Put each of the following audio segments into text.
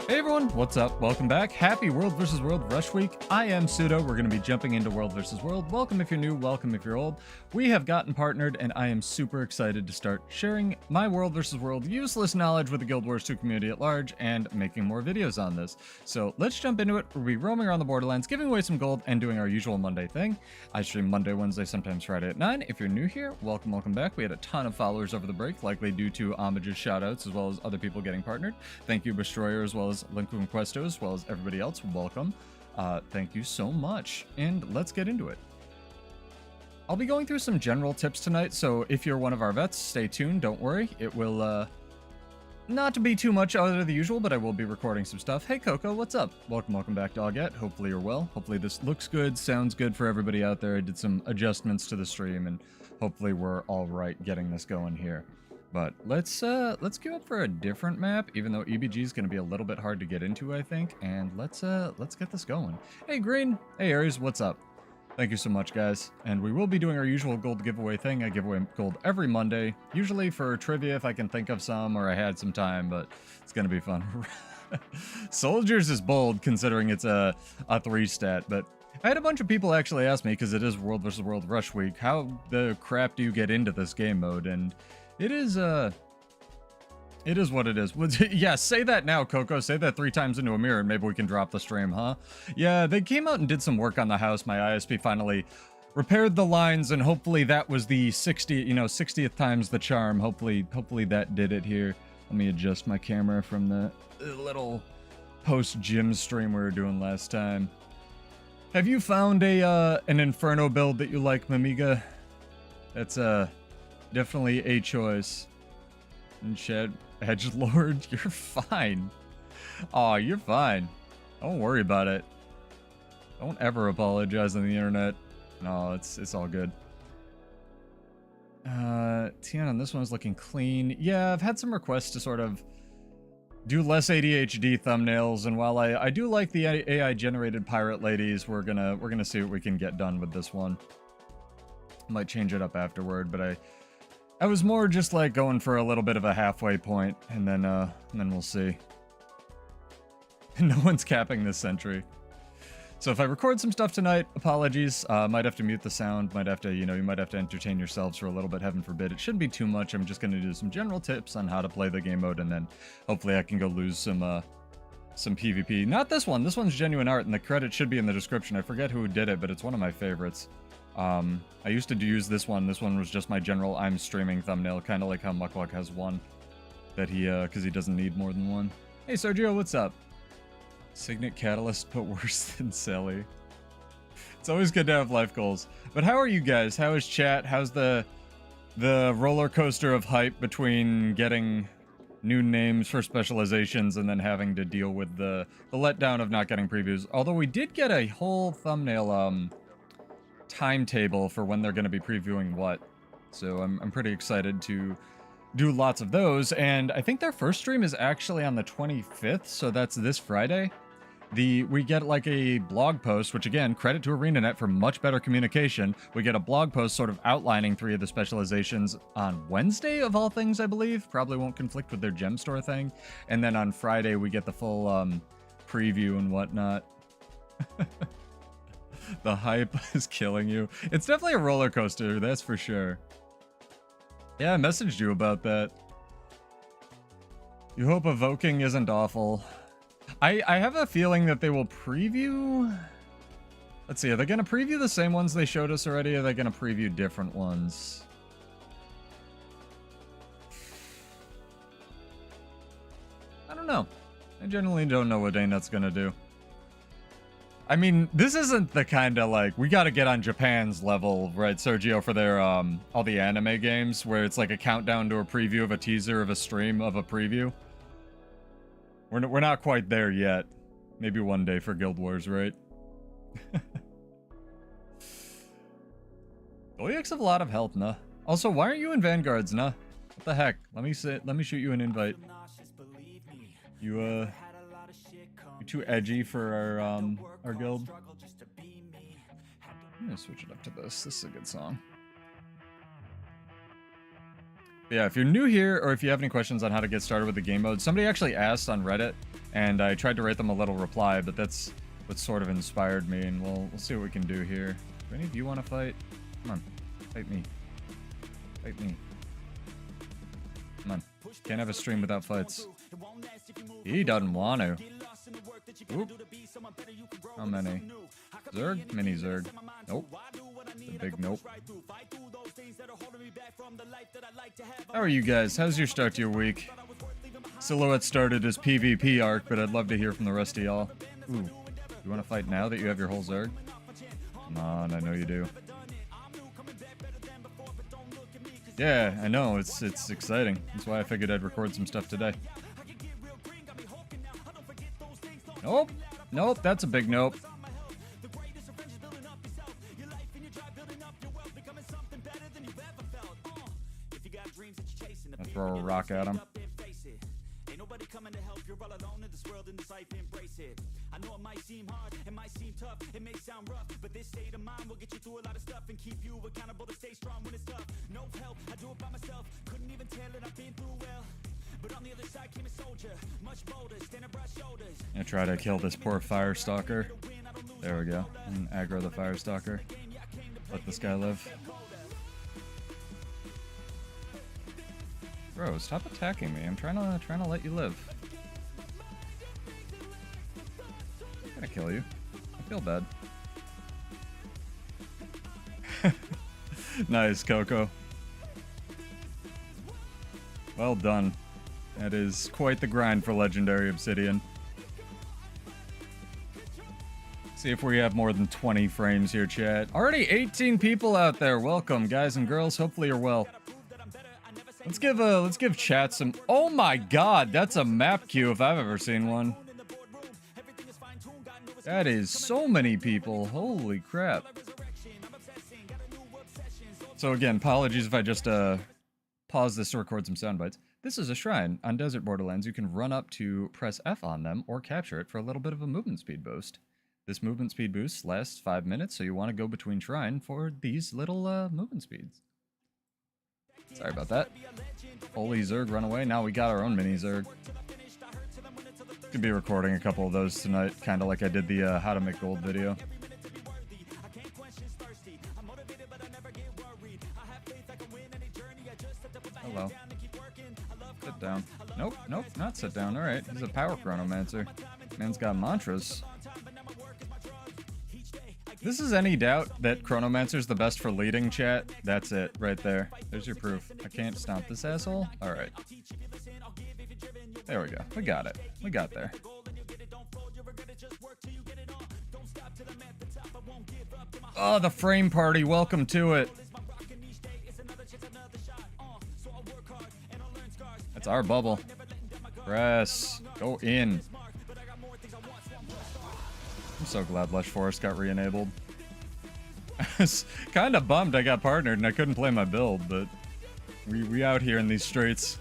Hey everyone, what's up? Welcome back. Happy World vs. World Rush Week. I am Pseudo. We're going to be jumping into World vs. World. Welcome if you're new, welcome if you're old. We have gotten partnered, and I am super excited to start sharing my World vs. World useless knowledge with the Guild Wars 2 community at large and making more videos on this. So let's jump into it. We'll be roaming around the Borderlands, giving away some gold, and doing our usual Monday thing. I stream Monday, Wednesday, sometimes Friday at 9. If you're new here, welcome back. We had a ton of followers over the break, likely due to homages, shoutouts, as well as other people getting partnered. Thank you, Destroyer, as well as Lincoln Questo, as well as everybody else. Welcome. Thank you so much. And let's get into it. I'll be going through some general tips tonight, so if you're one of our vets, stay tuned. Don't worry. It will not to be too much out of the usual, but I will be recording some stuff. Hey, Coco, what's up? Welcome back, Doggett. Hopefully you're well. Hopefully this looks good, sounds good for everybody out there. I did some adjustments to the stream, and hopefully we're all right getting this going here. But let's queue up for a different map, even though EBG is going to be a little bit hard to get into, I think. And let's get this going. Hey, Green. Hey, Aries. What's up? Thank you so much, guys. And we will be doing our usual gold giveaway thing. I give away gold every Monday, usually for trivia if I can think of some or I had some time, but it's going to be fun. Soldiers is bold considering it's a 3-stat, but I had a bunch of people actually ask me, because it is World vs. World Rush Week, how the crap do you get into this game mode? And it is what it is. Yeah, say that now, Coco. Say that 3 times into a mirror and maybe we can drop the stream, huh? Yeah, they came out and did some work on the house. My ISP finally repaired the lines, and hopefully that was the 60th time's the charm. Hopefully that did it here. Let me adjust my camera from the little post-gym stream we were doing last time. Have you found an Inferno build that you like, Mamiga? That's definitely a choice. And Shed Edgelord, you're fine. Aw, you're fine. Don't worry about it. Don't ever apologize on the internet. No, it's all good. Tian on this one's looking clean. Yeah, I've had some requests to sort of do less ADHD thumbnails, and while I do like the AI generated pirate ladies, we're gonna see what we can get done with this one. Might change it up afterward, but I was more just like going for a little bit of a halfway point, and then we'll see. No one's capping this century. So if I record some stuff tonight, apologies. Might have to mute the sound, might have to, you might have to entertain yourselves for a little bit, heaven forbid. It shouldn't be too much. I'm just going to do some general tips on how to play the game mode, and then hopefully I can go lose some PvP. Not this one. This one's genuine art, and the credit should be in the description. I forget who did it, but it's one of my favorites. I used to use this one. This one was just my general I'm streaming thumbnail, kind of like how Mucklug has one that he, because he doesn't need more than one. Hey, Sergio, what's up? Signet Catalyst, but worse than Sally. It's always good to have life goals. But how are you guys? How is chat? How's the roller coaster of hype between getting new names for specializations and then having to deal with the letdown of not getting previews? Although we did get a whole thumbnail timetable for when they're going to be previewing what. So I'm pretty excited to do lots of those, and I think their first stream is actually on the 25th, so that's this Friday. We get like a blog post, which again, credit to ArenaNet for much better communication. We get a blog post sort of outlining 3 of the specializations on Wednesday, of all things, I believe. Probably won't conflict with their gem store thing. And then on Friday, we get the full preview and whatnot. The hype is killing you. It's definitely a roller coaster, that's for sure. Yeah, I messaged you about that. You hope Evoking isn't awful. I have a feeling that they will preview... Let's see, are they going to preview the same ones they showed us already, or are they going to preview different ones? I don't know. I generally don't know what ANET's going to do. I mean, this isn't the kind of, like, we gotta get on Japan's level, right, Sergio, for their, all the anime games, where it's like a countdown to a preview of a teaser of a stream of a preview. We're not quite there yet. Maybe one day for Guild Wars, right? OEX have a lot of health, nah. Also, why aren't you in Vanguards, nah? What the heck? Let me shoot you an invite. You're too edgy for our guild. I'm gonna switch it up to this. This is a good song. Yeah, if you're new here, or if you have any questions on how to get started with the game mode, somebody actually asked on Reddit, and I tried to write them a little reply, but that's what sort of inspired me, and we'll see what we can do here. Do any of you want to fight? Come on, fight me. Fight me. Come on. Can't have a stream without fights. He doesn't want to. Oop. How many? Zerg? Mini Zerg. Nope. The big nope. How are you guys? How's your start to your week? Silhouette started his PvP arc, but I'd love to hear from the rest of y'all. Ooh. You want to fight now that you have your whole Zerg? Come on, I know you do. Yeah, I know, it's exciting. That's why I figured I'd record some stuff today. Nope. Nope, that's a big nope. I'll throw a rock at him. I know it might seem hard, it might seem tough, it may sound rough, but this state of mind will get you through a lot of stuff and keep you accountable to stay strong when it's tough. No help, I do it by myself, couldn't even tell it, I've been through well. But on the other side came a soldier, much bolder, standing broad shoulders. I try to kill this poor fire stalker. There we go. And aggro the fire stalker. Let this guy live. Bro, stop attacking me. I'm trying to let you live. I'm gonna kill you. I feel bad. Nice, Coco. Well done. That is quite the grind for Legendary Obsidian. See if we have more than 20 frames here, chat. Already 18 people out there. Welcome, guys and girls. Hopefully you're well. Let's give chat some. Oh my god, that's a map queue if I've ever seen one. That is so many people. Holy crap. So again, apologies if I just pause this to record some sound bites. This is a shrine on Desert Borderlands. You can run up to press F on them or capture it for a little bit of a movement speed boost. This movement speed boost lasts 5 minutes, so you want to go between shrine for these little movement speeds. Sorry about that. Holy Zerg, run away. Now we got our own mini Zerg. Could be recording a couple of those tonight, kind of like I did the how to make gold video. Hello. Sit down. Nope, nope, not sit down. Alright, he's a power chronomancer. Man's got mantras. This is any doubt that Chronomancer's the best for leading, chat. That's it, right there. There's your proof. I can't stomp this asshole? Alright. There we go. We got it. We got there. Oh, the frame party. Welcome to it. That's our bubble. Press. Go in. I'm so glad Lush Forest got re-enabled. I was kind of bummed I got partnered and I couldn't play my build, but we out here in these streets.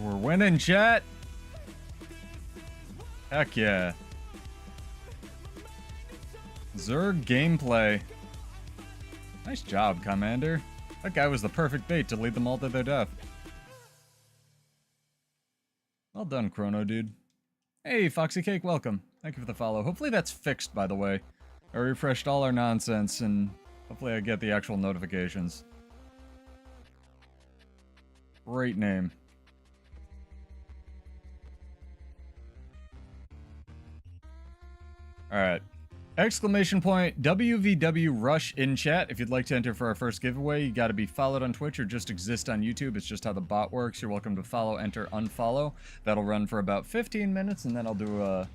We're winning, chat. Heck yeah. Zerg gameplay. Nice job, Commander. That guy was the perfect bait to lead them all to their death. Well done, Chrono Dude. Hey, Foxy Cake, welcome. Thank you for the follow. Hopefully that's fixed, by the way. I refreshed all our nonsense, and hopefully I get the actual notifications. Great name. Alright. Exclamation point WvW Rush in chat. If you'd like to enter for our first giveaway, you gotta be followed on Twitch or just exist on YouTube. It's just how the bot works. You're welcome to follow, enter, unfollow. That'll run for about 15 minutes, and then I'll do a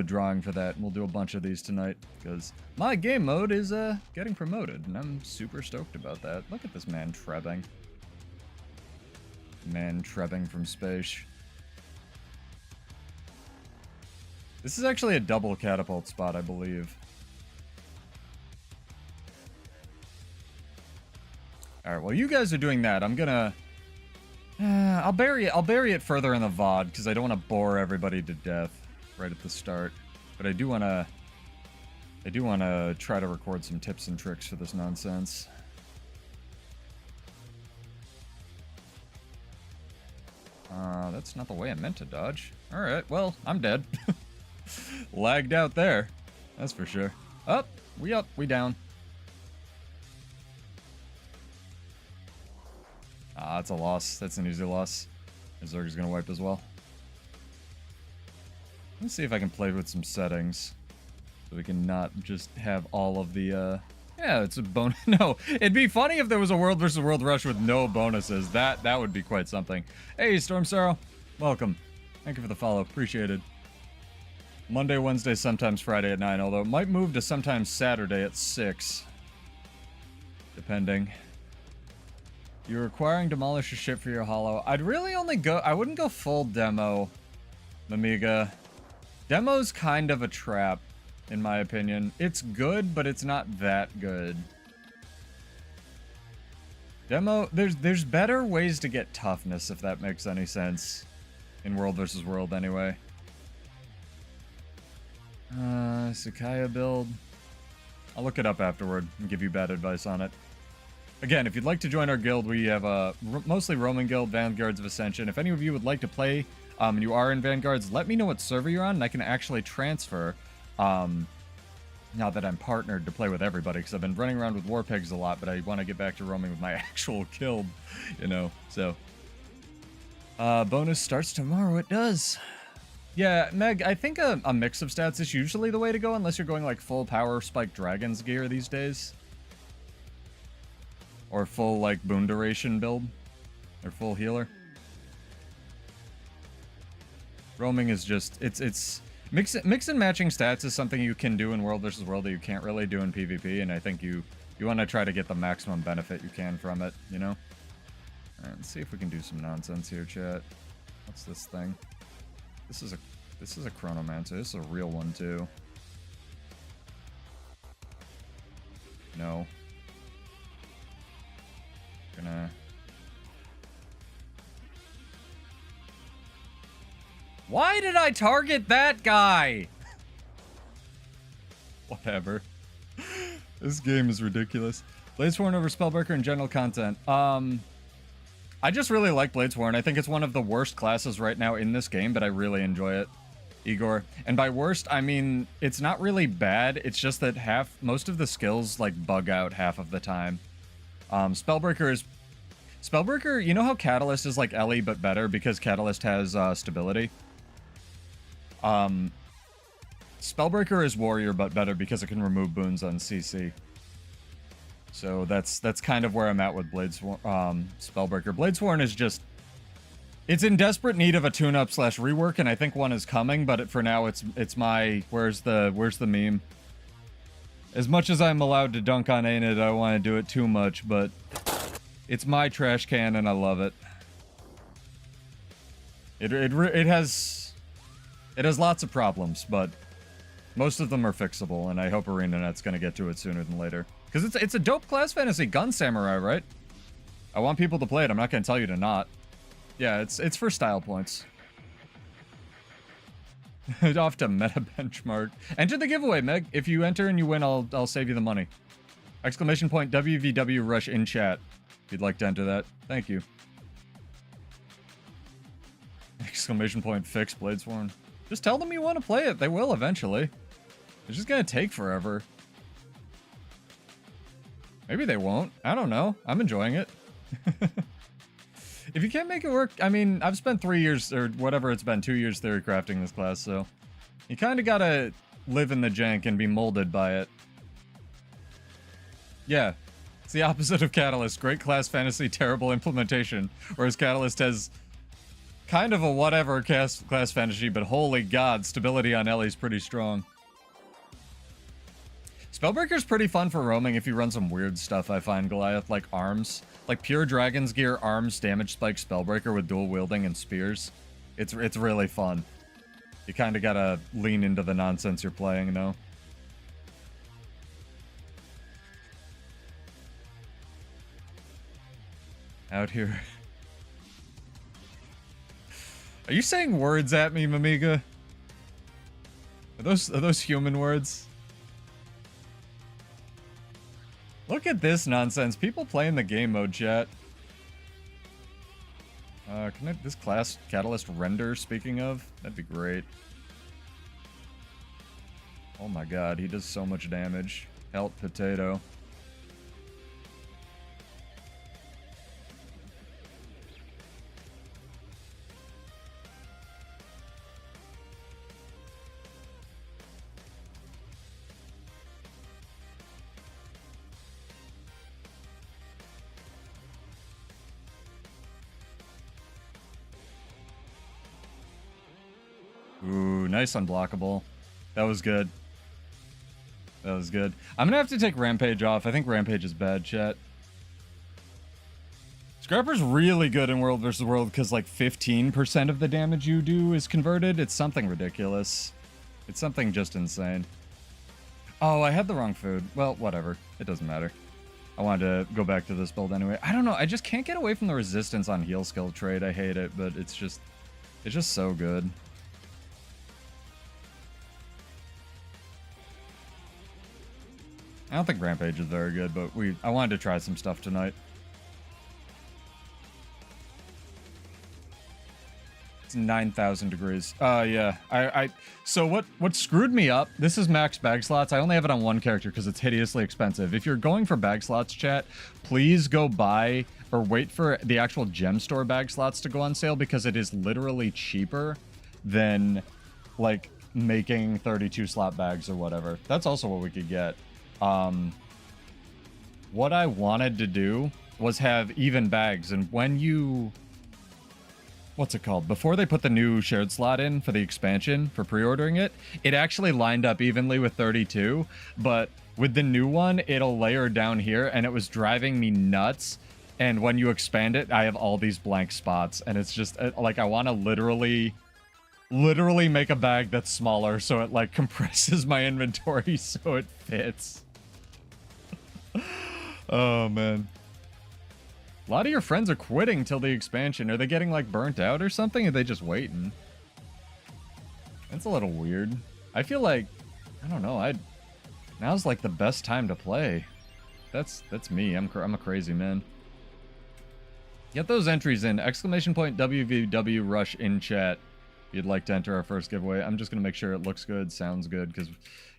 drawing for that. And we'll do a bunch of these tonight because my game mode is getting promoted, and I'm super stoked about that. Look at this man trebbing. Man trebbing from space. This is actually a double catapult spot, I believe. Alright, while you guys are doing that, I'm gonna... I'll bury it further in the VOD, because I don't want to bore everybody to death right at the start. But I do want I do want to try to record some tips and tricks for this nonsense. That's not the way I meant to dodge. Alright, well, I'm dead. Lagged out there. That's for sure. Up, we down. Ah, that's a loss. That's an easy loss. Zerg is gonna wipe as well. Let's see if I can play with some settings. So we can not just have all of the, yeah, it's a bonus. No, it'd be funny if there was a World versus World Rush with no bonuses. That would be quite something. Hey, Storm Sorrow. Welcome. Thank you for the follow. Appreciate it. Monday, Wednesday, sometimes Friday at 9, although it might move to sometimes Saturday at 6. Depending. You're requiring demolish your ship for your holo. I'd really only go... I wouldn't go full demo, Mamiga. Demo's kind of a trap, in my opinion. It's good, but it's not that good. Demo... There's better ways to get toughness, if that makes any sense. In World versus World, anyway. Sakaya build. I'll look it up afterward and give you bad advice on it. Again, if you'd like to join our guild, we have a mostly Roman guild, Vanguards of Ascension. If any of you would like to play, and you are in Vanguards, let me know what server you're on, and I can actually transfer, now that I'm partnered to play with everybody, because I've been running around with war pigs a lot, but I want to get back to roaming with my actual guild, you know, so. Bonus starts tomorrow, it does. Yeah, Meg, I think a mix of stats is usually the way to go, unless you're going like full power spike dragons gear these days. Or full, like, boon duration build. Or full healer. Roaming is just... It's mix and matching stats is something you can do in World versus World that you can't really do in PvP, and I think you want to try to get the maximum benefit you can from it, you know? Alright, let's see if we can do some nonsense here, chat. What's this thing? This is a Chronomancer. This is a real one, too. No. Gonna... Why did I target that guy? Whatever. This game is ridiculous. Bladesworn over Spellbreaker and general content. I just really like Bladesworn. I think it's one of the worst classes right now in this game, but I really enjoy it. Igor. And by worst, I mean, it's not really bad. It's just that most of the skills, like, bug out half of the time. Spellbreaker, you know how Catalyst is like Ellie, but better because Catalyst has stability? Spellbreaker is Warrior, but better because it can remove boons on CC. So that's kind of where I'm at with Spellbreaker. Bladesworn is just... It's in desperate need of a tune-up / rework, and I think one is coming, but for now it's my... Where's the meme? As much as I'm allowed to dunk on Ain't It, I don't want to do it too much, but... It's my trash can, and I love it. It has lots of problems, but most of them are fixable, and I hope ArenaNet's gonna get to it sooner than later. Because it's a dope class fantasy, Gun Samurai, right? I want people to play it. I'm not gonna tell you to not. Yeah, it's for style points. Off to meta benchmark. Enter the giveaway, Meg. If you enter and you win, I'll save you the money. Exclamation point WvW rush in chat. If you'd like to enter that. Thank you. Exclamation point fix Bladesworn. Just tell them you want to play it. They will eventually. It's just gonna take forever. Maybe they won't. I don't know. I'm enjoying it. If you can't make it work, I mean, I've spent 3 years, or whatever it's been, 2 years theory crafting this class, so... You kinda gotta live in the jank and be molded by it. Yeah. It's the opposite of Catalyst. Great class fantasy, terrible implementation. Whereas Catalyst has kind of a whatever class fantasy, but holy god, stability on Ellie's pretty strong. Spellbreaker's pretty fun for roaming if you run some weird stuff, I find, Goliath, like arms. Like pure Dragon's Gear, arms, damage spike, Spellbreaker with dual wielding and spears. It's really fun. You kind of gotta lean into the nonsense you're playing, you know? Out here. Are you saying words at me, Mamiga? Are those human words? Look at this nonsense. People playing the game mode, chat. This class catalyst render, speaking of? That'd be great. Oh my god, he does so much damage. Help potato. Ooh, nice unblockable. That was good. That was good. I'm gonna have to take Rampage off. I think Rampage is bad, chat. Scrapper's really good in World vs. World because like 15% of the damage you do is converted. It's something ridiculous. It's something just insane. Oh, I had the wrong food. Well, whatever. It doesn't matter. I wanted to go back to this build anyway. I don't know. I just can't get away from the resistance on heal skill trade. I hate it, but it's just so good. I don't think Rampage is very good, but I wanted to try some stuff tonight. It's 9,000 degrees. Yeah. So what screwed me up, this is max bag slots. I only have it on one character because it's hideously expensive. If you're going for bag slots, chat, please go buy or wait for the actual gem store bag slots to go on sale because it is literally cheaper than like making 32 slot bags or whatever. That's also what we could get. What I wanted to do was have even bags, and when you... What's it called? Before they put the new shared slot in for the expansion, for pre-ordering it, it actually lined up evenly with 32, but with the new one, it'll layer down here, and it was driving me nuts, and when you expand it, I have all these blank spots, and it's just, like, I want to literally make a bag that's smaller so it, like, compresses my inventory so it fits. Oh, man. A lot of your friends are quitting till the expansion. Are they getting, like, burnt out or something? Or are they just waiting? That's a little weird. I feel like... I don't know. Now's, like, the best time to play. That's me. I'm a crazy man. Get those entries in. Exclamation point WvW rush in chat. If you'd like to enter our first giveaway. I'm just going to make sure it looks good, sounds good, because,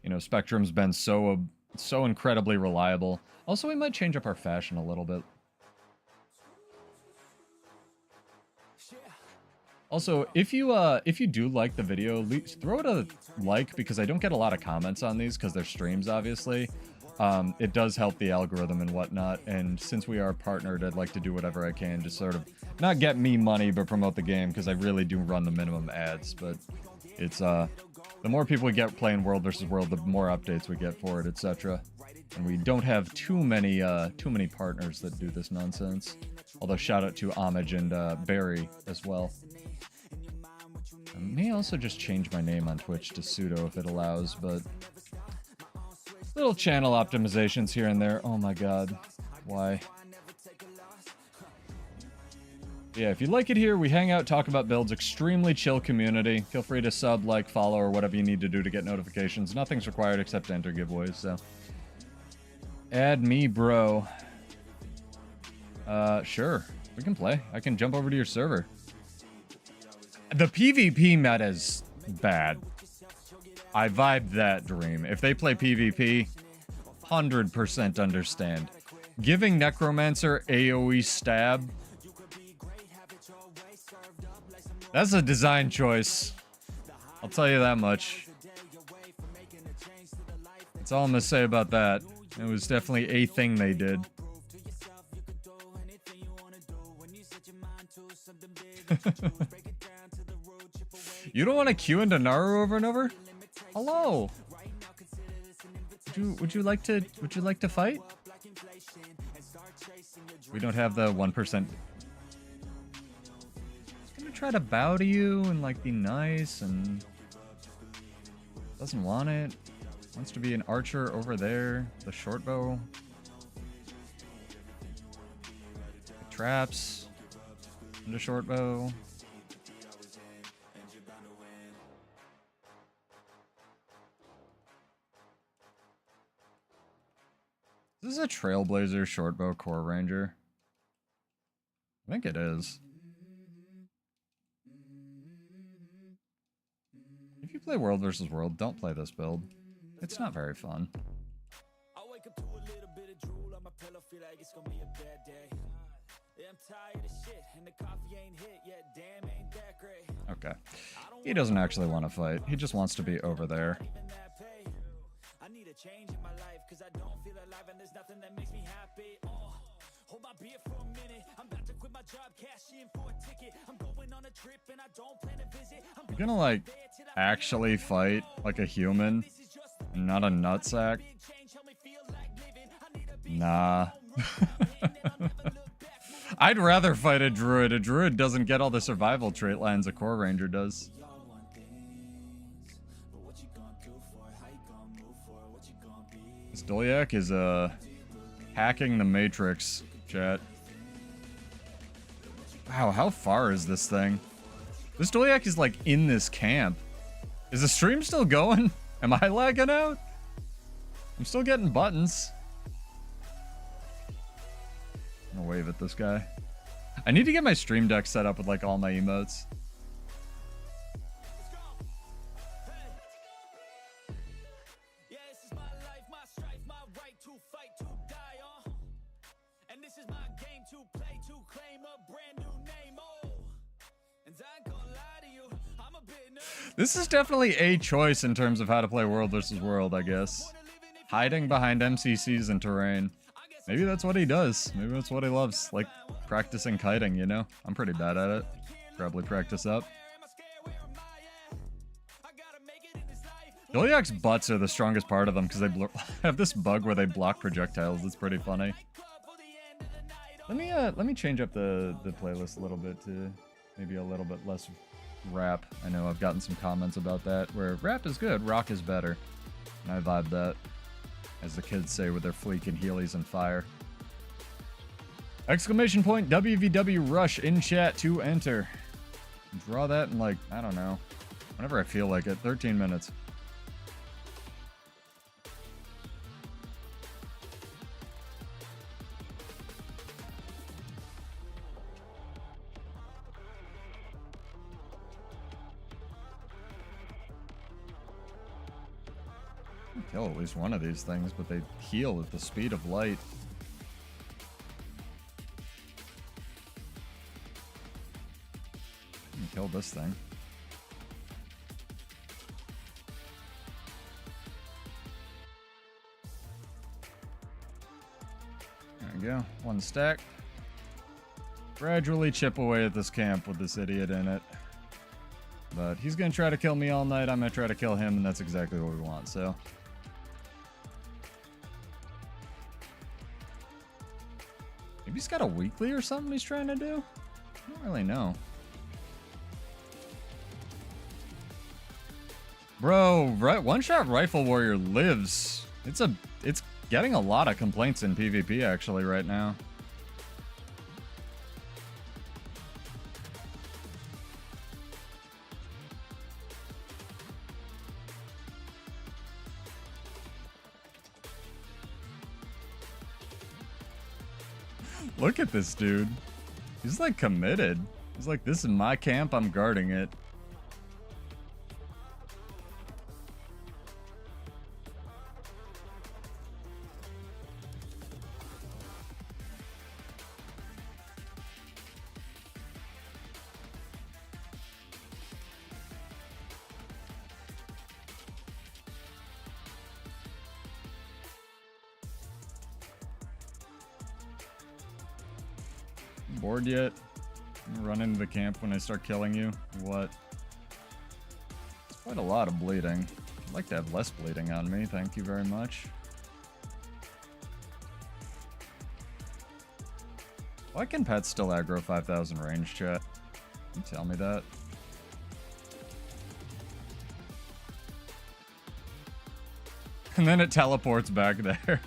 you know, Spectrum's been so incredibly reliable. Also, we might change up our fashion a little bit. Also, if you do like the video, throw it a like, because I don't get a lot of comments on these because they're streams, obviously. It does help the algorithm and whatnot, and since we are partnered, I'd like to do whatever I can to sort of not get me money, but promote the game, because I really do run the minimum ads. But it's the more people we get playing World vs. World, the more updates we get for it, etc. And we don't have too many partners that do this nonsense. Although shout out to Homage and Barry as well. I may also just change my name on Twitch to Pseudo if it allows, but little channel optimizations here and there. Oh my god, why? Yeah, if you like it here, we hang out, talk about builds, extremely chill community. Feel free to sub, like, follow, or whatever you need to do to get notifications. Nothing's required except to enter giveaways, so. Add me, bro. Sure. We can play. I can jump over to your server. The PvP meta's bad. I vibed that dream. If they play PvP, 100% understand. Giving Necromancer AoE stab, that's a design choice. I'll tell you that much. That's all I'm gonna say about that. It was definitely a thing they did. You don't want to queue into Naru over and over? Hello. Would you like to fight? We don't have the 1%. He's gonna try to bow to you and like be nice and doesn't want it. Wants to be an archer over there. The short bow. The traps. And the short bow. Is this a Trailblazer Shortbow Core Ranger? I think it is. If you play World vs. World, don't play this build. It's not very fun. I wake up to a little bit of drool on my pillow, feel like it's gonna be a bad day. Yeah, I'm tired of shit, and the coffee ain't hit yet. Damn, ain't that great. Okay. He doesn't actually want to fight. He just wants to be over there. I need a change in my life, cause I don't feel alive, and there's nothing that makes me happy. Hold my beer for a minute. I'm about to quit my job, cash in for a ticket. I'm going on a trip, and I don't plan to visit. I'm gonna, like, actually fight like a human, not a nutsack. Nah. I'd rather fight a druid. A druid doesn't get all the survival trait lines a core ranger does. This Dolyak is hacking the matrix, chat. Wow, how far is this thing? This Dolyak is like in this camp. Is the stream still going? Am I lagging out? I'm still getting buttons. I'm gonna wave at this guy. I need to get my stream deck set up with like all my emotes. This is definitely a choice in terms of how to play World vs. World, I guess. Hiding behind MCCs and terrain. Maybe that's what he does. Maybe that's what he loves. Like practicing kiting, you know? I'm pretty bad at it. Probably practice up. Dolyak's butts are the strongest part of them because they have this bug where they block projectiles. It's pretty funny. Let me change up the playlist a little bit to maybe a little bit less rap. I know I've gotten some comments about that, where rap is good, rock is better. And I vibe that, as the kids say with their fleek and heelys and fire. Exclamation point WvW rush in chat to enter. Draw that in like, I don't know, whenever I feel like it. 13 minutes. Kill at least one of these things, but they heal at the speed of light. Kill this thing. There we go. One stack. Gradually chip away at this camp with this idiot in it. But he's going to try to kill me all night. I'm going to try to kill him, and that's exactly what we want, so. Maybe he's got a weekly or something he's trying to do? I don't really know. Bro, one-shot rifle warrior lives. It's getting a lot of complaints in PvP actually right now. Look at this dude. He's like committed. He's like, this is my camp, I'm guarding it. Bored yet? Run into the camp when I start killing you? What? It's quite a lot of bleeding. I'd like to have less bleeding on me, thank you very much. Why can pets still aggro 5,000 range, chat? Can you tell me that? And then it teleports back there.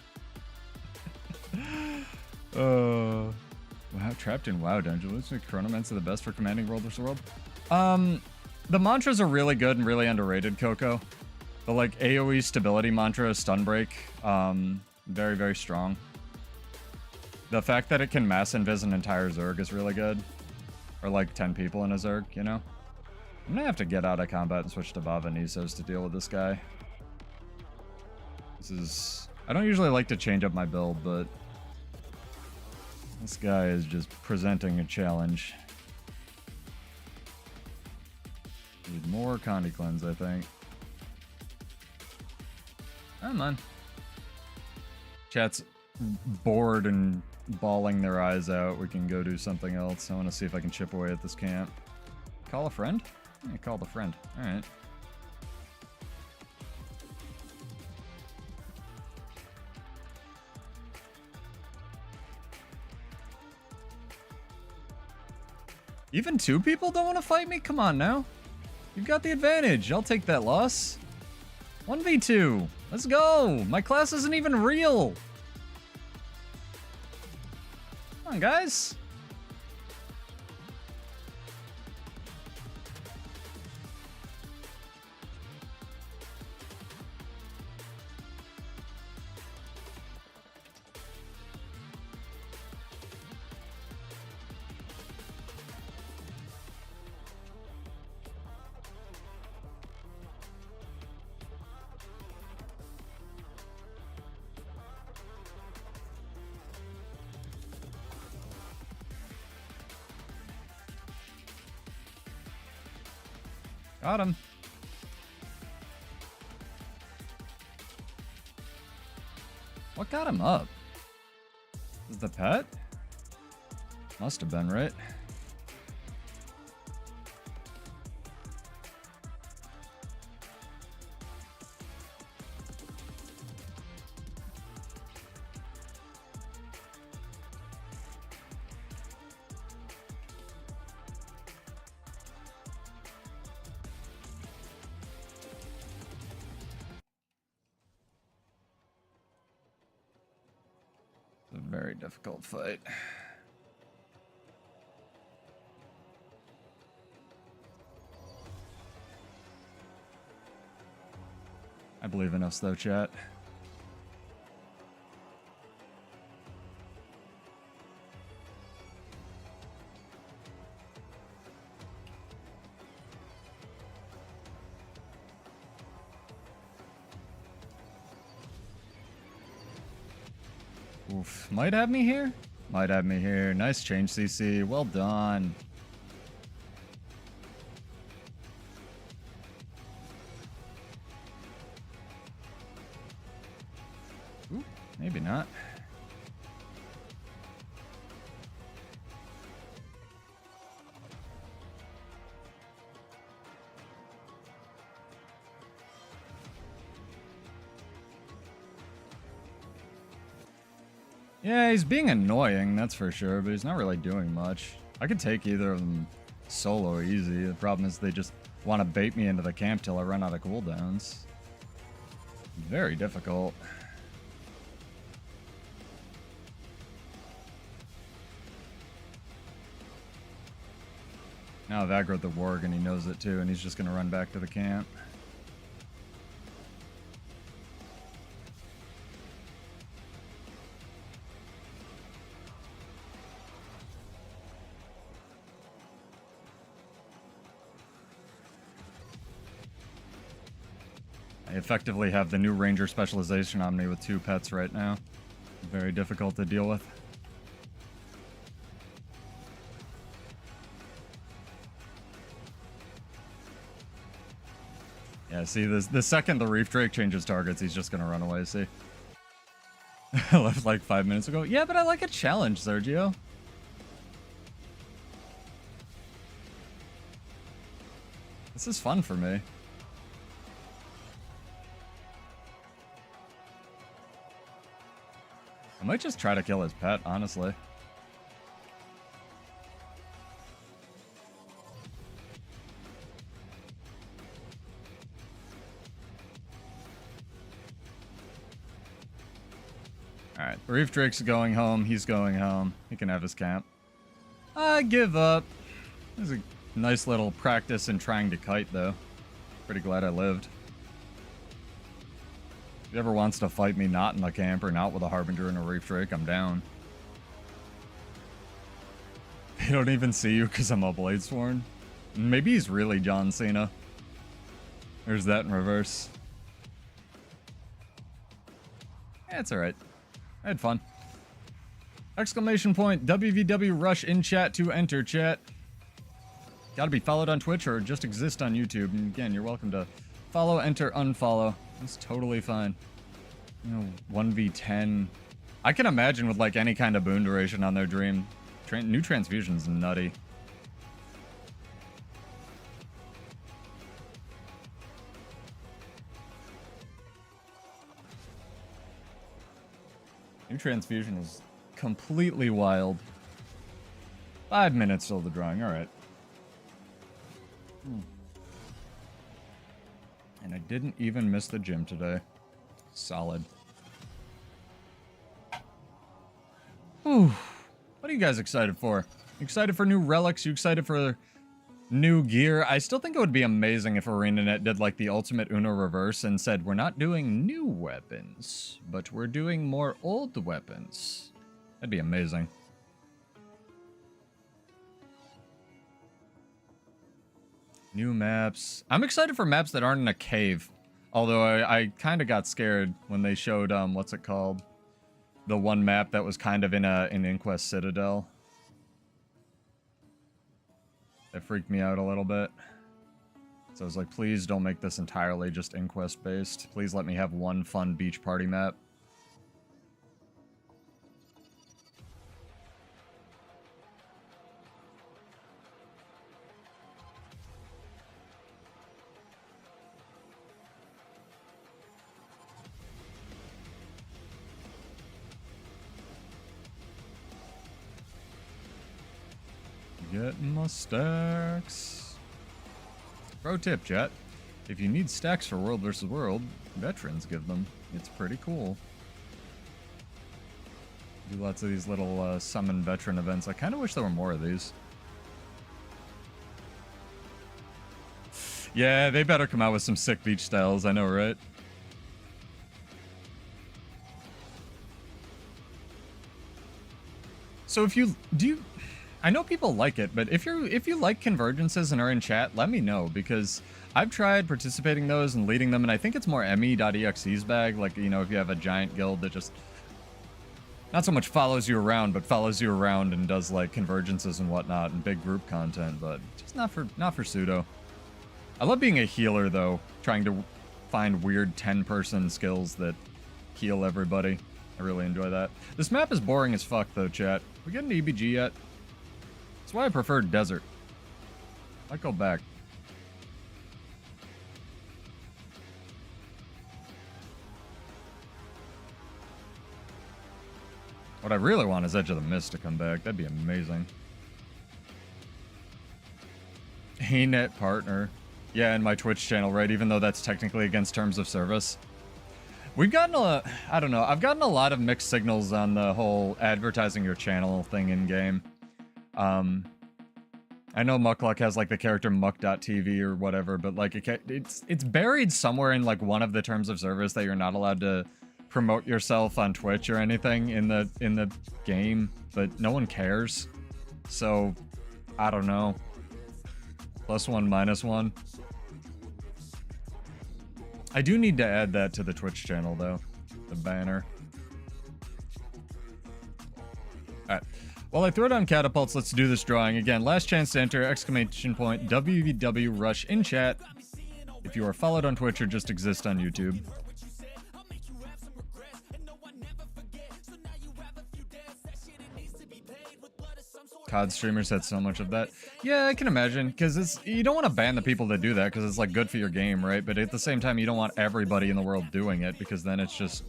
Wow, trapped in WoW dungeon. Looks like Chronomancer are the best for commanding World vs. World. The mantras are really good and really underrated, Coco. The like AoE stability mantra, stun break, Very, very strong. The fact that it can mass invis an entire Zerg is really good. Or like 10 people in a Zerg, you know? I'm gonna have to get out of combat and switch to WvW to deal with this guy. This is... I don't usually like to change up my build, but... this guy is just presenting a challenge. Need more Condi Cleanse, I think. Come on. Chat's bored and bawling their eyes out. We can go do something else. I want to see if I can chip away at this camp. Call a friend? Yeah, called a friend. Alright. Even 2 people don't want to fight me? Come on now. You've got the advantage. I'll take that loss. 1v2. Let's go. My class isn't even real. Come on, guys. Got him. What got him up? Is the pet? Must have been, right? Very difficult fight. I believe in us though, chat. Oof. Might have me here? Might have me here. Nice change, CC. Well done. Ooh, maybe not. Yeah, he's being annoying, that's for sure, but he's not really doing much. I could take either of them solo easy. The problem is they just want to bait me into the camp till I run out of cooldowns. Very difficult. Now I've aggroed the warg and he knows it too, and he's just going to run back to the camp. I effectively have the new ranger specialization on me with 2 pets right now. Very difficult to deal with. Yeah, see, the second the Reef Drake changes targets, he's just gonna run away, see? I left like 5 minutes ago. Yeah, but I like a challenge, Sergio. This is fun for me. I might just try to kill his pet, honestly. Alright, Reef Drake's going home. He's going home. He can have his camp. I give up. This is a nice little practice in trying to kite, though. Pretty glad I lived. If he ever wants to fight me not in the camp or not with a Harbinger and a Reef Drake, I'm down. They don't even see you because I'm a Bladesworn. Maybe he's really John Cena. There's that in reverse. Yeah, it's alright. I had fun. Exclamation point, WvW rush in chat to enter chat. Gotta be followed on Twitch or just exist on YouTube. And again, you're welcome to follow, enter, unfollow. It's totally fine. You know, 1v10. I can imagine with like any kind of boon duration on their dream. New transfusion's nutty. New transfusion is completely wild. 5 minutes till the drawing, alright. And I didn't even miss the gym today. Solid. Whew. What are you guys excited for? You excited for new relics? You excited for new gear? I still think it would be amazing if ArenaNet did like the ultimate Uno reverse and said, we're not doing new weapons, but we're doing more old weapons. That'd be amazing. New maps. I'm excited for maps that aren't in a cave. Although I kind of got scared when they showed, what's it called? The one map that was kind of in an Inquest Citadel. That freaked me out a little bit. So I was like, please don't make this entirely just Inquest based. Please let me have one fun beach party map. Getting my stacks. Pro tip, chat. If you need stacks for World vs. World, veterans give them. It's pretty cool. Do lots of these little summon veteran events. I kind of wish there were more of these. Yeah, they better come out with some sick beach styles. I know, right? So if you... I know people like it, but if you like convergences and are in chat, let me know, because I've tried participating in those and leading them, and I think it's more me.exe's bag, like, you know, if you have a giant guild that just not so much follows you around, but follows you around and does like convergences and whatnot and big group content, but just not for pseudo. I love being a healer though, trying to find weird 10-person skills that heal everybody. I really enjoy that. This map is boring as fuck though, chat. We get an EBG yet? That's why I prefer desert. I'd go back. What I really want is Edge of the Mist to come back. That'd be amazing. Hey, net partner. Yeah, in my Twitch channel, right? Even though that's technically against terms of service. We've gotten I don't know. I've gotten a lot of mixed signals on the whole advertising your channel thing in game. I know Muckluck has like the character muck.tv or whatever, but like it's buried somewhere in like one of the terms of service that you're not allowed to promote yourself on Twitch or anything in the game, but no one cares. So I don't know. +1, -1. I do need to add that to the Twitch channel though, the banner. Alright. While I throw down catapults, let's do this drawing. Again, last chance to enter, exclamation point, WvW rush in chat. If you are followed on Twitch or just exist on YouTube. COD streamers had so much of that. Yeah, I can imagine, because you don't want to ban the people that do that, because it's like good for your game, right? But at the same time, you don't want everybody in the world doing it, because then it's just...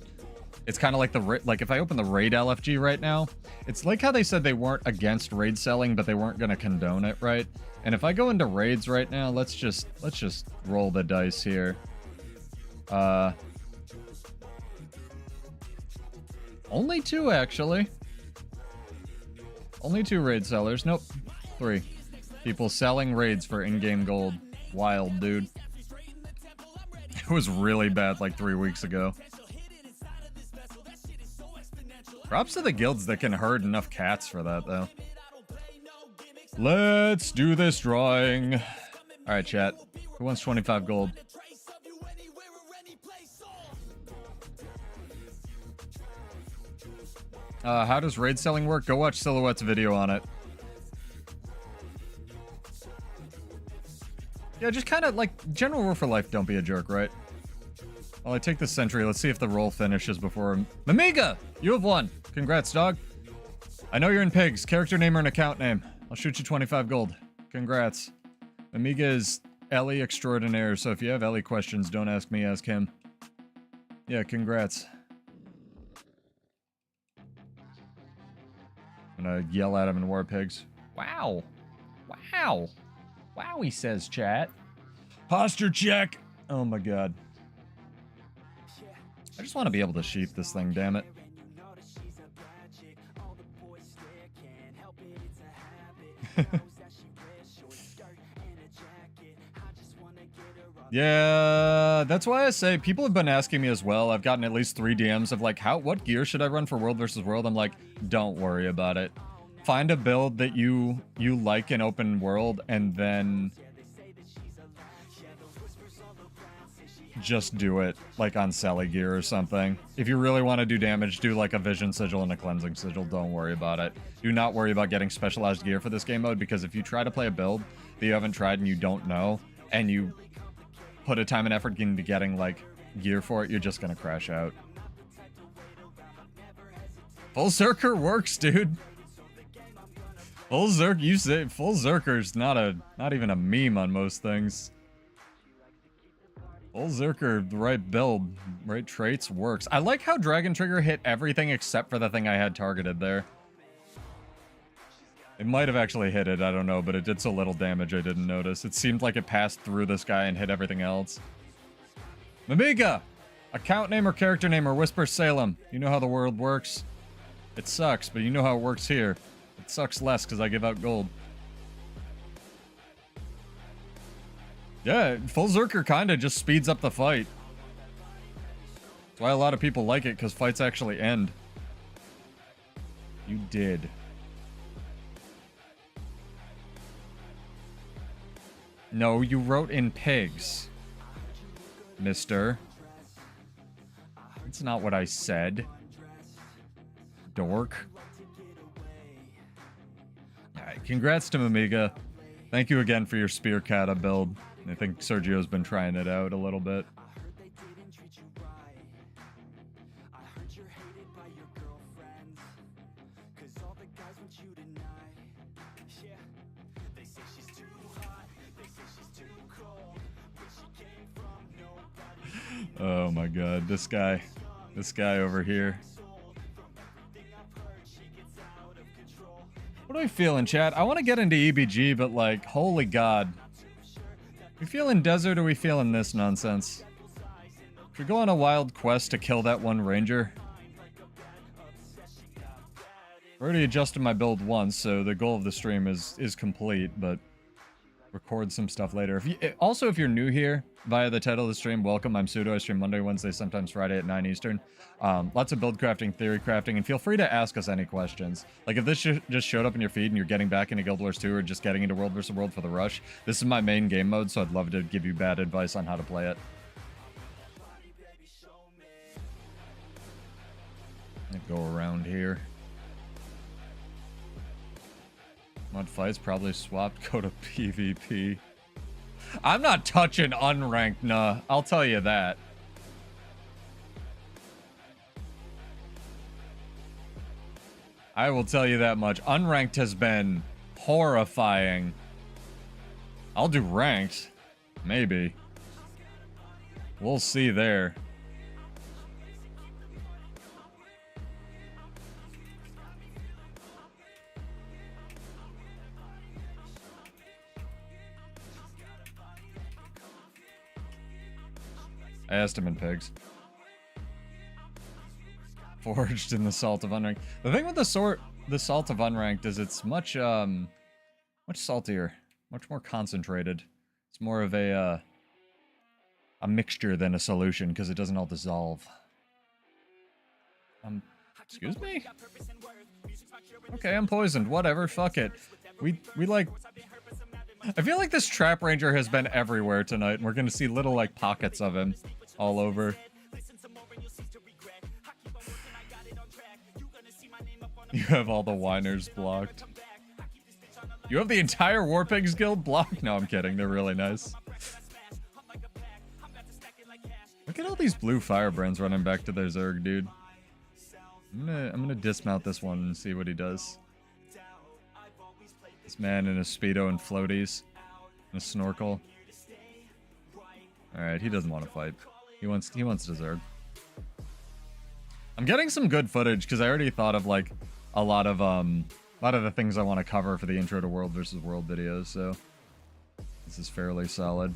It's kind of like like if I open the raid LFG right now, it's like how they said they weren't against raid selling, but they weren't going to condone it, right? And if I go into raids right now, let's just roll the dice here. Only 2 actually. Only 2 raid sellers. Nope. 3 people selling raids for in-game gold. Wild, dude. It was really bad like 3 weeks ago. Props to the guilds that can herd enough cats for that, though. Let's do this drawing. All right, chat. Who wants 25 gold? How does raid selling work? Go watch Silhouette's video on it. Yeah, just kind of like general rule for life. Don't be a jerk, right? Well, I take this sentry. Let's see if the roll finishes before him. Mamiga! You have won. Congrats, dog. I know you're in pigs. Character name or an account name. I'll shoot you 25 gold. Congrats. Amiga is Ellie extraordinaire, so if you have Ellie questions, don't ask me, ask him. Yeah, congrats. I'm gonna yell at him in War Pigs. Wow. Wow. Wow, he says, chat. Posture check. Oh my god. I just want to be able to sheath this thing, damn it. Yeah, that's why I say people have been asking me as well. I've gotten at least 3 DMs of like, what gear should I run for World versus World? I'm like, don't worry about it. Find a build that you like in open world, and then just do it like on Sally gear or something. If you really want to do damage, do like a Vision Sigil and a Cleansing Sigil. Don't worry about it. Do not worry about getting specialized gear for this game mode, because if you try to play a build that you haven't tried and you don't know, and you put a time and effort into getting like gear for it, you're just gonna crash out. Full Zerker works, dude. Full Zerk, you say full Zerker's not even a meme on most things. Full Zerker, the right build, right traits, works. I like how Dragon Trigger hit everything except for the thing I had targeted there. It might have actually hit it, I don't know, but it did so little damage I didn't notice. It seemed like it passed through this guy and hit everything else. Mamiga! Account name or character name or Whisper Salem. You know how the world works. It sucks, but you know how it works here. It sucks less because I give out gold. Yeah, Full Zerker kind of just speeds up the fight. That's why a lot of people like it, because fights actually end. You did. No, you wrote in pigs, mister. That's not what I said. Dork. Alright, congrats to Mamiga. Thank you again for your Spear Kata build. I think Sergio's been trying it out a little bit. Oh my god, this guy over here. What are we feeling, chat? I want to get into EBG, but like, holy god. We feeling desert, or we feeling this nonsense? Should we go on a wild quest to kill that one ranger? I've already adjusted my build once, so the goal of the stream is complete, but record some stuff later. Also, if you're new here via the title of the stream, welcome. I'm Pseudo. I stream Monday, Wednesday, sometimes Friday at 9 Eastern. Lots of build crafting, theory crafting, and feel free to ask us any questions. Like if this just showed up in your feed and you're getting back into Guild Wars 2 or just getting into World vs. World for the rush, this is my main game mode, so I'd love to give you bad advice on how to play it. Go around here. Mud fights probably swapped, go to PvP. I'm not touching unranked, nah. I'll tell you that. I will tell you that much. Unranked has been horrifying. I'll do ranked. Maybe. We'll see there. I asked him in pigs. Forged in the Salt of Unranked. The thing with the Salt of Unranked is it's much saltier, much more concentrated. It's more of a mixture than a solution because it doesn't all dissolve. Excuse me? Okay, I'm poisoned. Whatever. Fuck it. We like... I feel like this Trap Ranger has been everywhere tonight, and we're gonna see little, like, pockets of him all over. You have all the whiners blocked. You have the entire Warpigs Guild blocked? No, I'm kidding. They're really nice. Look at all these blue firebrands running back to their Zerg, dude. I'm gonna dismount this one and see what he does. This man in a Speedo and floaties. And a snorkel. Alright, he doesn't want to fight. He wants to Zerg. I'm getting some good footage because I already thought of like a lot of the things I want to cover for the intro to World versus World videos, so this is fairly solid.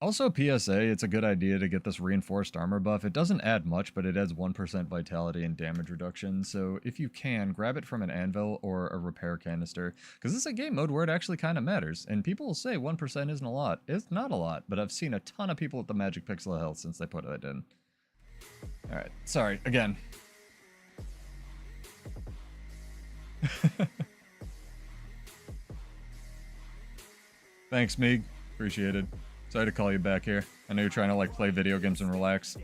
Also, PSA, it's a good idea to get this reinforced armor buff. It doesn't add much, but it adds 1% vitality and damage reduction, so if you can, grab it from an anvil or a repair canister, because this is a game mode where it actually kind of matters, and people will say 1% isn't a lot. It's not a lot, but I've seen a ton of people with the magic pixel of health since they put it in. Alright, sorry, again. Thanks, Meeg. Appreciate it. Sorry to call you back here. I know you're trying to like play video games and relax.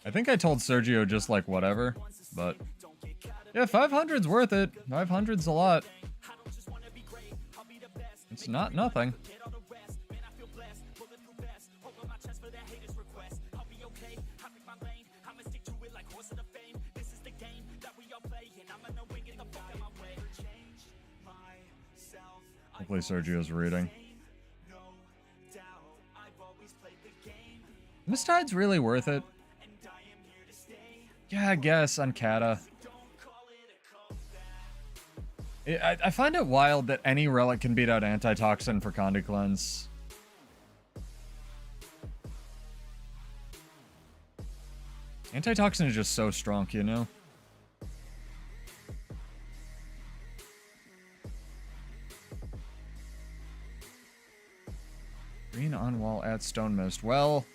I think I told Sergio just like whatever, but yeah, 500's worth it. 500's a lot. It's not nothing. Hopefully Sergio's reading. Mistide's really worth it. Yeah, I guess on Kata. I find it wild that any relic can beat out Antitoxin for Condi Cleanse. Antitoxin is just so strong, you know? Green on wall at Stone Mist. Well,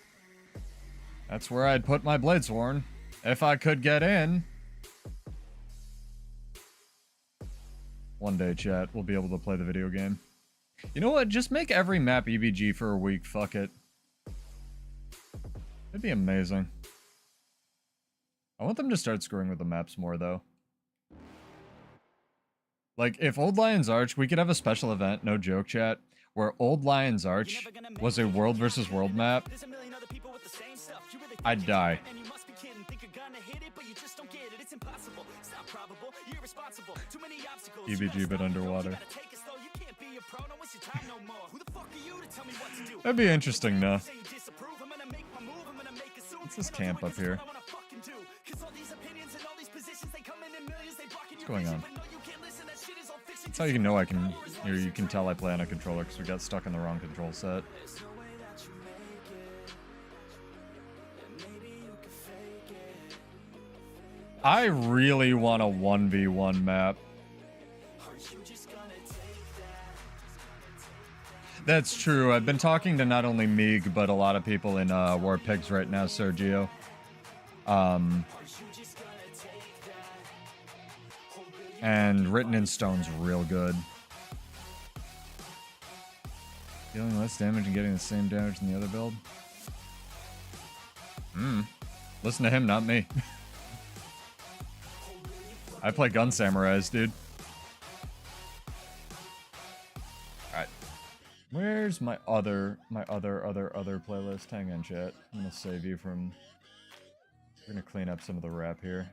that's where I'd put my Bladesworn. If I could get in. One day, chat, we'll be able to play the video game. You know what? Just make every map EBG for a week. Fuck it. It'd be amazing. I want them to start screwing with the maps more, though. Like, if Old Lion's Arch, we could have a special event, no joke, chat, where Old Lion's Arch was a world versus world map. I'd die. EBG but underwater. That'd be interesting, no? What's this camp up here? What's going on? That's how you know I can... You can tell I play on a controller because we got stuck in the wrong control set. I really want a 1v1 map. That's true. I've been talking to not only Meeg, but a lot of people in War Pigs right now, Sergio. And Written in Stone's real good. Dealing less damage and getting the same damage in the other build. Listen to him, not me. I play Gun Samurais, dude. Alright. Where's my other playlist? Hang on, chat. I'm gonna save you from... We're gonna clean up some of the rap here.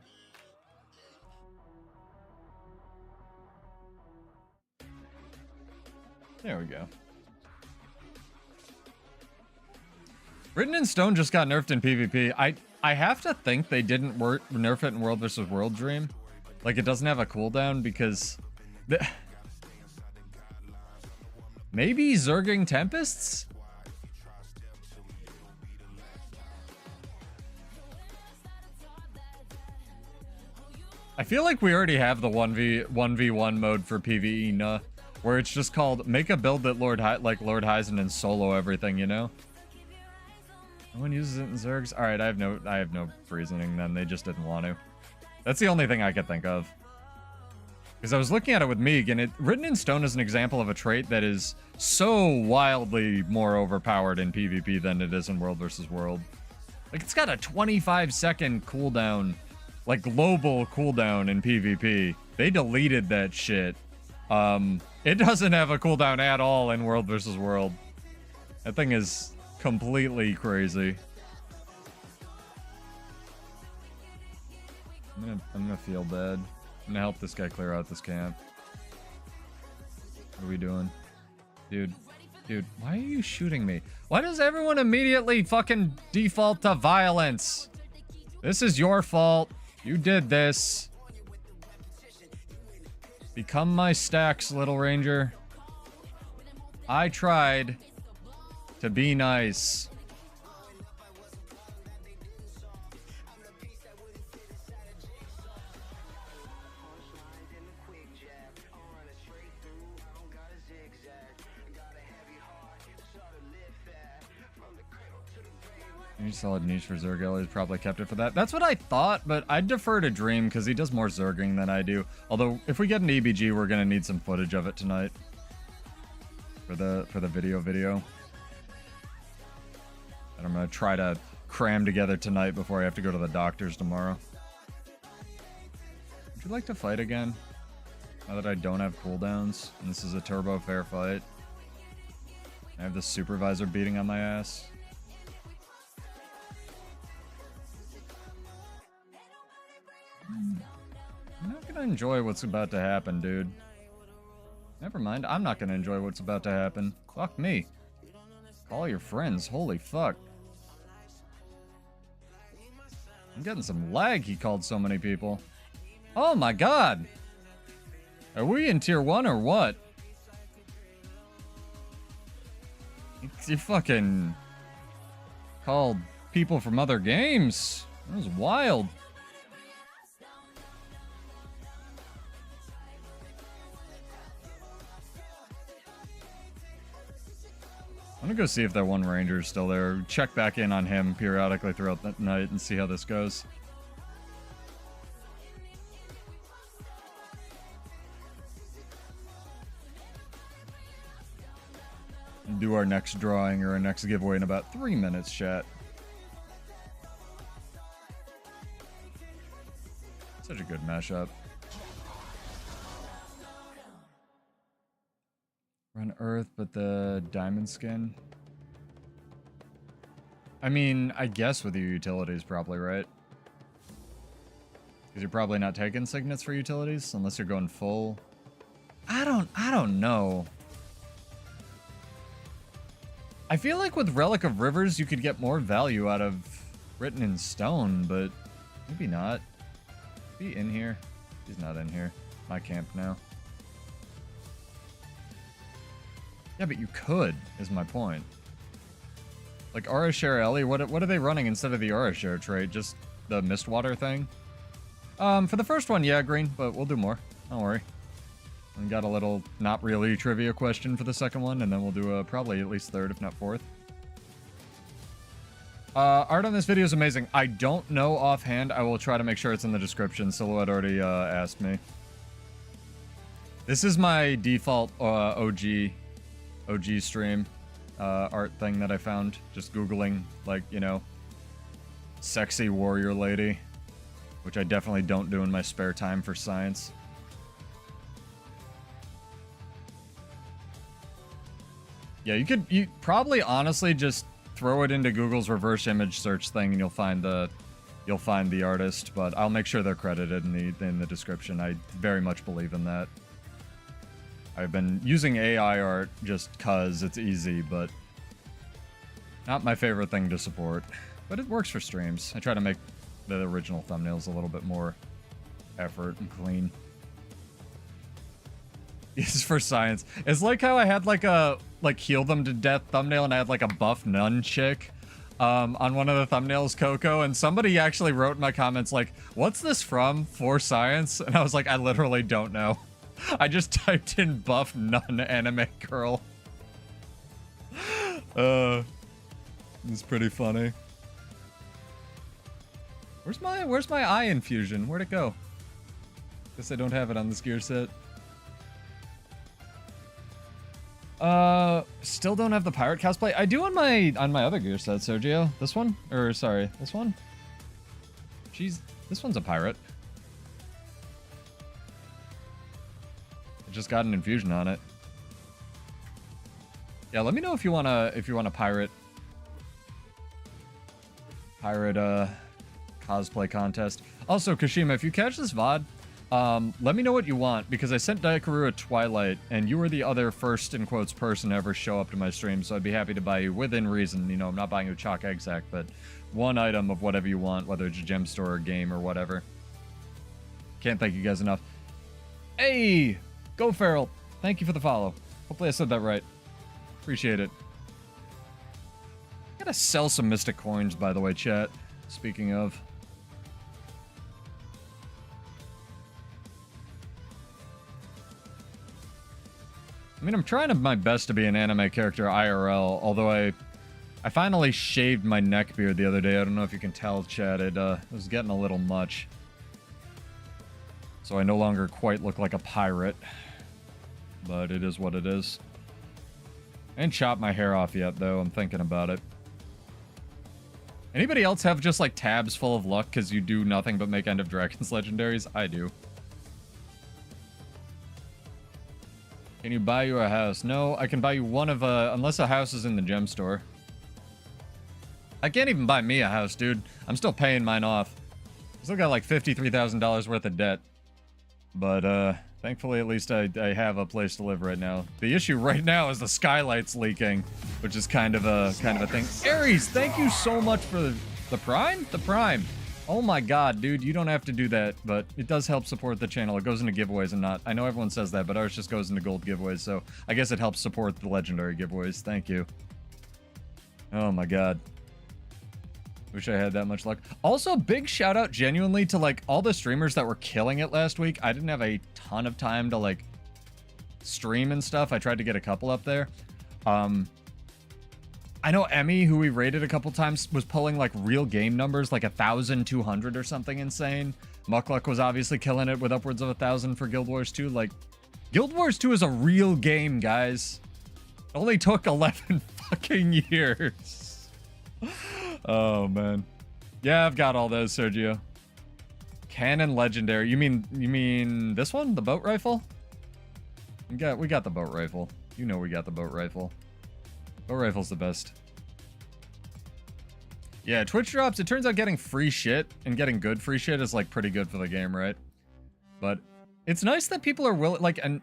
There we go. Written in Stone just got nerfed in PvP. I have to think they didn't nerf it in World vs. World Dream. Like, it doesn't have a cooldown because... Maybe Zerging Tempests? I feel like we already have the 1v1 mode for PvE, nah? where it's just called make a build that Lord Hyzen and solo everything, you know? No one uses it in Zergs. All right, I have no reasoning then. They just didn't want to. That's the only thing I could think of. Because I was looking at it with Meeg, and written in stone is an example of a trait that is so wildly more overpowered in PvP than it is in World versus World. Like, it's got a 25-second cooldown, like global cooldown in PvP. They deleted that shit. It doesn't have a cooldown at all in World versus World. That thing is completely crazy. I'm gonna feel bad. I'm gonna help this guy clear out this camp. What are we doing? Dude, why are you shooting me? Why does everyone immediately fucking default to violence? This is your fault. You did this. Become my stacks, little ranger. I tried to be nice. Any solid niche for Zerg He's probably kept it for that. That's what I thought, but I'd defer to Dream because he does more Zerging than I do. Although, if we get an EBG, we're gonna need some footage of it tonight for the video. And I'm gonna try to cram together tonight before I have to go to the doctor's tomorrow. Would you like to fight again? Now that I don't have cooldowns, and this is a turbo fair fight. I have the supervisor beating on my ass. I'm not gonna enjoy what's about to happen, dude. Never mind, I'm not gonna enjoy what's about to happen. Fuck me. Call your friends, holy fuck. I'm getting some lag, he called so many people. Oh my god! Are we in tier 1 or what? You fucking called people from other games. That was wild. I'm gonna go see if that one ranger is still there. Check back in on him periodically throughout the night and see how this goes. Do our next drawing or our next giveaway in about 3 minutes, chat. Such a good mashup. Run Earth, but the diamond skin? I mean, I guess with your utilities, probably, right? Because you're probably not taking signets for utilities, unless you're going full. I don't know. I feel like with Relic of Rivers, you could get more value out of Written in Stone, but maybe not. Is he in here? He's not in here. My camp now. Yeah, but you could, is my point. Like Aura Share Ellie, what are they running instead of the Aura Share trait? Just the Mistwater thing? For the first one, yeah, green, but we'll do more. Don't worry. We got a little not really trivia question for the second one, and then we'll do probably at least third, if not fourth. Art on this video is amazing. I don't know offhand. I will try to make sure it's in the description. Silhouette already asked me. This is my default OG stream art thing that I found. Just Googling, like, you know, sexy warrior lady, which I definitely don't do in my spare time for science. Yeah, you probably honestly just throw it into Google's reverse image search thing and you'll find the artist, but I'll make sure they're credited in the description. I very much believe in that. I've been using AI art just cause it's easy, but not my favorite thing to support. But it works for streams. I try to make the original thumbnails a little bit more effort and clean. It's for science. It's like how I had like a heal them to death thumbnail and I had like a buff nun chick on one of the thumbnails, Coco, and somebody actually wrote in my comments like, what's this from? For science? And I was like, I literally don't know. I just typed in buff non-anime girl. It's pretty funny. Where's my eye infusion? Where'd it go? Guess I don't have it on this gear set. Still don't have the pirate cosplay. I do on my other gear set, Sergio. This one? Or sorry, this one? Jeez, this one's a pirate. I just got an infusion on it. Yeah, let me know if you wanna pirate cosplay contest. Also, Kashima, if you catch this VOD, let me know what you want, because I sent Daikaru a Twilight, and you were the other first, in quotes, person to ever show up to my stream, so I'd be happy to buy you within reason. You know, I'm not buying you a chalk egg sack, but one item of whatever you want, whether it's a gem store or game or whatever. Can't thank you guys enough. Hey! Go Feral! Thank you for the follow. Hopefully I said that right. Appreciate it. Gotta sell some Mystic Coins, by the way, chat. Speaking of. I mean, I'm trying my best to be an anime character IRL, although I finally shaved my neck beard the other day. I don't know if you can tell, chat. It was getting a little much. So I no longer quite look like a pirate. But it is what it is. I ain't chopped my hair off yet, though. I'm thinking about it. Anybody else have just, like, tabs full of luck because you do nothing but make End of Dragons legendaries? I do. Can you buy you a house? No, I can buy you one of unless a house is in the gem store. I can't even buy me a house, dude. I'm still paying mine off. I still got like $53,000 worth of debt. But, thankfully at least I have a place to live right now. The issue right now is the skylight's leaking, which is kind of a thing. Aries, thank you so much for the Prime? The Prime. Oh my god, dude, you don't have to do that, but it does help support the channel. It goes into giveaways and not... I know everyone says that, but ours just goes into gold giveaways, so I guess it helps support the legendary giveaways. Thank you. Oh my god. Wish I had that much luck. Also, big shout out genuinely to, like, all the streamers that were killing it last week. I didn't have a ton of time to, like, stream and stuff. I tried to get a couple up there. I know Emmy, who we rated a couple times, was pulling, like, real game numbers, like 1,200 or something insane. Muckluck was obviously killing it with upwards of 1,000 for Guild Wars 2. Like, Guild Wars 2 is a real game, guys. It only took 11 fucking years. Oh, man. Yeah, I've got all those, Sergio. Cannon Legendary. You mean this one? The boat rifle? We got the boat rifle. You know we got the boat rifle. Boat rifle's the best. Yeah, Twitch drops. It turns out getting free shit and getting good free shit is, like, pretty good for the game, right? But it's nice that people are willing, like, and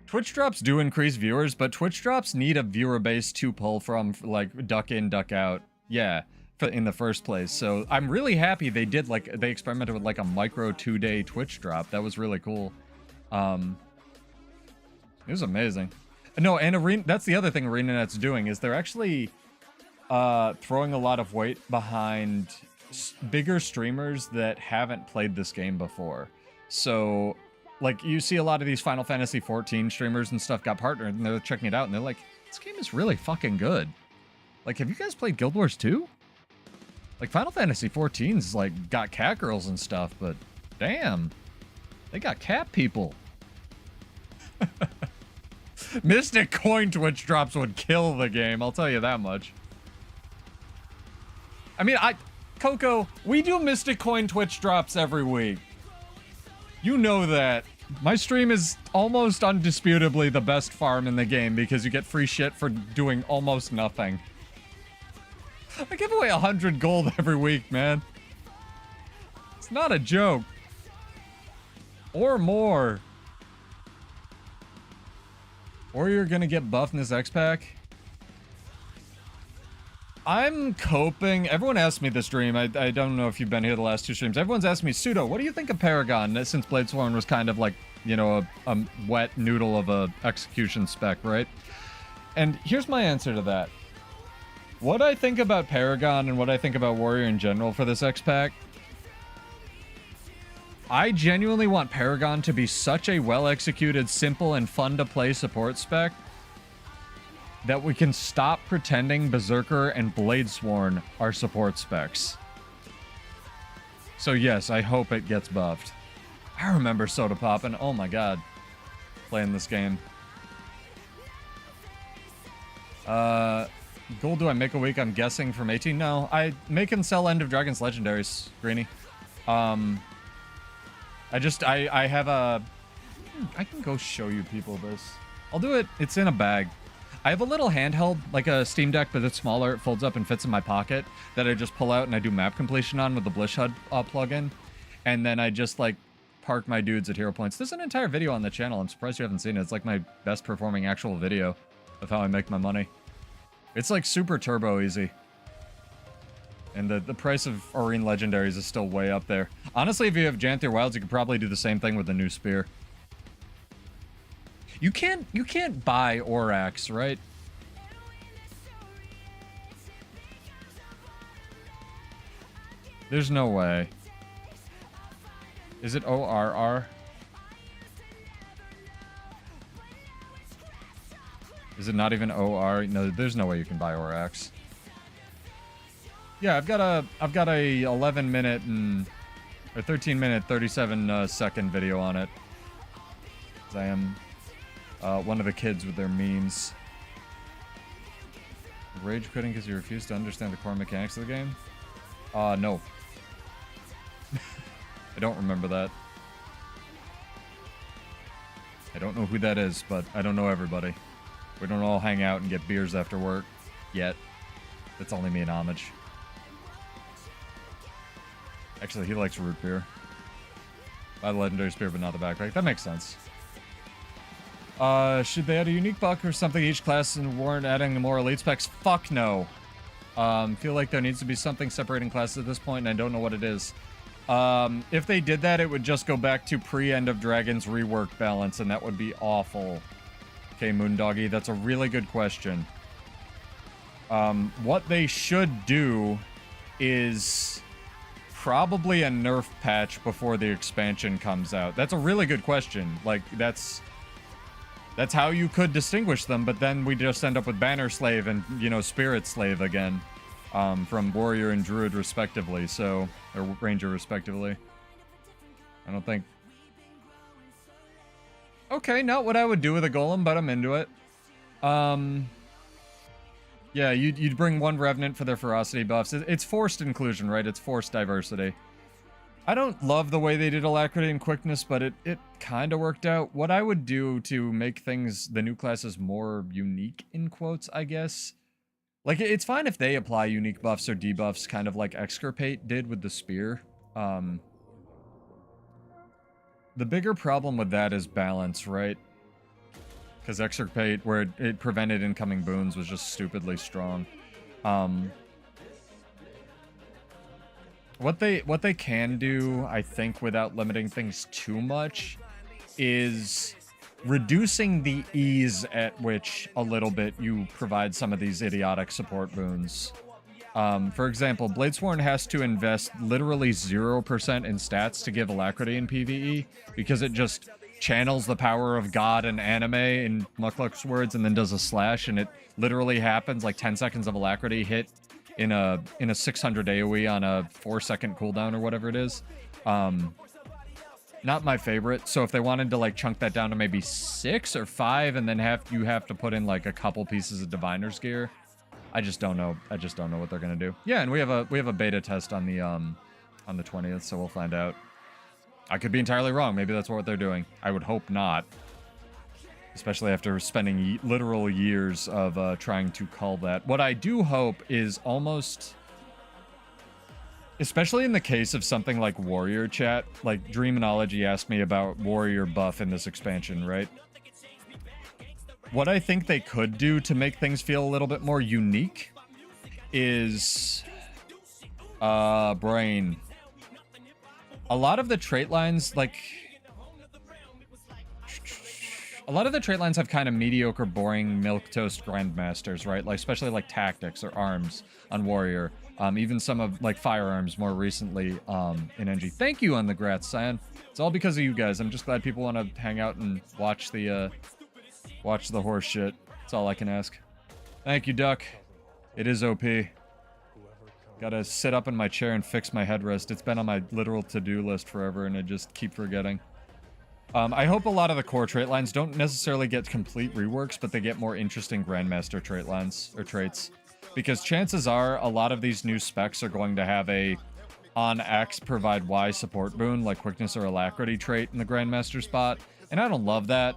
Twitch drops do increase viewers, but Twitch drops need a viewer base to pull from, like, duck in, duck out. Yeah, in the first place. So I'm really happy they did, like, they experimented with, like, a micro 2-day Twitch drop. That was really cool. It was amazing. No, and Arena, that's the other thing ArenaNet's doing, is they're actually throwing a lot of weight behind bigger streamers that haven't played this game before. So, like, you see a lot of these Final Fantasy 14 streamers and stuff got partnered, and they're checking it out, and they're like, this game is really fucking good. Like, have you guys played Guild Wars 2? Like, Final Fantasy 14's, like, got cat girls and stuff, but damn, they got cat people. Mystic Coin Twitch drops would kill the game, I'll tell you that much. I mean, Coco, we do Mystic Coin Twitch drops every week. You know that. My stream is almost undisputably the best farm in the game because you get free shit for doing almost nothing. I give away 100 gold every week, man. It's not a joke. Or more. Or you're gonna get buffed in this X-Pack. I'm coping. Everyone asked me this stream. I don't know if you've been here the last two streams. Everyone's asked me, Pseudo, what do you think of Paragon? Since Bladesworn was kind of like, you know, a wet noodle of a execution spec, right? And here's my answer to that. What I think about Paragon and what I think about Warrior in general for this X-Pack I genuinely want Paragon to be such a well-executed, simple, and fun-to-play support spec that we can stop pretending Berserker and Bladesworn are support specs. So yes, I hope it gets buffed. I remember Soda Poppin'. Oh my god. Playing this game. Gold do I make a week? I'm guessing from 18. No, I make and sell End of Dragons legendaries, Greeny. I have a... I can go show you people this. I'll do it. It's in a bag. I have a little handheld, like a Steam Deck, but it's smaller. It folds up and fits in my pocket that I just pull out and I do map completion on with the Blish HUD plugin. And then I just, like, park my dudes at hero points. There's an entire video on the channel. I'm surprised you haven't seen it. It's like my best performing actual video of how I make my money. It's like super turbo easy. And the price of Aurene legendaries is still way up there. Honestly, if you have Janthier Wilds, you could probably do the same thing with the new spear. You can't buy Orax, right? There's no way. Is it ORR? Is it not even OR? No, there's no way you can buy Orax. Yeah, I've got a 11 minute and or 13 minute 37 second video on it. 'Cause I am one of the kids with their memes. Rage quitting because you refuse to understand the core mechanics of the game? No. I don't remember that. I don't know who that is, but I don't know everybody. We don't all hang out and get beers after work. Yet. That's only me and Homage. Actually, he likes root beer. Buy the legendary spear, but not the backpack. That makes sense. Should they add a unique buck or something each class and warrant adding more elite specs? Fuck no. Feel like there needs to be something separating classes at this point, and I don't know what it is. If they did that, it would just go back to pre-End of Dragons rework balance, and that would be awful. Okay, Moondoggy, that's a really good question. What they should do is probably a nerf patch before the expansion comes out. That's a really good question. Like, that's how you could distinguish them, but then we just end up with Banner Slave and, you know, Spirit Slave again. From Warrior and Druid respectively, so... Or Ranger respectively. I don't think... Okay, not what I would do with a Golem, but I'm into it. Yeah, you'd bring one Revenant for their ferocity buffs. It's forced inclusion, right? It's forced diversity. I don't love the way they did Alacrity and Quickness, but it kind of worked out. What I would do to make things, the new classes, more unique, in quotes, I guess... Like, it's fine if they apply unique buffs or debuffs, kind of like Extirpate did with the spear. The bigger problem with that is balance, right? Because Extirpate, where it prevented incoming boons, was just stupidly strong. What they can do, I think, without limiting things too much, is reducing the ease at which a little bit you provide some of these idiotic support boons. For example, Bladesworn has to invest literally 0% in stats to give Alacrity in PvE, because it just channels the power of God and anime in Mukluk's words and then does a slash, and it literally happens like 10 seconds of Alacrity hit in a 600 AoE on a 4-second cooldown or whatever it is. Not my favorite, so if they wanted to like chunk that down to maybe 6 or 5 and then you have to put in like a couple pieces of Diviner's gear, I just don't know. I just don't know what they're gonna do. Yeah, and we have a beta test on the 20th, so we'll find out. I could be entirely wrong. Maybe that's what they're doing. I would hope not. Especially after spending literal years of trying to cull that. What I do hope is almost... Especially in the case of something like Warrior Chat, like Dreamology asked me about Warrior buff in this expansion, right? What I think they could do to make things feel a little bit more unique is... Brain. A lot of the trait lines, like... A lot of the trait lines have kind of mediocre, boring, milquetoast grandmasters, right? Like, especially like tactics or arms on Warrior. Even some of like firearms more recently in NG. Thank you on the grats, Cyan. It's all because of you guys. I'm just glad people want to hang out and watch the horse shit. That's all I can ask. Thank you, Duck. It is OP. Gotta sit up in my chair and fix my headrest. It's been on my literal to-do list forever, and I just keep forgetting. I hope a lot of the core trait lines don't necessarily get complete reworks, but they get more interesting Grandmaster trait lines, or traits. Because chances are, a lot of these new specs are going to have a on X provide Y support boon, like quickness or alacrity trait in the Grandmaster spot. And I don't love that,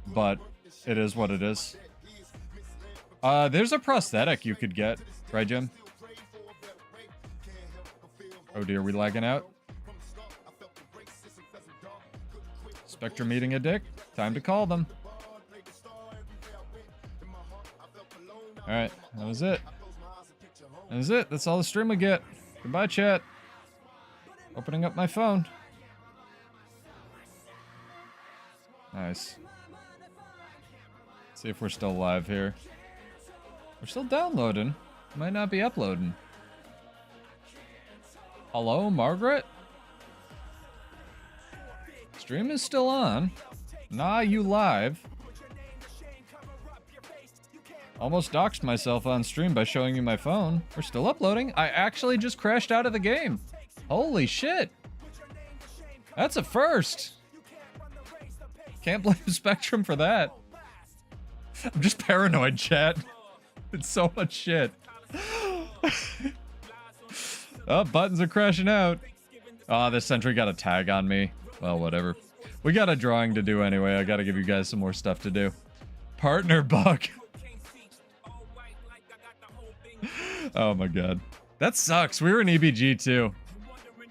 but it is what it is. There's a prosthetic you could get, right, Jim? Oh dear, we lagging out? Spectrum eating a dick? Time to call them. Alright, that was it. That was it. That's all the stream we get. Goodbye, chat. Opening up my phone. Nice. Let's see if we're still live here. We're still downloading. Might not be uploading. Hello, Margaret? Stream is still on. Nah, you live. Almost doxed myself on stream by showing you my phone. We're still uploading. I actually just crashed out of the game. Holy shit. That's a first. Can't blame Spectrum for that. I'm just paranoid, chat. It's so much shit. Oh, buttons are crashing out. Oh, this sentry got a tag on me. Well, whatever. We got a drawing to do anyway. I gotta give you guys some more stuff to do. Partner bug. Oh my god. That sucks. We were in EBG too.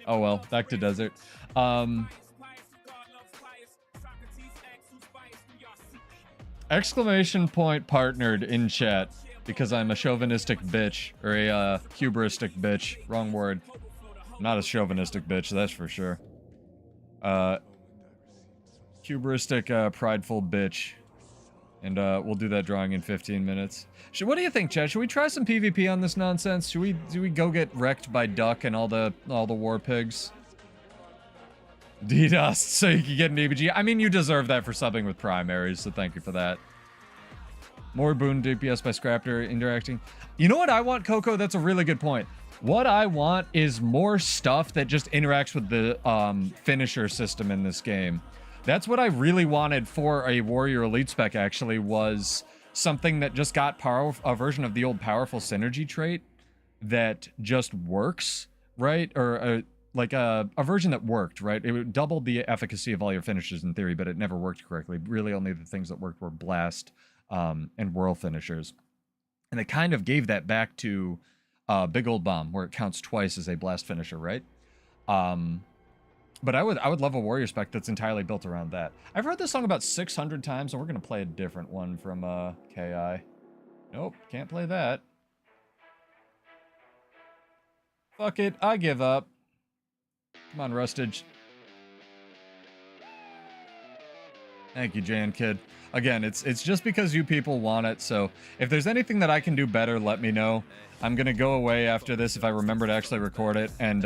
Oh well, back to desert. Exclamation point partnered in chat. Because I'm a chauvinistic bitch. Or a hubristic bitch. Wrong word. I'm not a chauvinistic bitch, that's for sure. Hubristic, prideful bitch. And we'll do that drawing in 15 minutes. What do you think, Chad? Should we try some PvP on this nonsense? Do we go get wrecked by Duck and all the war pigs? DDoS, so you can get an EBG. I mean, you deserve that for subbing with primaries, so thank you for that. More boon DPS by Scrapter interacting. You know what I want, Coco? That's a really good point. What I want is more stuff that just interacts with the finisher system in this game. That's what I really wanted for a Warrior Elite spec, actually, was something that just got a version of the old powerful synergy trait that just works, right? Or like a version that worked, right? It doubled the efficacy of all your finishers in theory, but it never worked correctly. Really, only the things that worked were blast and whirl finishers. And they kind of gave that back to Big Old Bomb, where it counts twice as a blast finisher, right? But I would love a warrior spec that's entirely built around that. I've heard this song about 600 times, and we're gonna play a different one from KI. Nope, can't play that. Fuck it, I give up. Come on, Rustage. Thank you, Jan Kid. Again, it's just because you people want it, so if there's anything that I can do better, let me know. I'm gonna go away after this if I remember to actually record it, and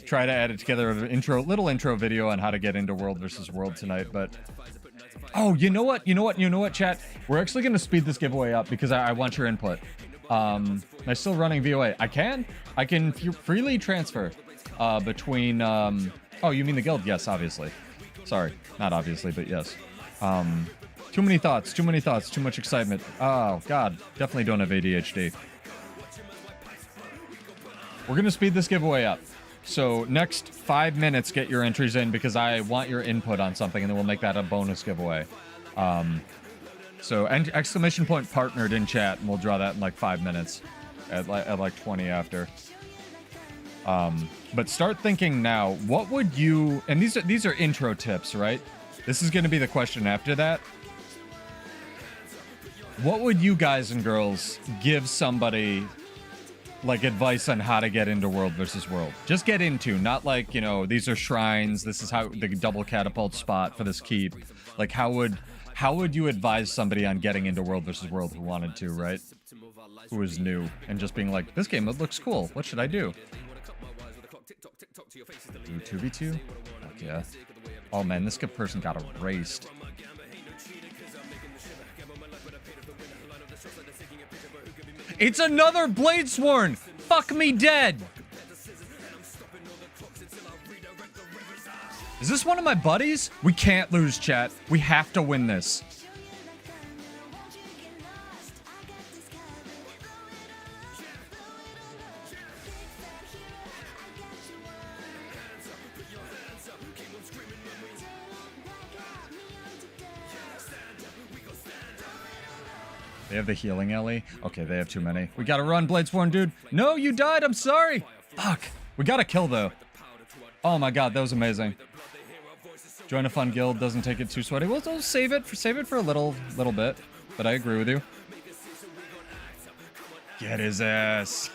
try to add it together an little intro video on how to get into World versus World tonight, but... Oh, you know what, chat? We're actually gonna speed this giveaway up because I want your input. Am I still running VOA? I can freely transfer between... Oh, you mean the guild? Yes, obviously. Sorry, not obviously, but yes. Too many thoughts, too much excitement. Oh, God, definitely don't have ADHD. We're gonna speed this giveaway up. So next 5 minutes, get your entries in because I want your input on something, and then we'll make that a bonus giveaway. So exclamation point partnered in chat, and we'll draw that in like 5 minutes at like 20 after. But start thinking now, what would you, and these are intro tips, right? This is going to be the question after that. What would you guys and girls give somebody like advice on how to get into World versus World? Just get into, not like, you know, these are shrines, this is how the double catapult spot for this keep. Like how would you advise somebody on getting into World versus World who wanted to, right? who is new and just being like, this game mode looks cool. What should I do? Do 2v2? Fuck yeah. Oh man, this good person got erased. It's another Bladesworn! Fuck me dead! Is this one of my buddies? We can't lose, chat. We have to win this. They have the healing Ellie. Okay, they have too many. We gotta run, Bladesworn dude. No, you died. I'm sorry. Fuck. We got a kill, though. Oh my god, that was amazing. Join a fun guild. Doesn't take it too sweaty. We'll save it for a little bit. But I agree with you. Get his ass.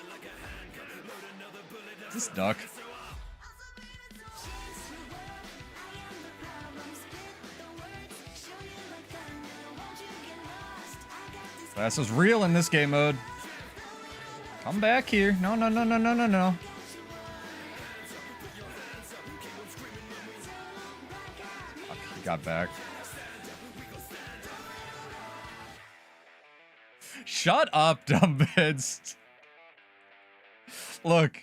Is this duck? Class is real in this game mode. Come back here. No, no, no, no, no, no, no. Fuck, he got back. Shut up, dumbheads. Look,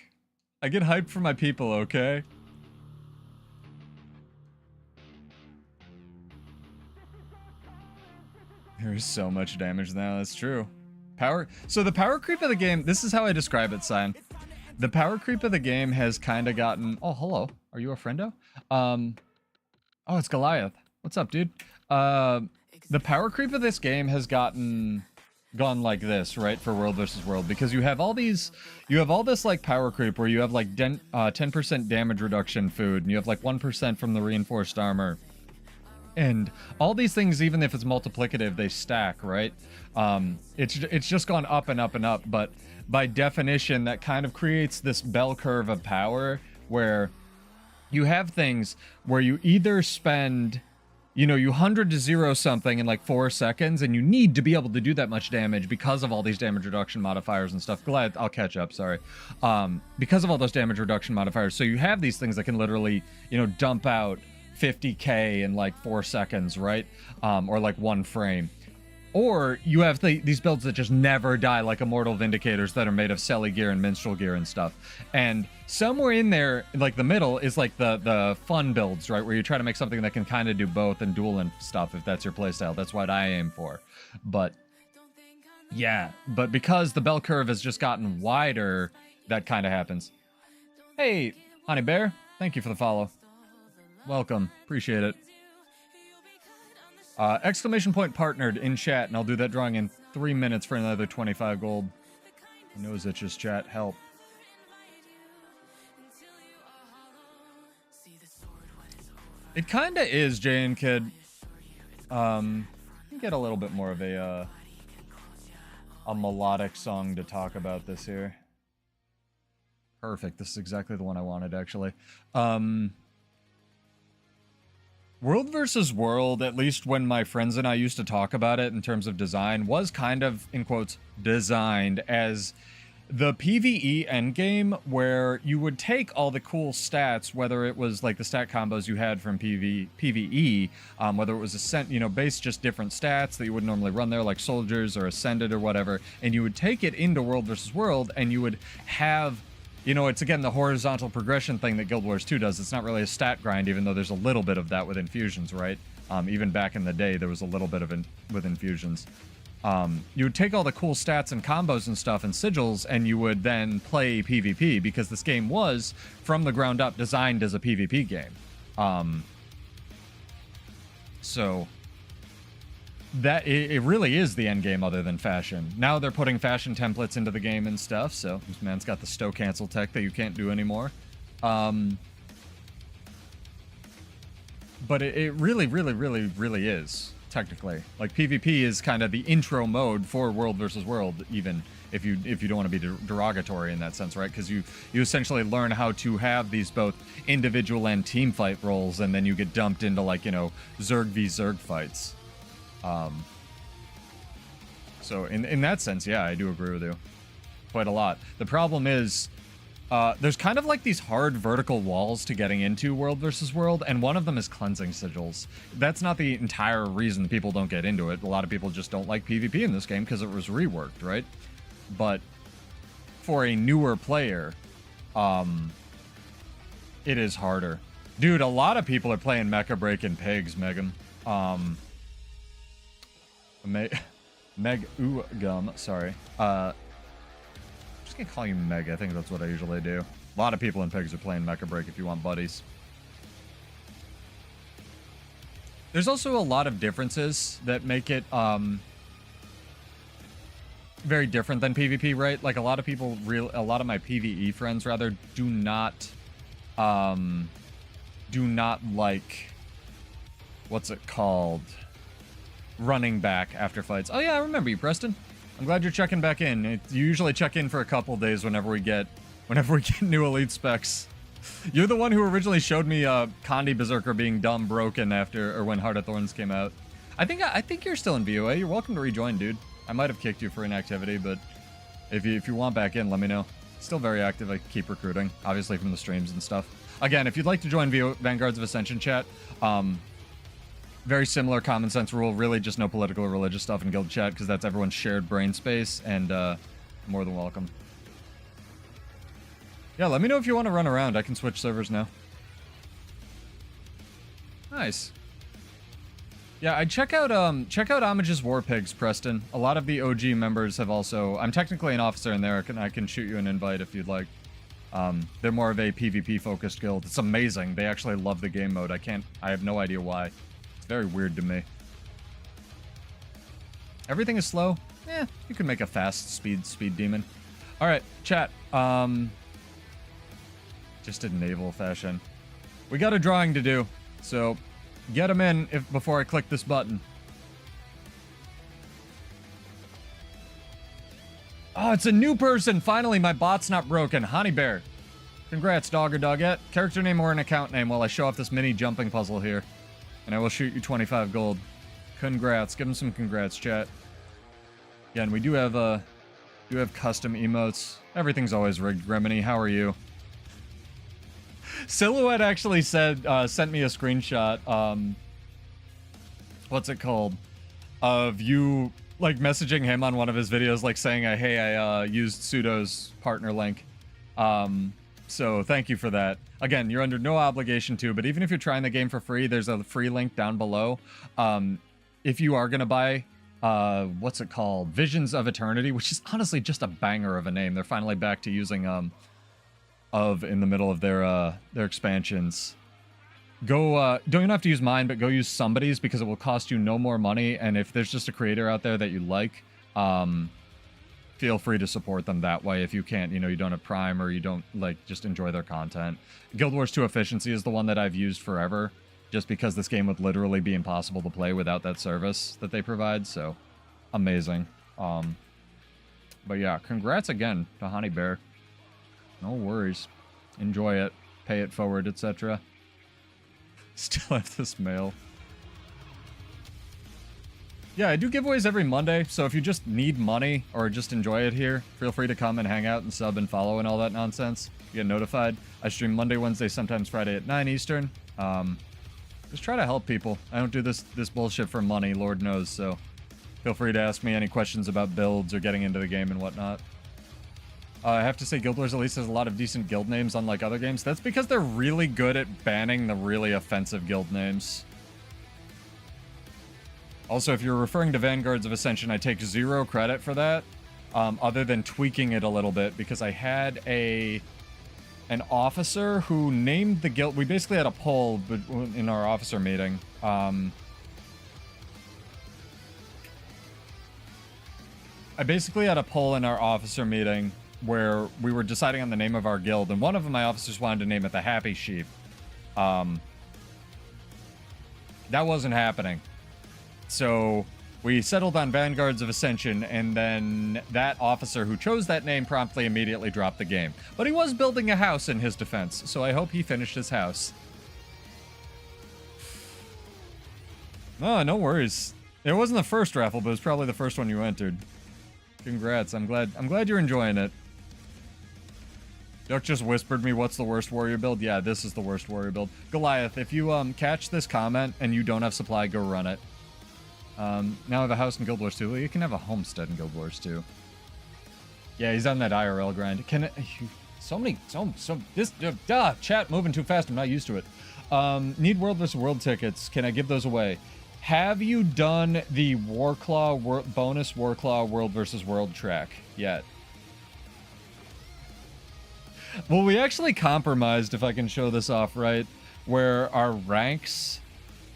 I get hyped for my people, okay? There's so much damage now, that's true. So the power creep of the game, this is how I describe it, Sign. The power creep of the game has kind of gotten... Oh, hello. Are you a friendo? Oh, it's Goliath. What's up, dude? The power creep of this game has gone like this, right? For World versus World, because you have all this like power creep where you have like 10% damage reduction food, and you have like 1% from the reinforced armor. And all these things, even if it's multiplicative, they stack, right? It's just gone up and up and up, but by definition, that kind of creates this bell curve of power where you have things where you either spend, you 100 to 0 something in like 4 seconds, and you need to be able to do that much damage because of all these damage reduction modifiers and stuff. Glad I'll catch up, sorry. Because of all those damage reduction modifiers. So you have these things that can literally, dump out 50k in like 4 seconds, right? Or like 1 frame. Or you have these builds that just never die, like Immortal Vindicators that are made of Selly gear and Minstrel gear and stuff. And somewhere in there, like the middle, is like the fun builds, right? Where you try to make something that can kind of do both and duel and stuff, if that's your playstyle. That's what I aim for. But yeah, but because the bell curve has just gotten wider, that kind of happens. Hey, Honey Bear, thank you for the follow. Welcome. Appreciate it. Exclamation point partnered in chat, and I'll do that drawing in 3 minutes for another 25 gold. My nose itches, chat. Help. It kind of is, Jane Kid. Get a little bit more of a melodic song to talk about this here. Perfect. This is exactly the one I wanted, actually. World versus World, at least when my friends and I used to talk about it in terms of design, was kind of, in quotes, designed as the PvE endgame, where you would take all the cool stats, whether it was like the stat combos you had from PvE, whether it was based just different stats that you wouldn't normally run there, like soldiers or ascended or whatever, and you would take it into World versus World, and you would have... it's again the horizontal progression thing that Guild Wars 2 does. It's not really a stat grind, even though there's a little bit of that with infusions, right? Even back in the day, there was a little bit of it with infusions. You would take all the cool stats and combos and stuff and sigils, and you would then play PvP, because this game was, from the ground up, designed as a PvP game. So... that it really is the end game other than fashion. Now they're putting fashion templates into the game and stuff, so this man's got the stow cancel tech that you can't do anymore. But it really, really, really, really is, technically. Like, PvP is kind of the intro mode for World versus World, even if you don't want to be derogatory in that sense, right? Because you essentially learn how to have these both individual and team fight roles, and then you get dumped into, like, Zerg v Zerg fights. So in that sense, yeah, I do agree with you quite a lot. The problem is there's kind of like these hard vertical walls to getting into World versus World, and one of them is cleansing sigils. That's not the entire reason people don't get into it. A lot of people just don't like PvP in this game because it was reworked, right? But for a newer player, it is harder. Dude, a lot of people are playing Mecha Break and Pigs, Megan. Meg Ugum, sorry. I'm just gonna call you Meg. I think that's what I usually do. A lot of people in Pigs are playing Mecha Break if you want buddies. There's also a lot of differences that make it very different than PvP, right? Like a lot of people, a lot of my PvE friends rather do not like, what's it called? Running back after fights. Oh yeah, I remember you, Preston. I'm glad you're checking back in. You usually check in for a couple days whenever we get new elite specs. You're the one who originally showed me Condi Berserker being dumb broken after, or when Heart of Thorns came out. I think you're still in VOA. You're welcome to rejoin, dude. I might have kicked you for inactivity, but if you want back in, let me know. Still very active. I keep recruiting, obviously from the streams and stuff. Again, if you'd like to join Vanguards of Ascension chat, very similar common sense rule, really just no political or religious stuff in guild chat, because that's everyone's shared brain space, and more than welcome. Yeah, let me know if you want to run around. I can switch servers now. Nice. Yeah, I'd check out Homage's War Pigs, Preston. A lot of the OG members have also... I'm technically an officer in there. I can shoot you an invite if you'd like. They're more of a PvP-focused guild. It's amazing. They actually love the game mode. I have no idea why. It's very weird to me. Everything is slow. You can make a fast speed demon. All right, chat. Just did naval fashion. We got a drawing to do, so get them in before I click this button. Oh, it's a new person. Finally, my bot's not broken. Honey Bear. Congrats, dog or dogette. Character name or an account name while I show off this mini jumping puzzle here. And I will shoot you 25 gold. Congrats. Give him some congrats, chat. Again, we do have custom emotes. Everything's always rigged, Remini. How are you? Silhouette actually sent me a screenshot. What's it called? Of you like messaging him on one of his videos, like saying, "Hey, I used Pseudo's partner link." So thank you for that. Again, you're under no obligation to, but even if you're trying the game for free, there's a free link down below. If you are gonna buy, what's it called? Visions of Eternity, which is honestly just a banger of a name. They're finally back to using of in the middle of their expansions. Go don't even have to use mine, but go use somebody's because it will cost you no more money. And if there's just a creator out there that you like, feel free to support them that way. If you can't, you don't have Prime or you don't like just enjoy their content. Guild Wars 2 Efficiency is the one that I've used forever, just because this game would literally be impossible to play without that service that they provide. So amazing. But yeah, congrats again to Honey Bear. No worries. Enjoy it. Pay it forward, etc. Still have this mail. Yeah, I do giveaways every Monday, so if you just need money or just enjoy it here, feel free to come and hang out and sub and follow and all that nonsense. You get notified. I stream Monday, Wednesday, sometimes Friday at 9 Eastern. Just try to help people. I don't do this bullshit for money, Lord knows, so feel free to ask me any questions about builds or getting into the game and whatnot. I have to say Guild Wars at least has a lot of decent guild names, unlike other games. That's because they're really good at banning the really offensive guild names. Also, if you're referring to Vanguards of Ascension, I take 0 credit for that, other than tweaking it a little bit, because I had an officer who named the guild. We basically had a poll in our officer meeting. I basically had a poll in our officer meeting where we were deciding on the name of our guild, and one of my officers wanted to name it the Happy Sheep. That wasn't happening. So we settled on Vanguards of Ascension, and then that officer who chose that name promptly immediately dropped the game. But he was building a house in his defense, so I hope he finished his house. Oh, no worries. It wasn't the first raffle, but it was probably the first one you entered. Congrats. I'm glad you're enjoying it. Duck just whispered me, what's the worst warrior build? Yeah, this is the worst warrior build. Goliath, if you catch this comment and you don't have supply, go run it. Now I have a house in Guild Wars 2. Well, you can have a homestead in Guild Wars 2. Yeah, he's on that IRL grind. Can it, chat moving too fast. I'm not used to it. Need World vs. World tickets. Can I give those away? Have you done the Warclaw bonus Warclaw World vs. World track yet? Well, we actually compromised, if I can show this off right, where our ranks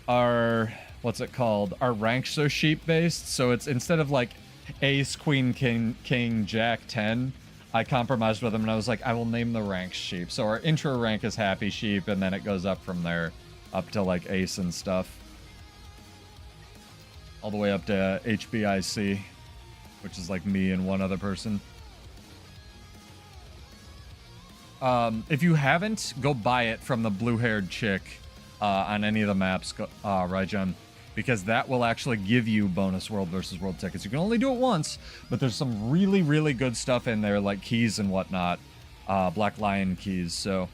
are, what's it called? Our ranks are sheep-based, so it's instead of like ace, queen, king, jack, 10, I compromised with them and I was like, I will name the ranks sheep. So our intro rank is happy sheep, and then it goes up from there, up to like ace and stuff. All the way up to HBIC, which is like me and one other person. If you haven't, go buy it from the blue-haired chick on any of the maps, Raijun, because that will actually give you bonus World vs. World tickets. You can only do it once, but there's some really, really good stuff in there, like keys and whatnot, Black Lion keys. So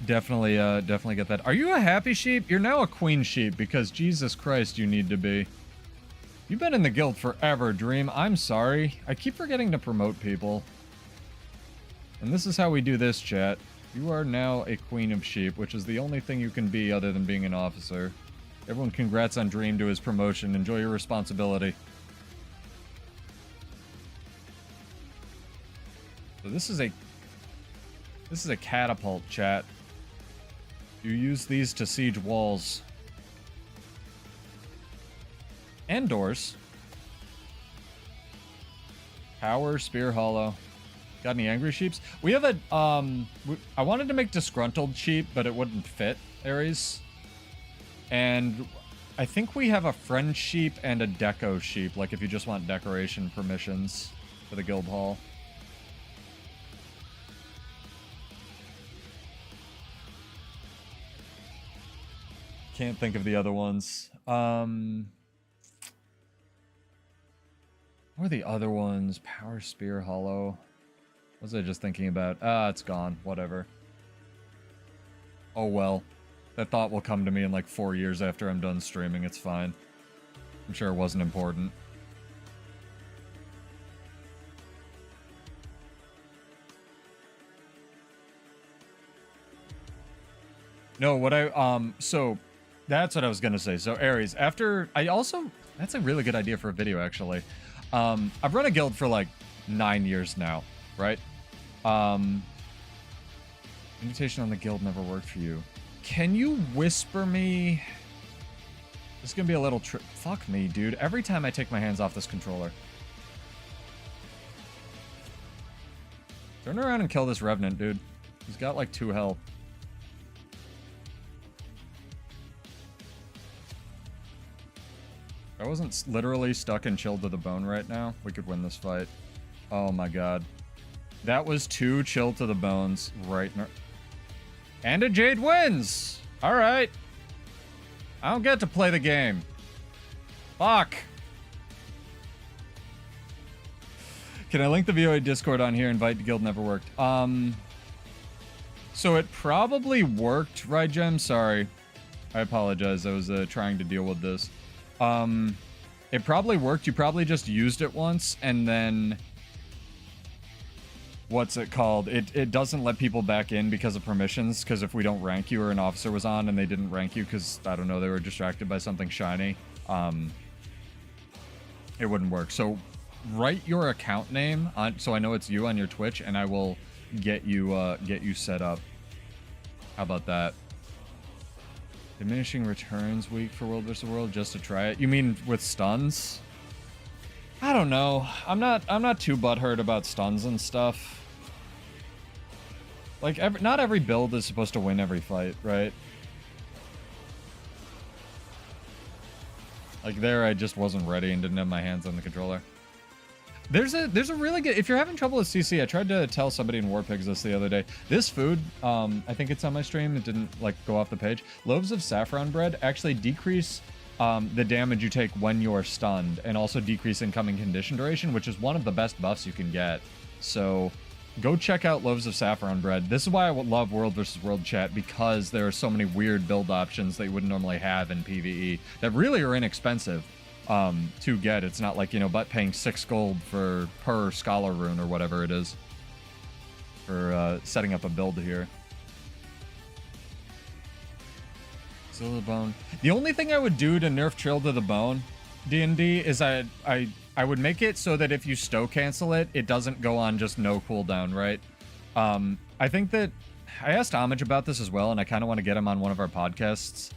definitely get that. Are you a happy sheep? You're now a queen sheep because Jesus Christ, you need to be. You've been in the guild forever, Dream. I'm sorry. I keep forgetting to promote people. And this is how we do this, chat. You are now a queen of sheep, which is the only thing you can be other than being an officer. Everyone congrats on Dream to his promotion. Enjoy your responsibility. So this is a catapult, chat. You use these to siege walls. And doors. Power, Spear Hollow. Got any angry sheeps? We have a, I wanted to make disgruntled sheep, but it wouldn't fit, Ares. And I think we have a friend sheep and a deco sheep, like if you just want decoration permissions for the guild hall. Can't think of the other ones. What are the other ones? Power Spear Hollow. What was I just thinking about? Ah, it's gone. Whatever. Oh well. That thought will come to me in like 4 years after I'm done streaming. It's fine. I'm sure it wasn't important. No, what I, so that's what I was gonna say. So Ares, after, that's a really good idea for a video actually. I've run a guild for like 9 years now, right? Invitation on the guild never worked for you. Can you whisper me? This is gonna be a little trip. Fuck me, dude. Every time I take my hands off this controller. Turn around and kill this Revenant, dude. He's got like 2 health. If I wasn't literally stuck and chilled to the bone right now, we could win this fight. Oh my god. That was 2 chill to the bones right now. And a Jade wins! Alright. I don't get to play the game. Fuck. Can I link the VOA Discord on here? Invite to guild never worked. So it probably worked, right, Jem? Sorry. I apologize. I was trying to deal with this. It probably worked. You probably just used it once, and then... What's it called? It doesn't let people back in because of permissions, because if we don't rank you or an officer was on and they didn't rank you because, I don't know, they were distracted by something shiny, it wouldn't work. So write your account name on, so I know it's you on your Twitch, and I will get you set up. How about that? Diminishing returns week for World vs. World just to try it. You mean with stuns? I don't know. I'm not too butthurt about stuns and stuff. Like not every build is supposed to win every fight, right? Like there I just wasn't ready and didn't have my hands on the controller. There's a really good, if you're having trouble with CC, I tried to tell somebody in Warpigs this the other day. This food, I think it's on my stream, it didn't like go off the page. Loaves of saffron bread actually decrease the damage you take when you're stunned, and also decrease incoming condition duration, which is one of the best buffs you can get. So go check out Loaves of Saffron Bread. This is why I would love World vs. World chat, because there are so many weird build options that you wouldn't normally have in PvE that really are inexpensive to get. It's not like, you know, but paying 6 gold per Scholar Rune or whatever it is for setting up a build here. Still the bone. The only thing I would do to nerf Trill to the Bone, D&D, is I would make it so that if you stow cancel it, it doesn't go on just no cooldown, right? I think that I asked Homage about this as well, and I kind of want to get him on one of our podcasts.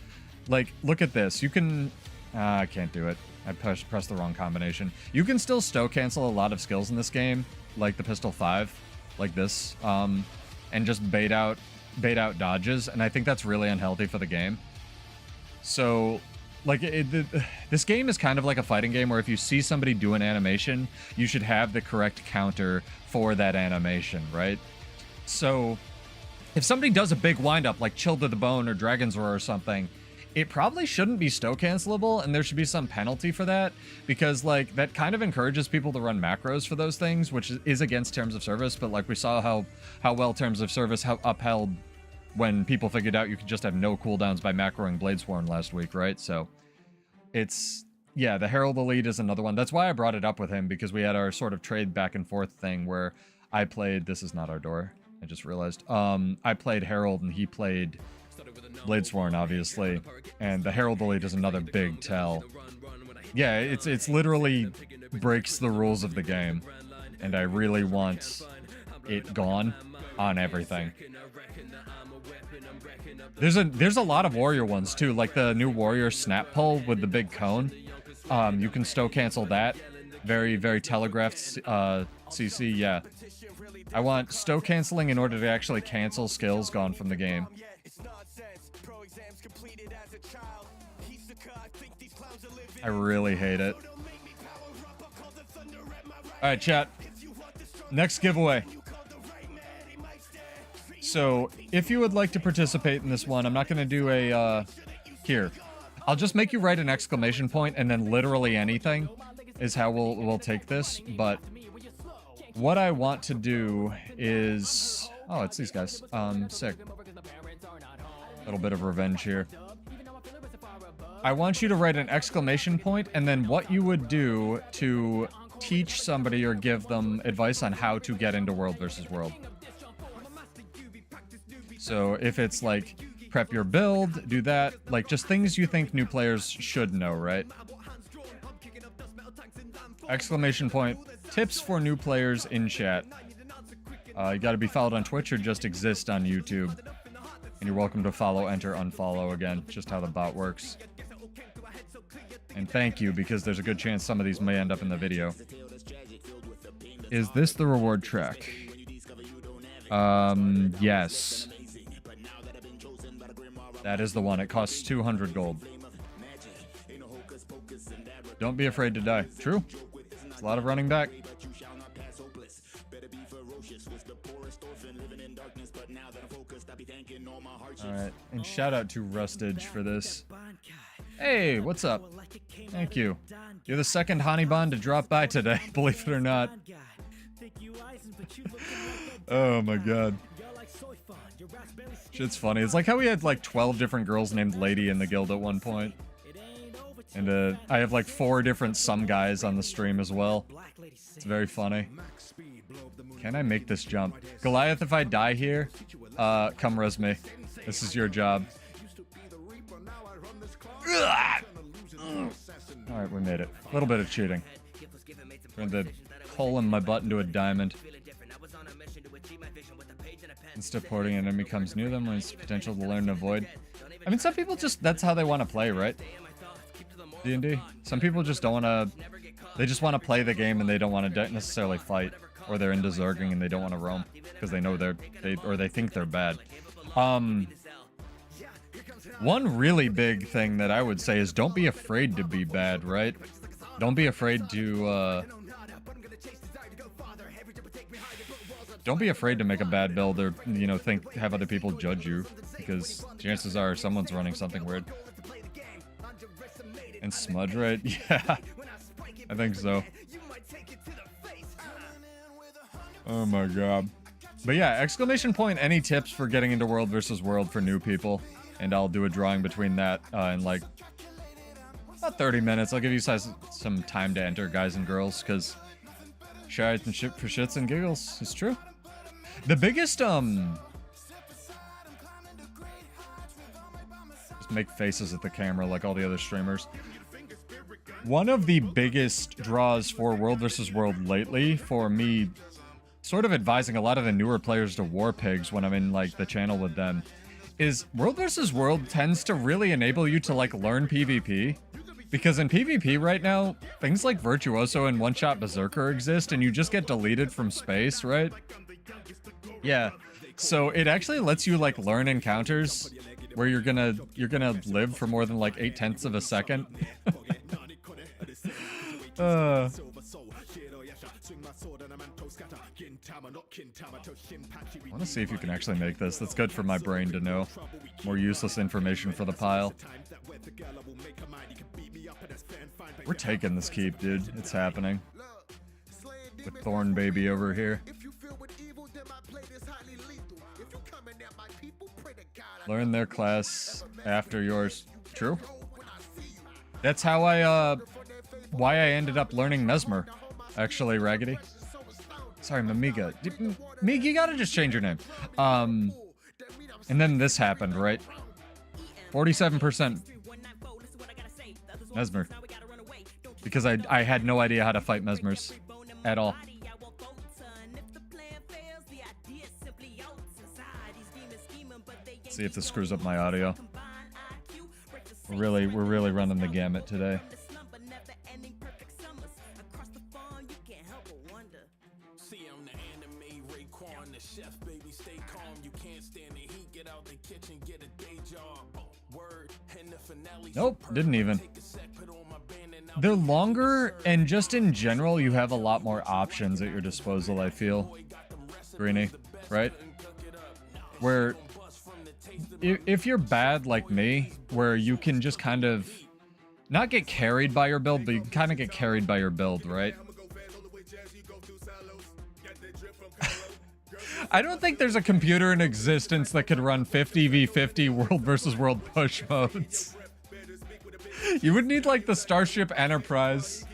Like, look at this. You can... I can't do it. I pressed the wrong combination. You can still stow cancel a lot of skills in this game, like the Pistol 5, like this, and just bait out dodges, and I think that's really unhealthy for the game. So, like, this game is kind of like a fighting game where if you see somebody do an animation, you should have the correct counter for that animation, right? So, if somebody does a big windup like Chill to the Bone or Dragon's Roar or something, it probably shouldn't be stow cancelable, and there should be some penalty for that, because like that kind of encourages people to run macros for those things, which is against terms of service. But like we saw how well terms of service upheld when people figured out you could just have no cooldowns by macroing Bladesworn last week, right? So it's, yeah, the Herald Elite is another one. That's why I brought it up with him, because we had our sort of trade back and forth thing where I played, this is not our door, I just realized, I played Herald and he played Bladesworn, obviously, and the Herald Elite is another big tell. Yeah, it's literally breaks the rules of the game, and I really want it gone on everything. There's a lot of warrior ones too, like the new warrior snap pull with the big cone. You can stow cancel that. Very, very telegraphed CC, yeah. I want stow canceling in order to actually cancel skills gone from the game. I really hate it. Alright, chat. Next giveaway. So, if you would like to participate in this one, I'm not going to do a, here. I'll just make you write an exclamation point, and then literally anything is how we'll take this. But what I want to do is... Oh, it's these guys. Sick. A little bit of revenge here. I want you to write an exclamation point, and then what you would do to teach somebody or give them advice on how to get into World vs. World. So if it's like, prep your build, do that, like just things you think new players should know, right? Exclamation point, tips for new players in chat. You gotta be followed on Twitch or just exist on YouTube. And you're welcome to follow, enter, unfollow again, just how the bot works. And thank you, because there's a good chance some of these may end up in the video. Is this the reward track? Yes. That is the one. It costs 200 gold. Don't be afraid to die. True. It's a lot of running back. Alright, and shout out to Rustage for this. Hey, what's up? Thank you. You're the second Honeyban to drop by today, believe it or not. Oh my god. Shit's funny. It's like how we had like 12 different girls named Lady in the guild at one point. And I have like 4 different some guys on the stream as well. It's very funny. Can I make this jump? Goliath, if I die here, come res me. This is your job. Alright, we made it. A little bit of cheating. Turned the hole in my butt into a diamond. Instead of porting, an enemy comes near them when it's potential to learn and avoid. I mean, some people just, that's how they want to play, right? D&D. Some people just don't want to, they just want to play the game and they don't want to necessarily fight. Or they're into Zerging and they don't want to roam. Because they know they think they're bad. One really big thing that I would say is don't be afraid to be bad, right? Don't be afraid to don't be afraid to make a bad build or, you know, have other people judge you, because chances are someone's running something weird. And smudge rate? Yeah, I think so. Oh my god. But yeah, exclamation point, any tips for getting into World versus World for new people? And I'll do a drawing between that and like about 30 minutes. I'll give you guys some time to enter, guys and girls, because shy and shit for shits and giggles. It's true. The biggest, just make faces at the camera like all the other streamers. One of the biggest draws for World versus World lately, for me, sort of advising a lot of the newer players to War Pigs when I'm in like the channel with them, is World versus World tends to really enable you to like learn PvP. Because in PvP right now, things like Virtuoso and One-Shot Berserker exist, and you just get deleted from space, right? Yeah, so it actually lets you like learn encounters where you're gonna live for more than like 8/10 of a second. I want to see if you can actually make this. That's good for my brain to know. More useless information for the pile. We're taking this keep, dude. It's happening. With Thorn Baby over here. Learn their class after yours. True. That's how why I ended up learning Mesmer. Actually, Raggedy. Sorry, Mamiga. Mig, you gotta just change your name. And then this happened, right? 47% Mesmer. Because I had no idea how to fight Mesmers at all. See if this screws up my audio. We're really running the gamut today. Nope, didn't even. They're longer, and just in general, you have a lot more options at your disposal, I feel. Greenie, right? Where, if you're bad like me, where you can just kind of not get carried by your build, but you can kind of get carried by your build, right? I don't think there's a computer in existence that could run 50v50 World versus World push modes. You would need like the Starship Enterprise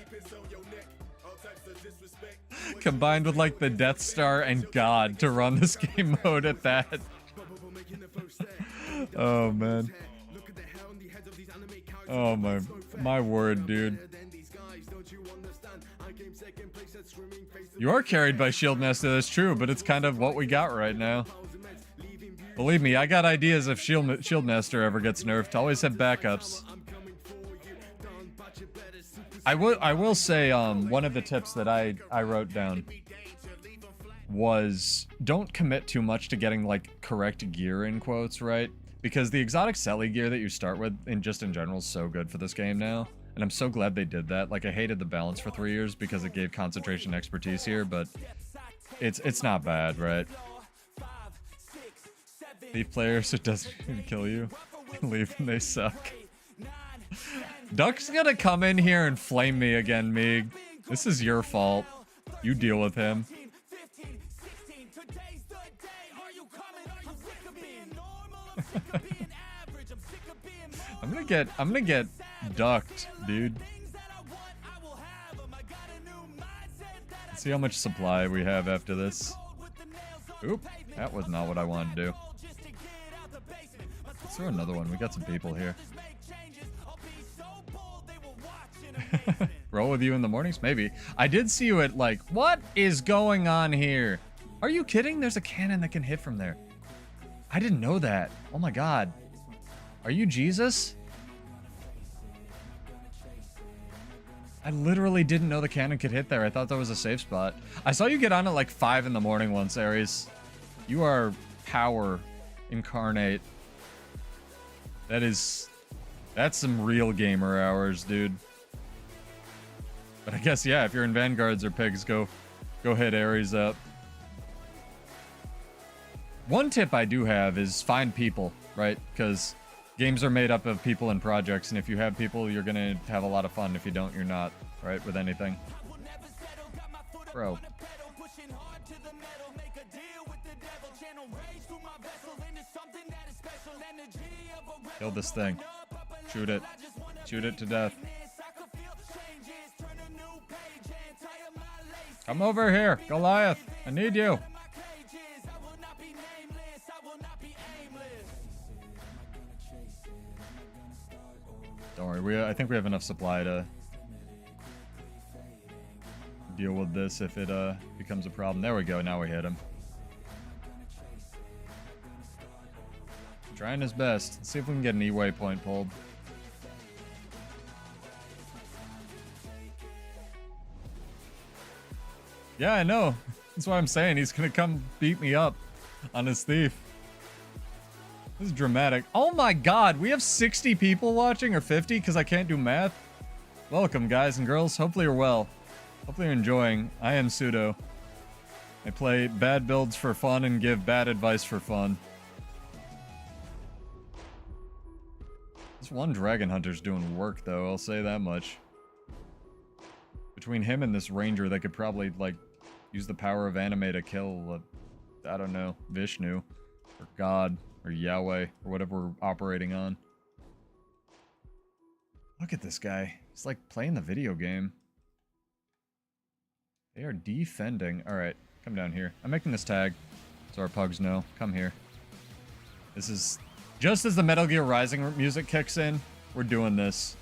combined with like the Death Star and God to run this game mode at that. Oh man. Oh my word, dude. You are carried by Shield Master, that's true, but it's kind of what we got right now. Believe me, I got ideas if Shield Master ever gets nerfed. Always have backups. I will say, one of the tips that I wrote down was don't commit too much to getting like correct gear in quotes, right? Because the exotic Selly gear that you start with in general is so good for this game now. And I'm so glad they did that. Like, I hated the balance for 3 years because it gave concentration expertise here, but it's not bad, right? Leave players, it doesn't even kill you. Leave when they suck. Duck's gonna come in here and flame me again, Meeg. This is your fault. You deal with him. I'm gonna get ducked, dude. Let's see how much supply we have after this. Oop, that was not what I wanted to do. Let's throw another one. We got some people here. Roll with you in the mornings? Maybe. I did see you at like, what is going on here? Are you kidding? There's a cannon that can hit from there. I didn't know that. Oh my god. Are you Jesus? I literally didn't know the cannon could hit there. I thought that was a safe spot. I saw you get on at like 5 in the morning once, Ares. You are power incarnate. That's some real gamer hours, dude. But I guess, yeah, if you're in Vanguards or Pigs, go hit Ares up. One tip I do have is find people, right? Because games are made up of people and projects, and if you have people, you're gonna have a lot of fun. If you don't, you're not, right? With anything. Bro. Kill this thing. Shoot it. Shoot it to death. Come over here, Goliath. I need you. Don't worry, I think we have enough supply to deal with this if it becomes a problem. There we go, now we hit him. Trying his best. Let's see if we can get an E waypoint pulled. Yeah, I know. That's why I'm saying he's gonna come beat me up on his thief. This is dramatic. Oh my god, we have 60 people watching, or 50, because I can't do math. Welcome, guys and girls. Hopefully you're well. Hopefully you're enjoying. I am Pseudo. I play bad builds for fun and give bad advice for fun. This one Dragon Hunter's doing work, though. I'll say that much. Between him and this Ranger, they could probably, like, use the power of anime to kill, I don't know, Vishnu, or God, or Yahweh, or whatever we're operating on. Look at this guy. He's like playing the video game. They are defending. Alright, come down here. I'm making this tag, so our pugs know. Come here. This is... Just as the Metal Gear Rising music kicks in, we're doing this.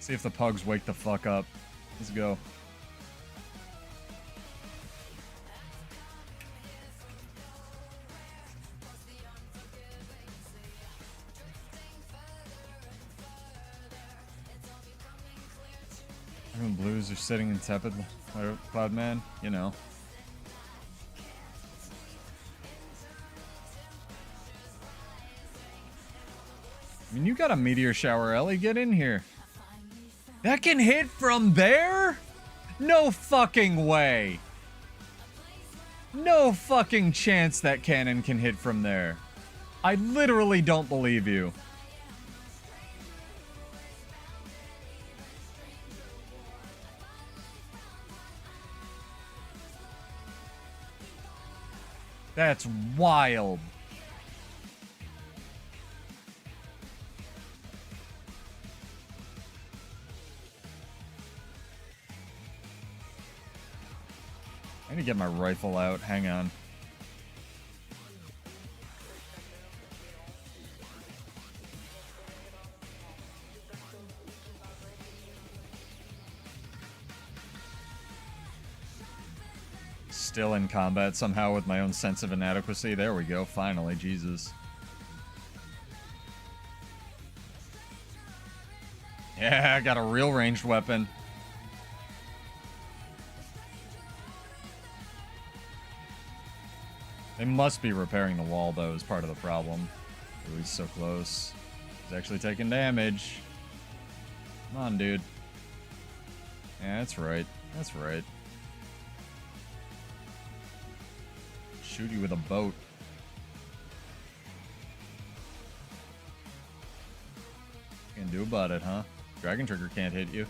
See if the pugs wake the fuck up. Let's go. Everyone blues are sitting in tepid Cloud Man, you know. I mean, you got a meteor shower, Ellie. Get in here. That can hit from there? No fucking way. No fucking chance that cannon can hit from there. I literally don't believe you. That's wild. I need to get my rifle out. Hang on. Still in combat somehow with my own sense of inadequacy. There we go. Finally. Jesus. Yeah, I got a real ranged weapon. They must be repairing the wall, though, is part of the problem. Ooh, he's so close. He's actually taking damage. Come on, dude. Yeah, that's right. That's right. Shoot you with a boat. What can you do about it, huh? Dragon Trigger can't hit you.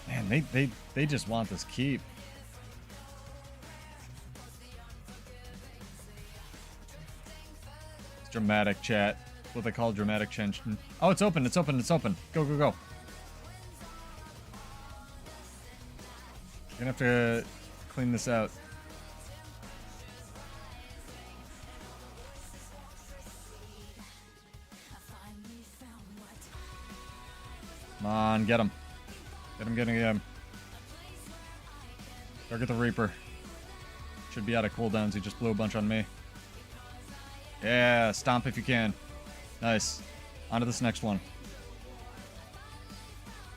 Man, they just want this keep. It's dramatic, chat. It's what they call dramatic tension. Oh, it's open, it's open, it's open. Go, go, go. You're gonna have to clean this out. Come on, get him. Get him, get him, get him. Target the Reaper. Should be out of cooldowns. He just blew a bunch on me. Yeah, stomp if you can. Nice. On to this next one.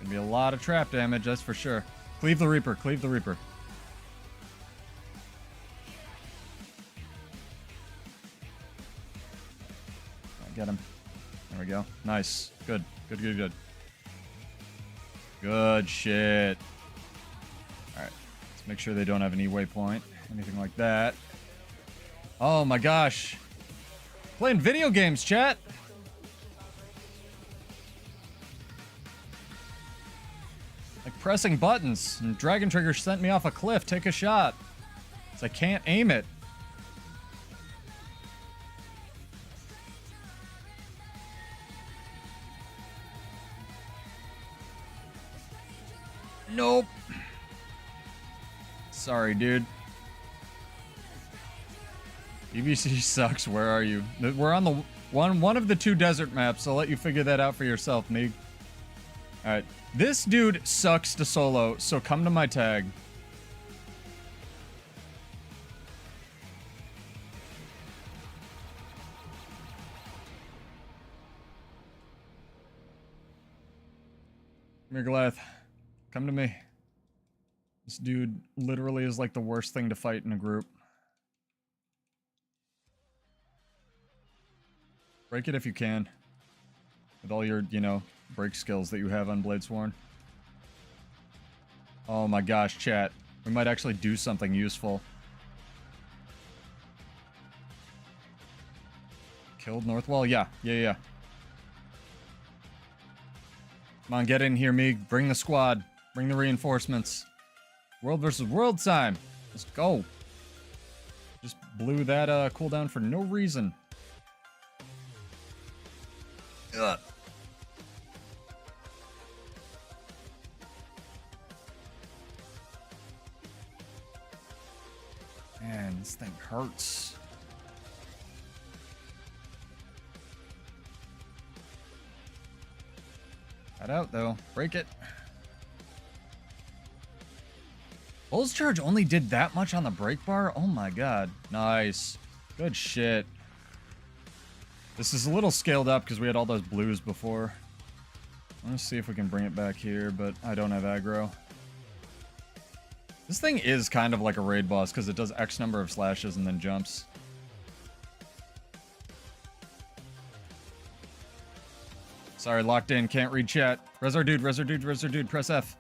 Gonna be a lot of trap damage, that's for sure. Cleave the Reaper, cleave the Reaper. Get him. There we go. Nice. Good. Good, good, good. Good shit. Alright. Let's make sure they don't have an E waypoint. Anything like that. Oh my gosh. Playing video games, chat. Like pressing buttons. And Dragon Trigger sent me off a cliff. Take a shot. 'Cause I can't aim it. Nope. Sorry, dude. BBC sucks. Where are you? We're on the one of the 2 desert maps. I'll let you figure that out for yourself, Meeg. Alright. This dude sucks to solo, so come to my tag. Come here, Goliath. Come to me. This dude literally is like the worst thing to fight in a group. Break it if you can. With all your, you know, break skills that you have on Bladesworn. Oh my gosh, chat. We might actually do something useful. Killed Northwall? Yeah. Yeah. Come on, get in here, Meeg. Bring the squad. Bring the reinforcements. World versus world time. Let's go. Just blew that cooldown for no reason. Ugh. Man, this thing hurts. Cut out, though. Break it. Bull's Charge only did that much on the break bar? Oh my god. Nice. Good shit. This is a little scaled up because we had all those blues before. Let's see if we can bring it back here, but I don't have aggro. This thing is kind of like a raid boss because it does X number of slashes and then jumps. Sorry, locked in. Can't read chat. Res our dude, res our dude, res our dude. Press F.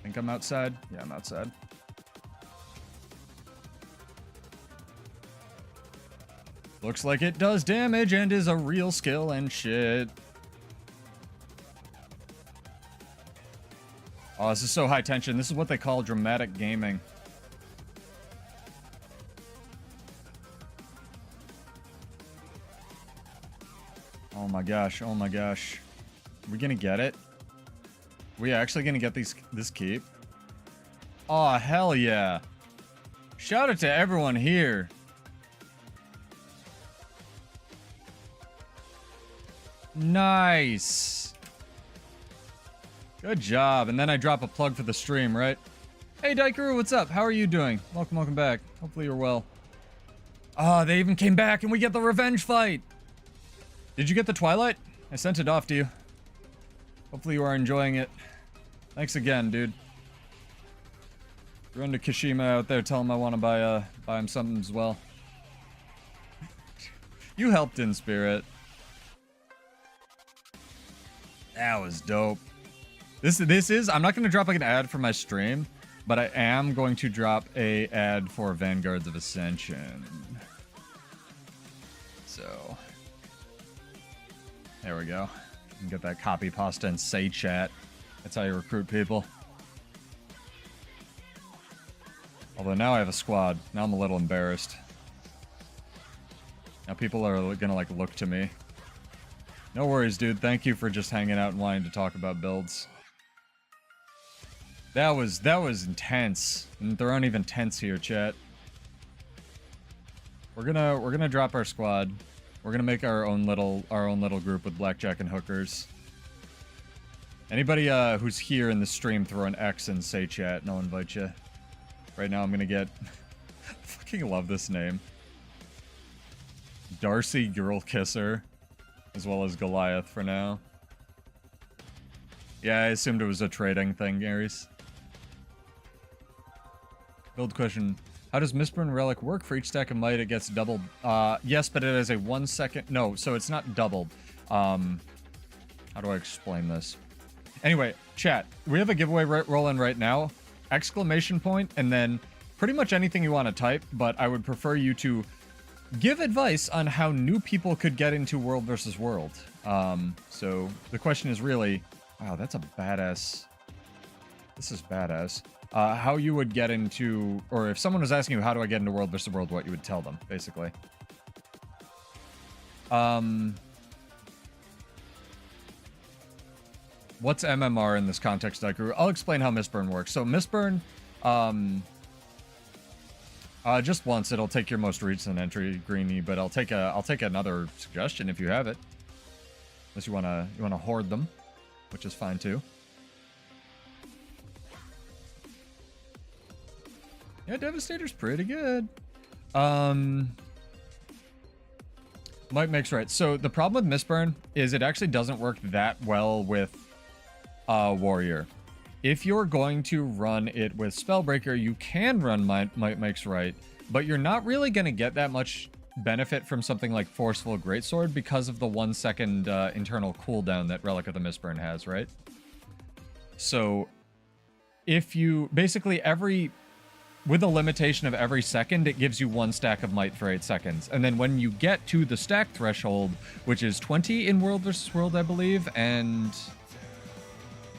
Think I'm outside? Yeah, I'm outside. Looks like it does damage and is a real skill and shit. Oh, this is so high tension. This is what they call dramatic gaming. Oh my gosh, oh my gosh. Are we gonna get it? Are we actually gonna get this keep? Oh, hell yeah. Shout out to everyone here. Nice. Good job. And then I drop a plug for the stream, right? Hey, Daikaru, what's up? How are you doing? Welcome back. Hopefully you're well. Oh, they even came back and we get the revenge fight. Did you get the Twilight? I sent it off to you. Hopefully you are enjoying it. Thanks again, dude. Run to Kashima out there. Tell him I want to buy him something as well. You helped in spirit. That was dope. This is, I'm not going to drop like an ad for my stream, but I am going to drop a ad for Vanguards of Ascension. So, there we go. You can get that copy pasta and say chat. That's how you recruit people. Although now I have a squad. Now I'm a little embarrassed. Now people are going to like look to me. No worries, dude. Thank you for just hanging out and wanting to talk about builds. That was intense. And there aren't even tents here, chat. We're gonna drop our squad. We're gonna make our own little group with blackjack and hookers. Anybody who's here in the stream, throw an X and say chat, and I'll invite you. Right now I'm gonna get I fucking love this name. Darcy Girl Kisser. As well as Goliath for now. Yeah, I assumed it was a trading thing, Aries. Build question. How does Mistborn Relic work? For each stack of might, it gets doubled. Yes, but it has a 1 second... No, so it's not doubled. How do I explain this? Anyway, chat, we have a giveaway rolling right now. Exclamation point, and then pretty much anything you want to type, but I would prefer you to give advice on how new people could get into World versus World. So the question is really, wow, that's a badass. This is badass. How you would get into, or if someone was asking you, how do I get into World versus World, what you would tell them, basically. What's MMR in this context, Daiku? I'll explain how Mistburn works. So Mistburn, just once, it'll take your most recent entry, Greenie, but I'll take another suggestion if you have it. Unless you wanna hoard them, which is fine too. Yeah, Devastator's pretty good. Mike makes right. So the problem with Mistburn is it actually doesn't work that well with Warrior. If you're going to run it with Spellbreaker, you can run Might Makes Right, but you're not really going to get that much benefit from something like Forceful Greatsword because of the 1 second internal cooldown that Relic of the Mistburn has, right? So if you basically with a limitation of every second, it gives you 1 stack of might for 8 seconds. And then when you get to the stack threshold, which is 20 in World vs. World, I believe, and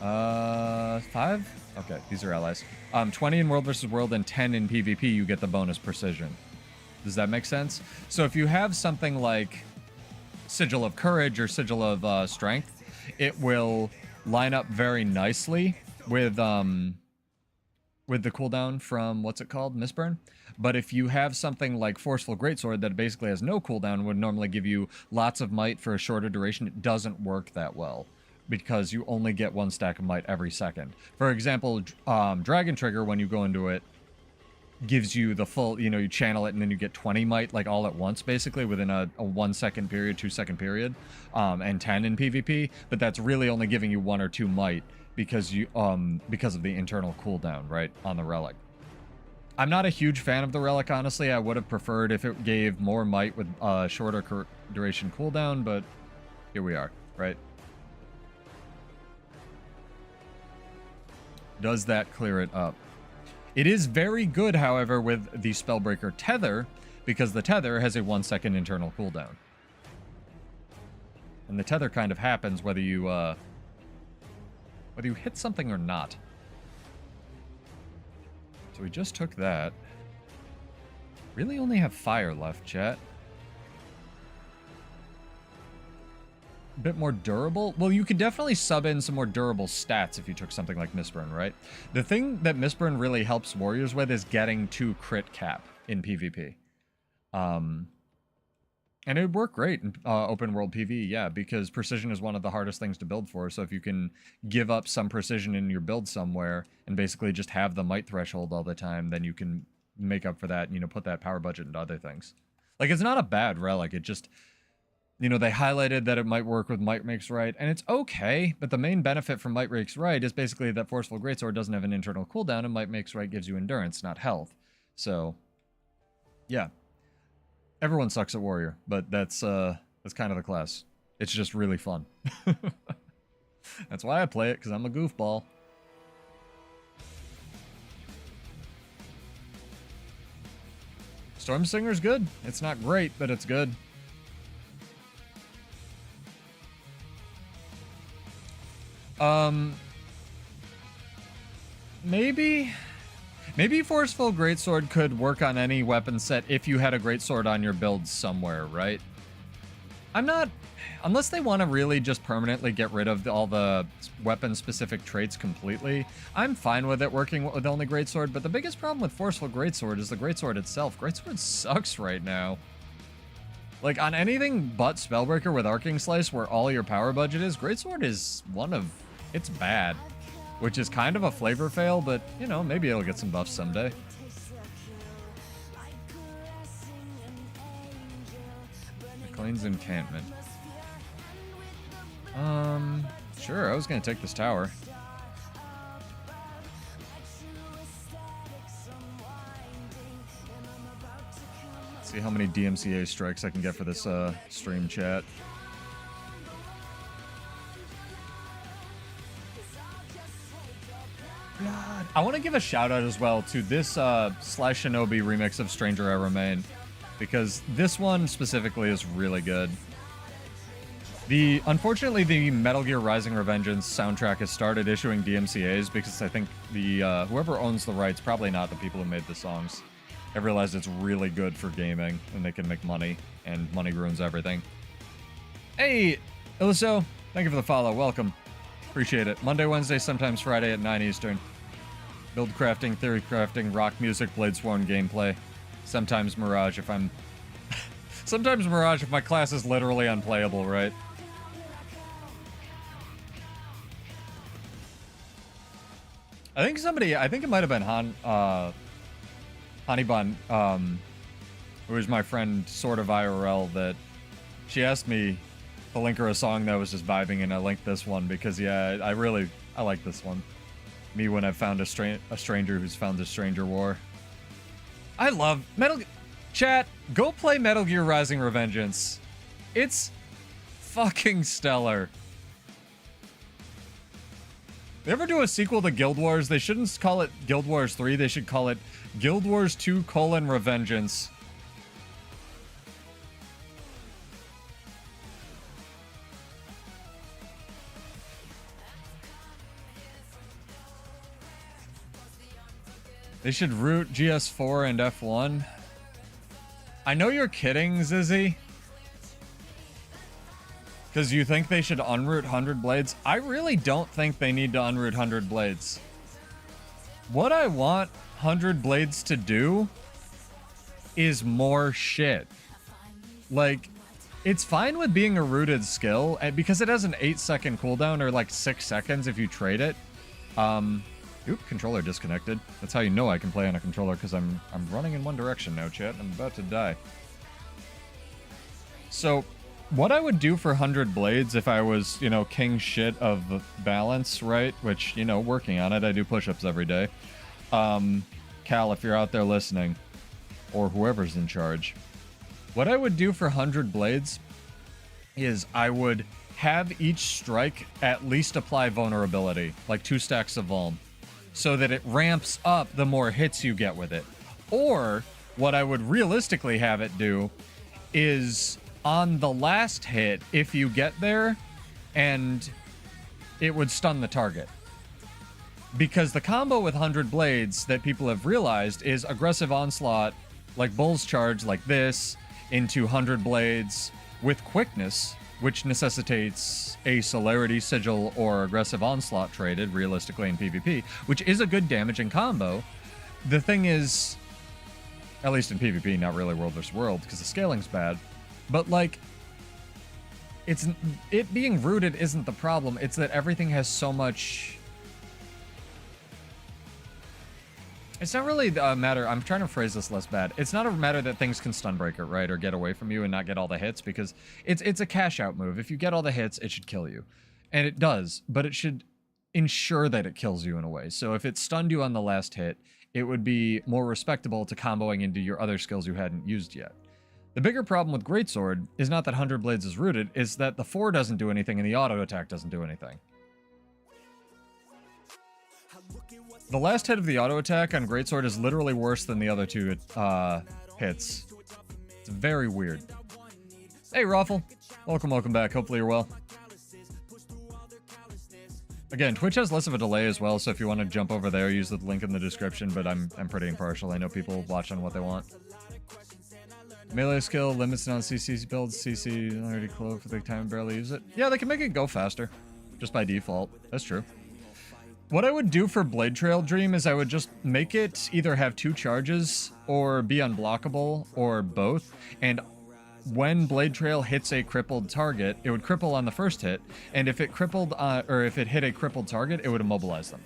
5? Okay, these are allies. 20 in World vs. World and 10 in PvP, you get the bonus precision. Does that make sense? So if you have something like Sigil of Courage or Sigil of Strength, it will line up very nicely with the cooldown from, what's it called? Mistburn. But if you have something like Forceful Greatsword that basically has no cooldown, would normally give you lots of might for a shorter duration, it doesn't work that well because you only get 1 stack of might every second. For example, Dragon Trigger, when you go into it, gives you the full, you channel it and then you get 20 might like all at once basically within a 1 second period, 2 second period, and 10 in PvP, but that's really only giving you 1 or 2 might because of the internal cooldown, right, on the relic. I'm not a huge fan of the relic, honestly. I would have preferred if it gave more might with shorter duration cooldown, but here we are, right? Does that clear it up? It is very good, however, with the Spellbreaker Tether, because the Tether has a 1 second internal cooldown. And the Tether kind of happens whether you hit something or not. So we just took that. Really only have fire left, chat. A bit more durable? Well, you could definitely sub in some more durable stats if you took something like Mistburn, right? The thing that Mistburn really helps warriors with is getting to crit cap in PvP. And it would work great in open world PvE, yeah, because precision is one of the hardest things to build for. So if you can give up some precision in your build somewhere and basically just have the might threshold all the time, then you can make up for that and, put that power budget into other things. Like, it's not a bad relic. It just, they highlighted that it might work with Might Makes Right, and it's okay, but the main benefit from Might Makes Right is basically that Forceful Greatsword doesn't have an internal cooldown, and Might Makes Right gives you endurance, not health. So, yeah. Everyone sucks at Warrior, but that's kind of the class. It's just really fun. That's why I play it, because I'm a goofball. Stormsinger's good. It's not great, but it's good. Maybe Forceful Greatsword could work on any weapon set if you had a Greatsword on your build somewhere, right? Unless they want to really just permanently get rid of all the weapon-specific traits completely, I'm fine with it working with only Greatsword, but the biggest problem with Forceful Greatsword is the Greatsword itself. Greatsword sucks right now. Like, on anything but Spellbreaker with Arcing Slice, where all your power budget is, Greatsword is it's bad. Which is kind of a flavor fail, but, maybe it'll get some buffs someday. McLean's Encampment. Sure, I was gonna take this tower. See how many DMCA strikes I can get for this stream, chat. God, I want to give a shout out as well to this Slash Shinobi remix of Stranger I Remain, because this one specifically is really good. Unfortunately, the Metal Gear Rising: Revengeance soundtrack has started issuing DMCAs because I think the whoever owns the rights, probably not the people who made the songs, have realized it's really good for gaming and they can make money, and money ruins everything. Hey, Illiso, thank you for the follow. Welcome. Appreciate it. Monday, Wednesday, sometimes Friday at 9 Eastern. Build crafting, theory crafting, rock music, Bladesworn gameplay. Sometimes Mirage if I'm... sometimes Mirage if my class is literally unplayable, right? I think it might have been Hanibon, who was my friend sort of IRL, that she asked me to link her a song that was just vibing, and I linked this one because, yeah, I like this one. Me when I've found a stranger who's found the Stranger War. I love Chat, go play Metal Gear Rising: Revengeance. It's fucking stellar. They ever do a sequel to Guild Wars? They shouldn't call it Guild Wars 3. They should call it Guild Wars 2: Revengeance. They should root GS4 and F1. I know you're kidding, Zizzy. Because you think they should unroot 100 Blades? I really don't think they need to unroot 100 Blades. What I want 100 Blades to do is more shit. Like, it's fine with being a rooted skill, and because it has an 8-second cooldown, or like 6 seconds if you trade it. Oop, controller disconnected. That's how you know I can play on a controller, because I'm running in one direction now, chat. I'm about to die. So, what I would do for 100 Blades if I was, you know, king shit of balance, right? Which, you know, working on it. I do push-ups every day. Cal, if you're out there listening, or whoever's in charge, what I would do for 100 Blades is I would have each strike at least apply vulnerability, like 2 stacks of vuln, so that it ramps up the more hits you get with it. Or what I would realistically have it do is on the last hit, if you get there, and it would stun the target. Because the combo with 100 Blades that people have realized is aggressive onslaught, like Bull's Charge, like this, into 100 Blades with quickness, which necessitates a Celerity, Sigil, or aggressive onslaught traded, realistically in PvP, which is a good damaging combo. The thing is, at least in PvP, not really World vs. World, because the scaling's bad. But, like, it being rooted isn't the problem. It's that everything has so much... It's not really a matter... I'm trying to phrase this less bad. It's not a matter that things can stun break it, right? Or get away from you and not get all the hits, because it's a cash-out move. If you get all the hits, it should kill you. And it does, but it should ensure that it kills you in a way. So if it stunned you on the last hit, it would be more respectable to comboing into your other skills you hadn't used yet. The bigger problem with Greatsword is not that 100 Blades is rooted, is that the 4 doesn't do anything and the auto attack doesn't do anything. The last hit of the auto attack on Greatsword is literally worse than the other 2 hits. It's very weird. Hey, Raffle. Welcome back. Hopefully you're well. Again, Twitch has less of a delay as well, so if you want to jump over there, use the link in the description, but I'm pretty impartial. I know people watch on what they want. Melee skill limits non-CC builds. CC already close for the time and barely use it. Yeah, they can make it go faster, just by default. That's true. What I would do for Blade Trail Dream is I would just make it either have 2 charges or be unblockable or both. And when Blade Trail hits a crippled target, it would cripple on the first hit. And if it crippled, or if it hit a crippled target, it would immobilize them.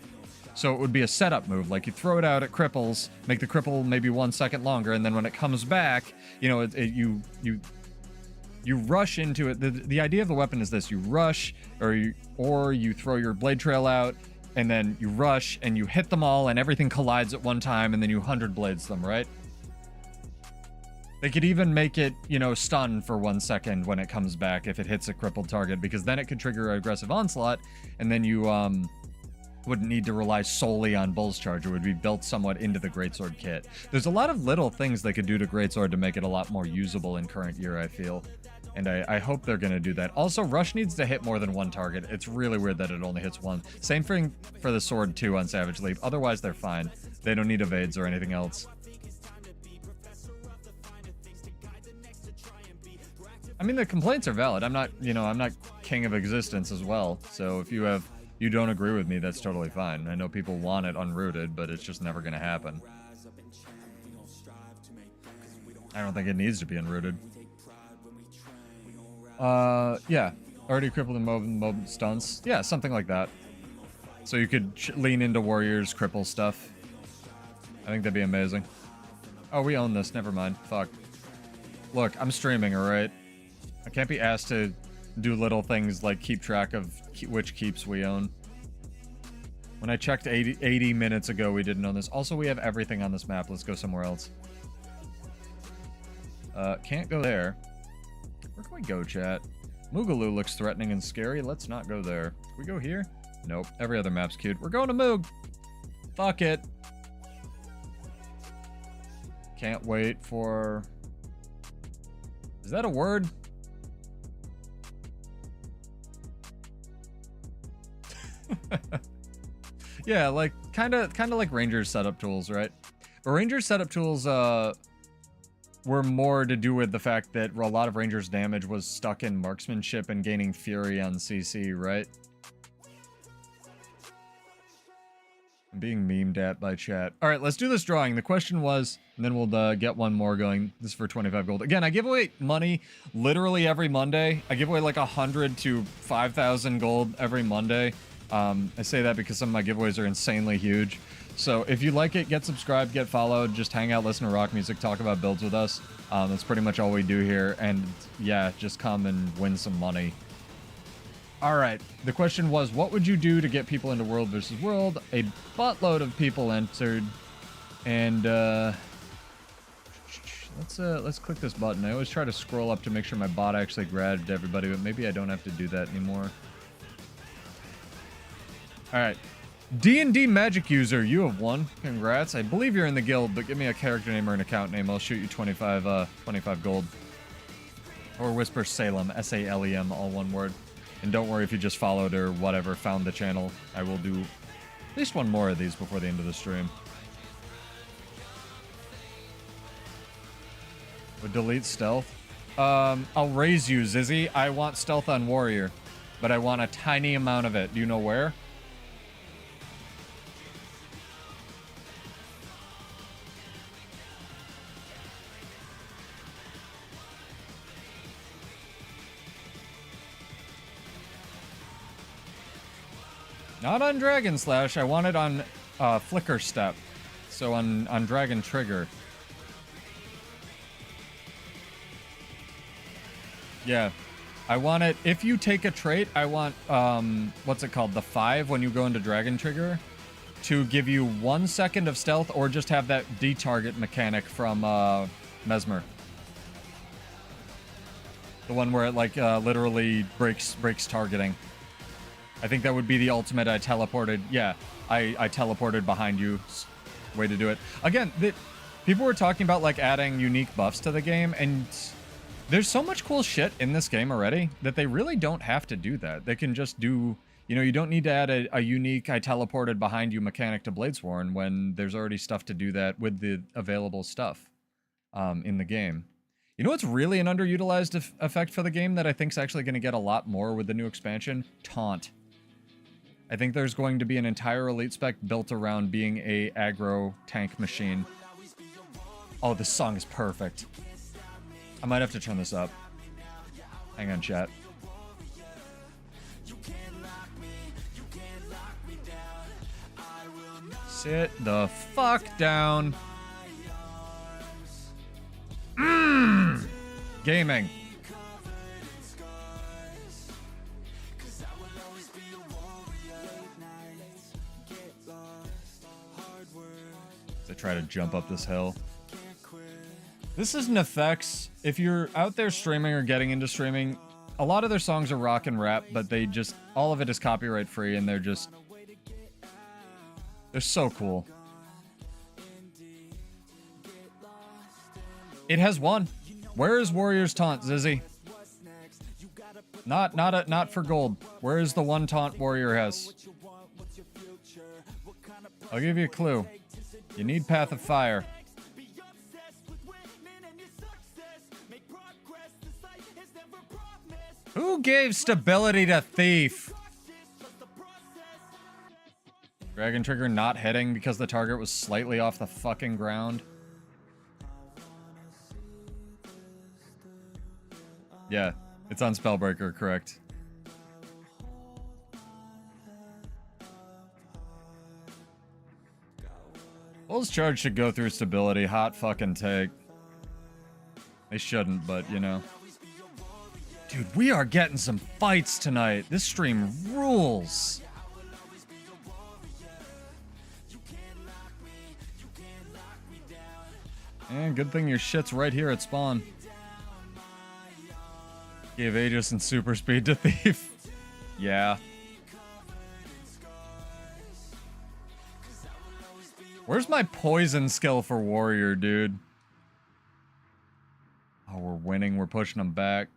So it would be a setup move, like you throw it out, it cripples, make the cripple maybe 1 second longer, and then when it comes back, you know, you rush into it. The idea of the weapon is this: you rush, or you throw your Blade Trail out, and then you rush and you hit them all, and everything collides at one time, and then you 100 Blades them, right? They could even make it, you know, stun for 1 second when it comes back if it hits a crippled target, because then it could trigger aggressive onslaught, and then you wouldn't need to rely solely on Bull's Charge. It would be built somewhat into the Greatsword kit. There's a lot of little things they could do to Greatsword to make it a lot more usable in current year, I feel. And I hope they're going to do that. Also, Rush needs to hit more than one target. It's really weird that it only hits one. Same thing for the Sword, too, on Savage Leap. Otherwise, they're fine. They don't need evades or anything else. I mean, the complaints are valid. I'm not, I'm not king of existence as well. So if you don't agree with me, that's totally fine. I know people want it unrooted, but it's just never going to happen. I don't think it needs to be unrooted. Yeah. Already crippled and mob stunts. Yeah, something like that. So you could lean into Warriors, cripple stuff. I think that'd be amazing. Oh, we own this. Never mind. Fuck. Look, I'm streaming, alright? I can't be asked to do little things like keep track of which keeps we own. When I checked 80 minutes ago, we didn't own this. Also, we have everything on this map. Let's go somewhere else. Can't go there. Where can we go, chat? Moogaloo looks threatening and scary. Let's not go there. Can we go here? Nope. Every other map's cute. We're going to Moog. Fuck it. Can't wait for... Is that a word? Yeah, like kind of like Rangers setup tools, right? But Rangers setup tools were more to do with the fact that a lot of Rangers damage was stuck in marksmanship and gaining fury on CC, right? I'm being memed at by chat. All right, let's do this drawing. The question was, and then we'll get one more going. This is for 25 gold. Again, I give away money literally every Monday. I give away like 100 to 5,000 gold every Monday. I say that because some of my giveaways are insanely huge. So if you like it, get subscribed, get followed, just hang out, listen to rock music, talk about builds with us. That's pretty much all we do here. And yeah, just come and win some money. All right. The question was, what would you do to get people into World versus World? A buttload of people entered. And let's click this button. I always try to scroll up to make sure my bot actually grabbed everybody, but maybe I don't have to do that anymore. All right. D&D Magic user, you have won. Congrats. I believe you're in the guild, but give me a character name or an account name. I'll shoot you 25 gold. Or Whisper Salem, S-A-L-E-M, all one word. And don't worry if you just followed or whatever, found the channel. I will do at least one more of these before the end of the stream. Would delete stealth. I'll raise you, Zizzy. I want stealth on Warrior, but I want a tiny amount of it. Do you know where? Not on Dragon Slash. I want it on Flicker Step. So on Dragon Trigger. Yeah. I want it... If you take a trait, I want... what's it called? The 5 when you go into Dragon Trigger. To give you 1 second of stealth or just have that D-target mechanic from Mesmer. The one where it like literally breaks targeting. I think that would be the ultimate. I teleported. Yeah, I teleported behind you. Way to do it. Again, people were talking about like adding unique buffs to the game, and there's so much cool shit in this game already that they really don't have to do that. They can just do, you don't need to add a unique I teleported behind you mechanic to Bladesworn when there's already stuff to do that with the available stuff in the game. You know what's really an underutilized effect for the game that I think is actually going to get a lot more with the new expansion? Taunt. I think there's going to be an entire elite spec built around being a aggro tank machine. Oh, this song is perfect. I might have to turn this up. Hang on, chat. Sit the fuck down. Gaming. To try to jump up this hill. This is NFX. If you're out there streaming or getting into streaming, a lot of their songs are rock and rap, but they just, all of it is copyright free, and they're just, They're so cool. It has one. Where is Warrior's Taunt, Zizzy? Not for gold. Where is the one taunt Warrior has? I'll give you a clue. You need Path of Fire. Who gave stability to Thief? Dragon Trigger not hitting because the target was slightly off the fucking ground. Yeah, it's on Spellbreaker, correct. Bull's Charge should go through stability. Hot fucking take. They shouldn't, but you know. Dude, we are getting some fights tonight. This stream rules. And good thing your shit's right here at spawn. Gave Aegis and super speed to Thief. Yeah. Where's my poison skill for Warrior, dude? Oh, we're winning. We're pushing them back.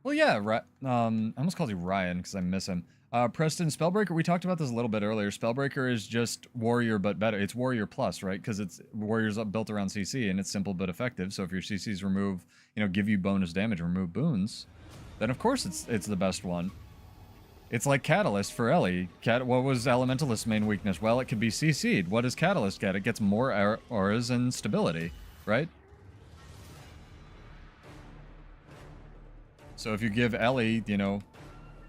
Well, yeah. I almost called you Ryan because I miss him. Preston, Spellbreaker, we talked about this a little bit earlier. Spellbreaker is just Warrior, but better. It's Warrior Plus, right? Because it's Warrior's built around CC, and it's simple but effective. So if your CCs remove, give you bonus damage, remove boons, then of course it's the best one. It's like Catalyst for Ellie. What was Elementalist's main weakness? Well, it could be CC'd. What does Catalyst get? It gets more auras and stability, right? So if you give Ellie,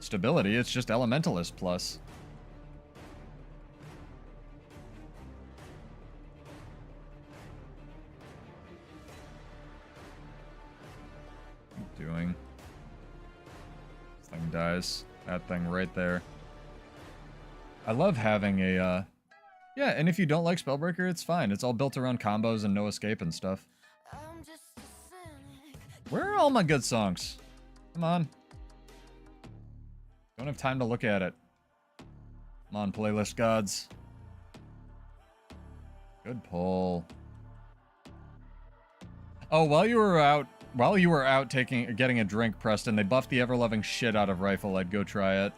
stability, it's just Elementalist plus. What are you doing? This thing dies. That thing right there. I love having a, yeah, and if you don't like Spellbreaker, it's fine. It's all built around combos and no escape and stuff. Where are all my good songs? Come on. Don't have time to look at it. Come on, playlist gods. Good pull. Oh, while you were out getting a drink, Preston, they buffed the ever-loving shit out of Rifle. I'd go try it.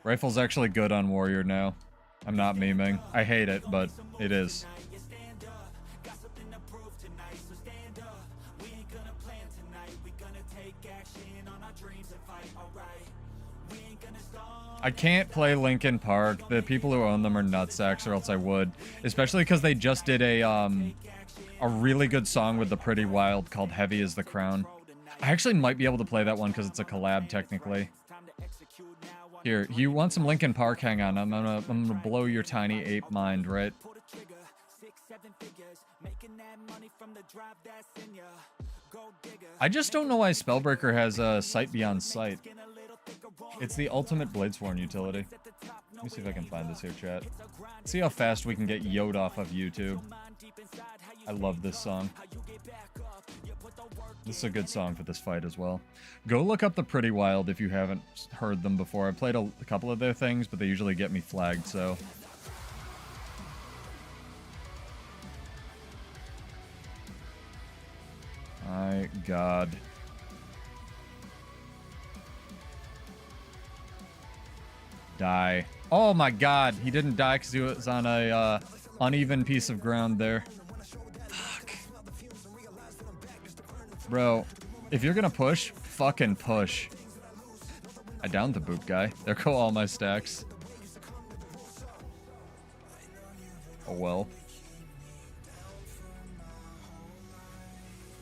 Rifle's actually good on Warrior now. I'm not memeing. I hate it, but it is. I can't play Linkin Park. The people who own them are nutsacks, or else I would. Especially because they just did a really good song with the Pretty Wild called Heavy as the Crown. I actually might be able to play that one because it's a collab, technically. Here, you want some Linkin Park? Hang on, I'm gonna blow your tiny ape mind, right? I just don't know why Spellbreaker has a Sight Beyond Sight. It's the ultimate Bladesworn utility. Let me see if I can find this here, chat. See how fast we can get Yod off of YouTube. I love this song. This is a good song for this fight as well. Go look up the Pretty Wild if you haven't heard them before. I played a couple of their things, but they usually get me flagged, so... My god. Die. Oh my god, he didn't die because he was on a uneven piece of ground there. Fuck. Bro, if you're gonna push, fucking push. I downed the boop guy. There go all my stacks. Oh well.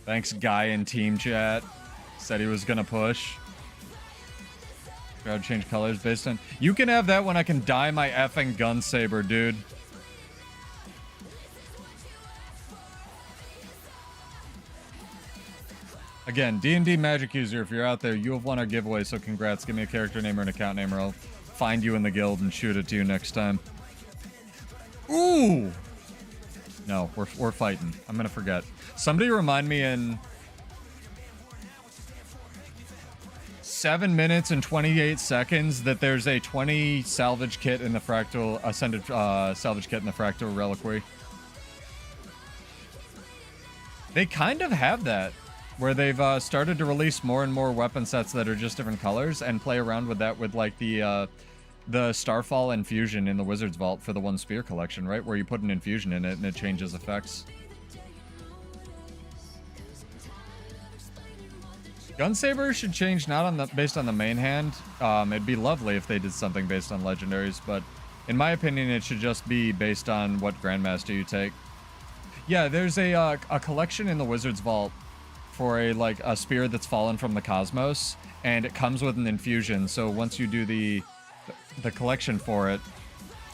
Thanks, guy in team chat. Said he was gonna push. Crowd change colors based on... You can have that when I can dye my effing gun saber, dude. Again, D&D Magic user, if you're out there, you have won our giveaway, so congrats. Give me a character name or an account name, or I'll find you in the guild and shoot it to you next time. Ooh! No, we're fighting. I'm gonna forget. Somebody remind me in... 7 minutes and 28 seconds that there's a 20 salvage kit in the fractal ascended salvage kit in the fractal reliquary. They kind of have that, where they've started to release more and more weapon sets that are just different colors and play around with that with like the Starfall infusion in the Wizard's Vault for the one spear collection, right? Where you put an infusion in it and it changes effects. Gunsaber should change not on the based on the main hand. It'd be lovely if they did something based on legendaries, but in my opinion, it should just be based on what Grandmaster you take. Yeah, there's a collection in the Wizard's Vault for a spear that's fallen from the cosmos, and it comes with an infusion. So once you do the collection for it,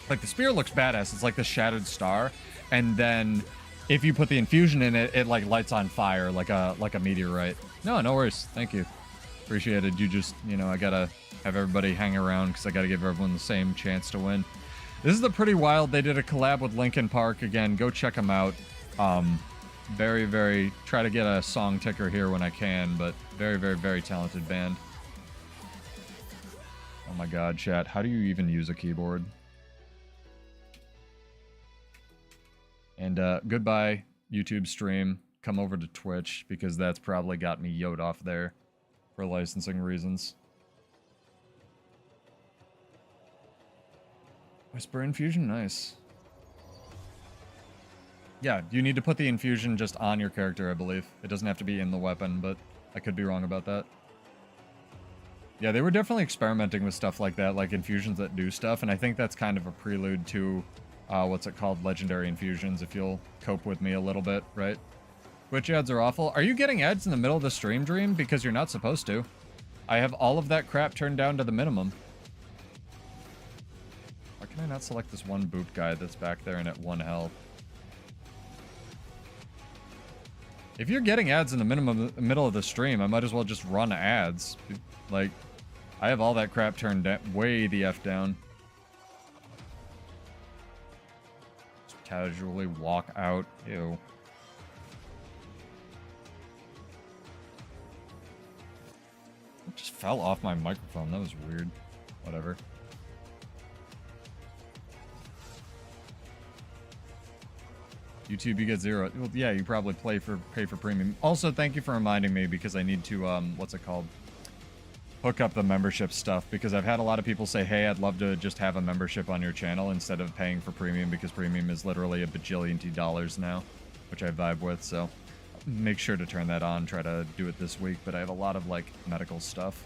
like the spear looks badass. It's like the shattered star, and then if you put the infusion in it, it like lights on fire like a meteorite. No worries. Thank you. Appreciate it. You just, you know, I gotta have everybody hang around because I gotta give everyone the same chance to win. This is the Pretty Wild. They did a collab with Linkin Park. Again, go check them out. Very, very, try to get a song ticker here when I can, but very, very, very talented band. Oh my god, chat. How do you even use a keyboard? And goodbye, YouTube stream. Come over to Twitch, because that's probably got me yoed off there for licensing reasons. Whisper infusion, nice. Yeah, you need to put the infusion just on your character, I believe. It doesn't have to be in the weapon, but I could be wrong about that. Yeah, they were definitely experimenting with stuff like that, like infusions that do stuff, and I think that's kind of a prelude to, what's it called, legendary infusions, if you'll cope with me a little bit, right? Twitch ads are awful. Are you getting ads in the middle of the stream, Dream? Because you're not supposed to. I have all of that crap turned down to the minimum. Why can I not select this one boot guy that's back there and at 1 health? If you're getting ads in the middle of the stream, I might as well just run ads. Like, I have all that crap turned way the F down. Just casually walk out. Ew. It just fell off my microphone. That was weird. Whatever. YouTube, you get 0. Well, yeah, you probably pay for premium. Also, thank you for reminding me, because I need to, what's it called? Hook up the membership stuff, because I've had a lot of people say, hey, I'd love to just have a membership on your channel instead of paying for premium, because premium is literally a bajillion dollars now, which I vibe with, so make sure to turn that on. Try to do it this week, but I have a lot of, like, medical stuff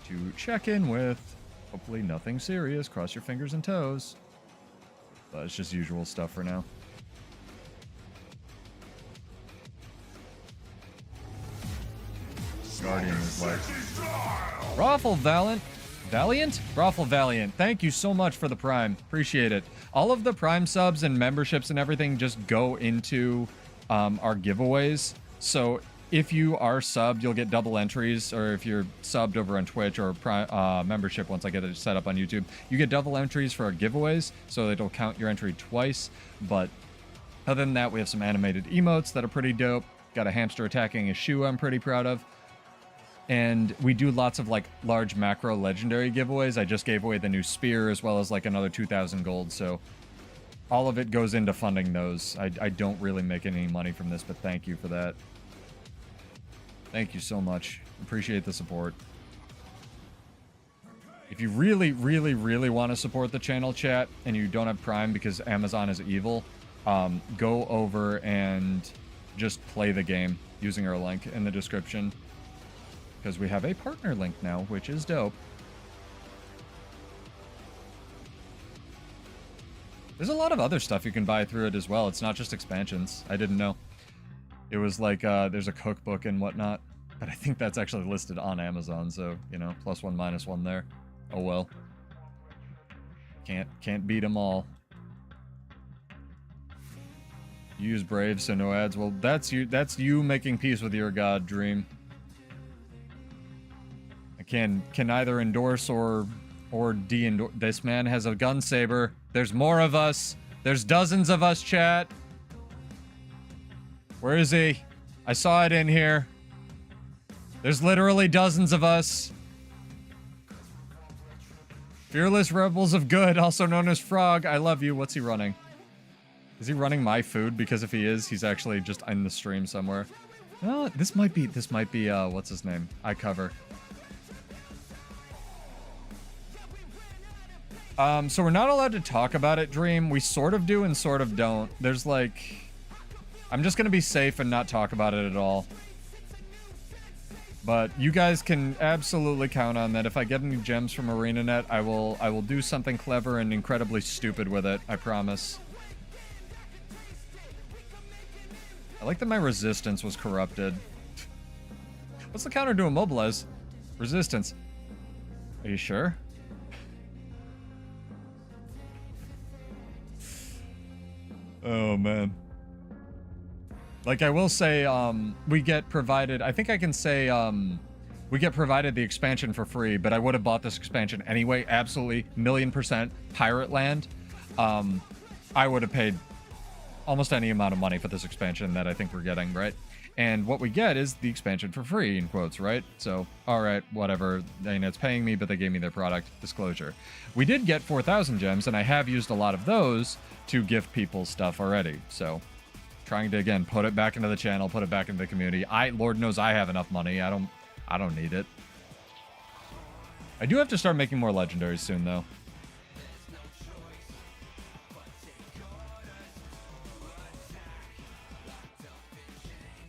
to check in with. Hopefully nothing serious. Cross your fingers and toes. But it's just usual stuff for now. Guardian is like Raffle Valiant. Raffle Valiant. Thank you so much for the Prime. Appreciate it. All of the Prime subs and memberships and everything just go into our giveaways. So if you are subbed, you'll get double entries, or if you're subbed over on Twitch or Prime membership, once I get it set up on YouTube, you get double entries for our giveaways, so it'll count your entry twice. But other than that, we have some animated emotes that are pretty dope. Got a hamster attacking a shoe I'm pretty proud of. And we do lots of, like, large macro legendary giveaways. I just gave away the new spear, as well as, like, another 2,000 gold, so all of it goes into funding those. I don't really make any money from this, but thank you for that. Thank you so much. Appreciate the support. If you really, really, really want to support the channel, chat, and you don't have Prime because Amazon is evil, go over and just play the game using our link in the description. Because we have a partner link now, which is dope. There's a lot of other stuff you can buy through it as well. It's not just expansions. I didn't know. It was like, there's a cookbook and whatnot. But I think that's actually listed on Amazon, so, you know, +1, -1 there. Oh well. Can't beat them all. Use Brave, so no ads. Well, that's you making peace with your god, Dream. Can neither endorse or de-endorse. This man has a gun saber. There's more of us. There's dozens of us, chat. Where is he? I saw it in here. There's literally dozens of us. Fearless Rebels of Good, also known as Frog. I love you. What's he running? Is he running my food? Because if he is, he's actually just in the stream somewhere. No, this might be, what's his name? I cover. So we're not allowed to talk about it, Dream. We sort of do and sort of don't. There's like... I'm just gonna be safe and not talk about it at all. But you guys can absolutely count on that. If I get any gems from ArenaNet, I will do something clever and incredibly stupid with it. I promise. I like that my resistance was corrupted. What's the counter to immobilize? Resistance. Are you sure? Oh, man. Like, I will say, we get provided... I think I can say, we get provided the expansion for free, but I would have bought this expansion anyway. Absolutely, 1,000,000% Pirate Land. I would have paid almost any amount of money for this expansion that I think we're getting, right? And what we get is the expansion for free, in quotes, right? So, alright, whatever. It's paying me, but they gave me their product. Disclosure. We did get 4,000 gems, and I have used a lot of those to gift people stuff already, so... Trying to, again, put it back into the channel, put it back into the community. Lord knows I have enough money. I don't need it. I do have to start making more legendaries soon, though.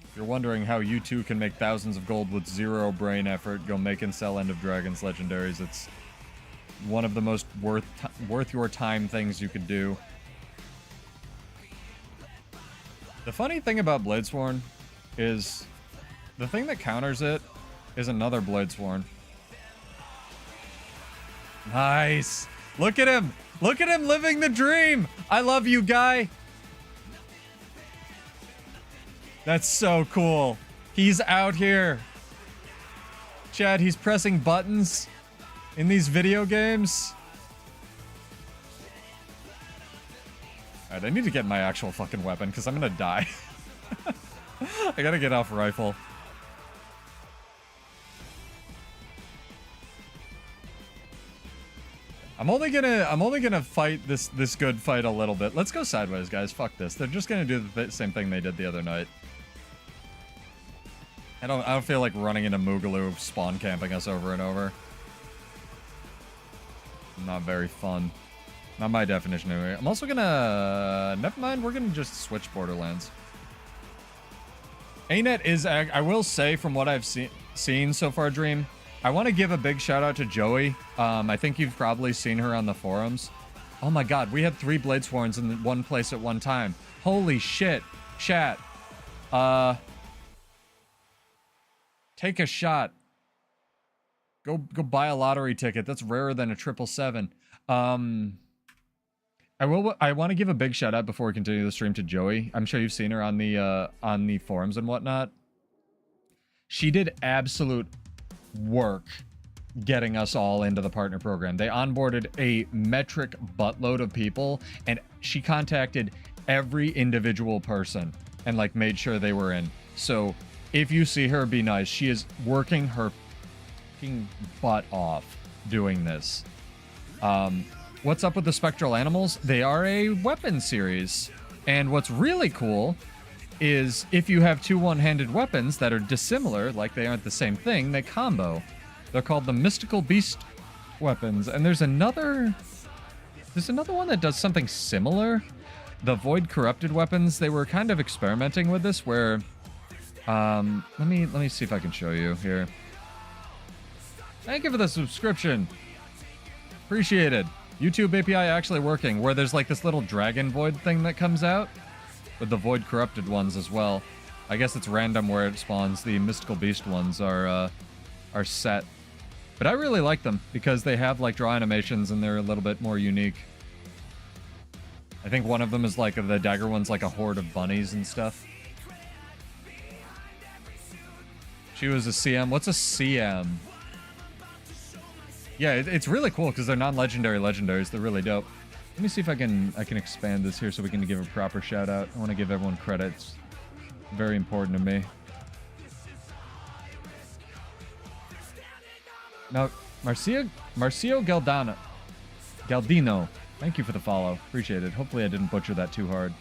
If you're wondering how you two can make thousands of gold with zero brain effort, go make and sell End of Dragons legendaries. It's one of the most worth your time things you could do. The funny thing about Bladesworn is the thing that counters it is another Bladesworn. Nice. Look at him. Look at him living the dream. I love you, guy. That's so cool. He's out here. Chad, he's pressing buttons in these video games. Alright, I need to get my actual fucking weapon, because I'm gonna die. I gotta get off rifle. I'm only gonna fight this good fight a little bit. Let's go sideways, guys. Fuck this. They're just gonna do the same thing they did the other night. I don't feel like running into Moogaloo spawn camping us over and over. Not very fun. Not my definition anyway. I'm also gonna... Never mind, we're gonna just switch Borderlands. ANET is... I will say, from what I've seen so far, Dream, I want to give a big shout out to Joey. I think you've probably seen her on the forums. Oh my god, we had 3 Bladesworns in one place at one time. Holy shit. Chat. Take a shot. Go buy a lottery ticket. That's rarer than a 777. I want to give a big shout out before we continue the stream to Joey. I'm sure you've seen her on the forums and whatnot. She did absolute work getting us all into the partner program. They onboarded a metric buttload of people, and she contacted every individual person and like made sure they were in. So if you see her, be nice. She is working her fucking butt off doing this. What's up with the spectral animals? They are a weapon series. And what's really cool is if you have 2 one-handed weapons that are dissimilar, like they aren't the same thing, they combo. They're called the Mystical Beast weapons. And there's another one that does something similar. The Void Corrupted weapons, they were kind of experimenting with this where... let me see if I can show you here. Thank you for the subscription. Appreciated. YouTube API actually working, where there's like this little dragon void thing that comes out with the Void Corrupted ones as well. I guess it's random where it spawns. The Mystical Beast ones are set. But I really like them because they have like draw animations and they're a little bit more unique. I think one of them is like the dagger one's like a horde of bunnies and stuff. She was a CM. What's a CM? Yeah, it's really cool because they're non-legendary legendaries. They're really dope. Let me see if I can expand this here so we can give a proper shout out. I want to give everyone credit. It's very important to me. Now, Marcio Galdino. Thank you for the follow. Appreciate it. Hopefully I didn't butcher that too hard.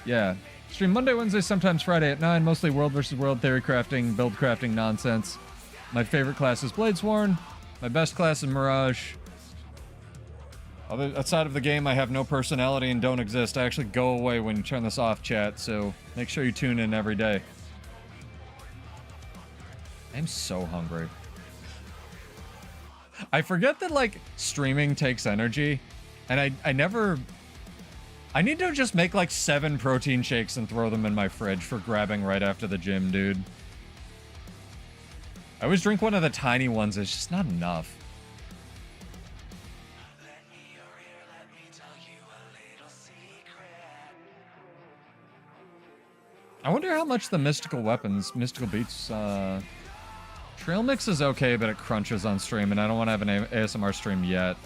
Yeah. Stream Monday, Wednesday, sometimes Friday at 9. Mostly world versus world, theory crafting, build crafting nonsense. My favorite class is Bladesworn. My best class is Mirage. Outside of the game, I have no personality and don't exist. I actually go away when you turn this off, chat, so make sure you tune in every day. I'm so hungry. I forget that, like, streaming takes energy, and I never... I need to just make, like, 7 protein shakes and throw them in my fridge for grabbing right after the gym, dude. I always drink one of the tiny ones. It's just not enough. I wonder how much the mystical weapons, mystical beats, trail mix is okay, but it crunches on stream, and I don't want to have an ASMR stream yet.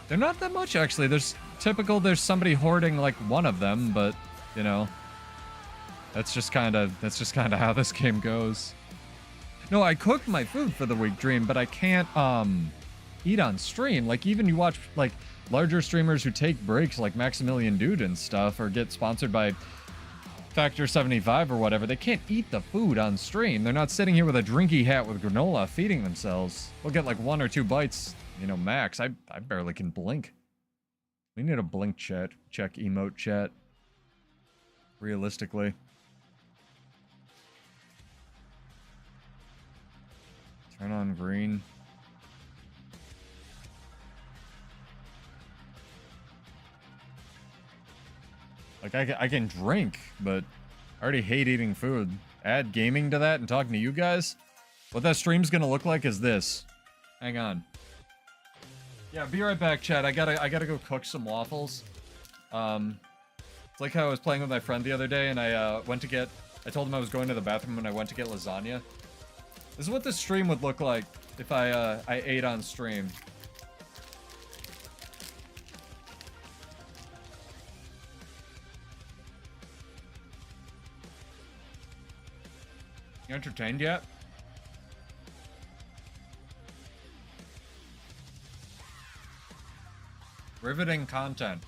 They're not that much, actually. There's somebody hoarding, like, one of them, but, you know, that's just kind of how this game goes. No, I cooked my food for the week, Dream, but I can't, eat on stream. Like, even you watch, like, larger streamers who take breaks, like Maximilian Dude and stuff, or get sponsored by Factor 75 or whatever, they can't eat the food on stream. They're not sitting here with a drinky hat with granola feeding themselves. They'll get like 1 or 2 bites, you know, max. I barely can blink. We need a blink check emote chat. Realistically. Turn on green. Like, I can drink, but I already hate eating food. Add gaming to that and talking to you guys? What that stream's gonna look like is this. Hang on. Yeah, be right back, chat. I gotta go cook some waffles. It's like how I was playing with my friend the other day, and I told him I was going to the bathroom and I went to get lasagna. This is what the stream would look like if I ate on stream. You entertained yet? Riveting content.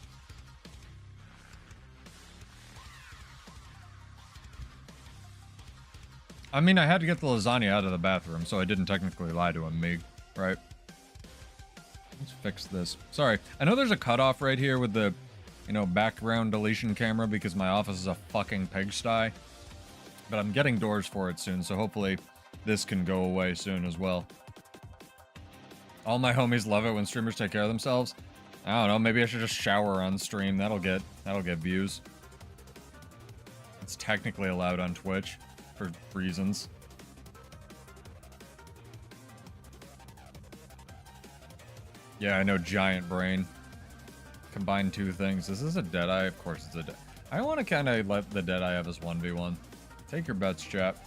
I mean, I had to get the lasagna out of the bathroom, so I didn't technically lie to him, Mig, right? Let's fix this. Sorry, I know there's a cutoff right here with the, you know, background deletion camera because my office is a fucking pigsty. But I'm getting doors for it soon, so hopefully this can go away soon as well. All my homies love it when streamers take care of themselves. I don't know, maybe I should just shower on stream. That'll get views. It's technically allowed on Twitch for reasons. Yeah, I know, giant brain. Combine 2 things. Is this a Deadeye? Of course it's a Deadeye. I want to kind of let the Deadeye have his 1v1. Take your bets, chat.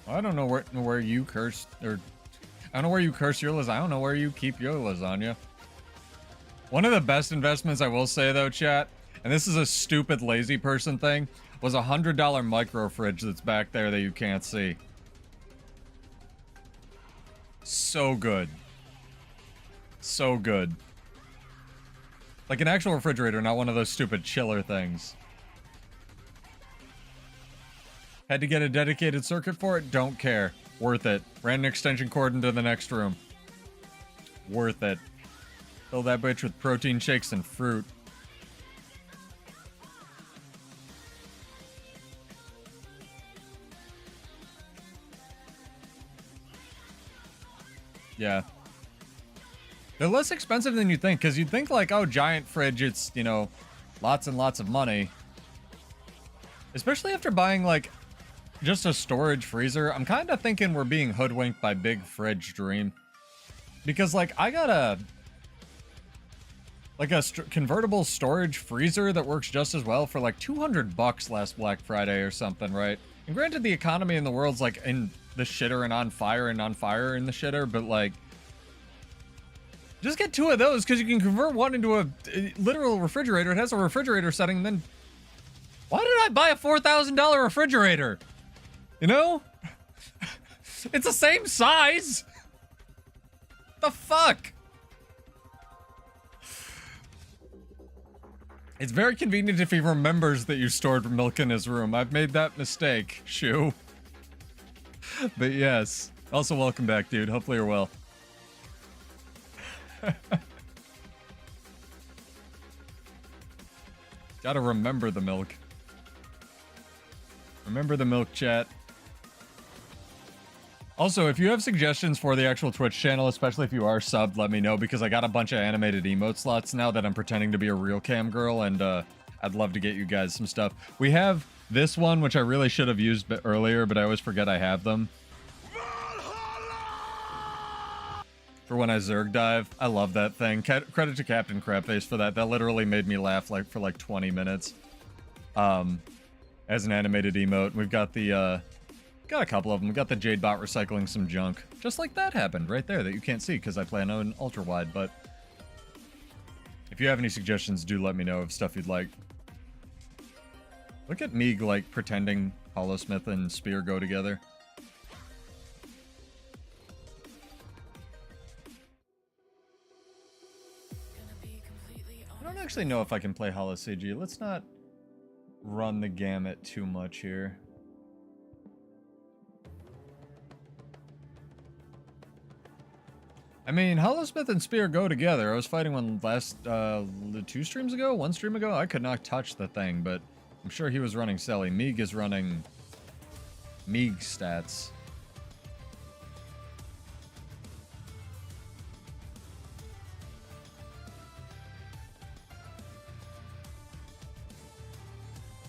I don't know where you curse, or I don't know where you curse your lasagna. I don't know where you keep your lasagna. One of the best investments I will say though, chat, and this is a stupid lazy person thing, was a $100 micro fridge that's back there that you can't see. So good. So good. Like an actual refrigerator, not one of those stupid chiller things. Had to get a dedicated circuit for it? Don't care. Worth it. Ran an extension cord into the next room. Worth it. Fill that bitch with protein shakes and fruit. Yeah. They're less expensive than you think, because you'd think like, oh, giant fridge, it's, you know, lots and lots of money. Especially after buying, like, just a storage freezer. I'm kind of thinking we're being hoodwinked by Big Fridge Dream. Because, like, I got a like a convertible storage freezer that works just as well for like $200 last Black Friday or something, right? And granted, the economy in the world's like in the shitter and on fire in the shitter, but like, just get 2 of those because you can convert one into a literal refrigerator. It has a refrigerator setting. And then, why did I buy a $4,000 refrigerator? You know, it's the same size. The fuck? It's very convenient if he remembers that you stored milk in his room. I've made that mistake, Shu. But yes. Also, welcome back, dude. Hopefully you're well. Gotta remember the milk. Remember the milk, chat. Also, if you have suggestions for the actual Twitch channel, especially if you are subbed, let me know, because I got a bunch of animated emote slots now that I'm pretending to be a real cam girl, and I'd love to get you guys some stuff. We have this one, which I really should have used earlier, but I always forget I have them. For when I Zerg dive. I love that thing. Credit to Captain Crabface for that. That literally made me laugh like for like 20 minutes. As an animated emote. We've got the, got a couple of them. We got the Jade bot recycling some junk. Just like that happened right there that you can't see because I play on an ultra wide, but if you have any suggestions, do let me know of stuff you'd like. Look at me like pretending Hollowsmith and Spear go together. I don't actually know if I can play Hollow CG. Let's not run the gamut too much here. I mean, Hollowsmith and Spear go together. I was fighting one last, 2 streams ago? 1 stream ago? I could not touch the thing, but I'm sure he was running Selly. Meeg is running Meeg stats.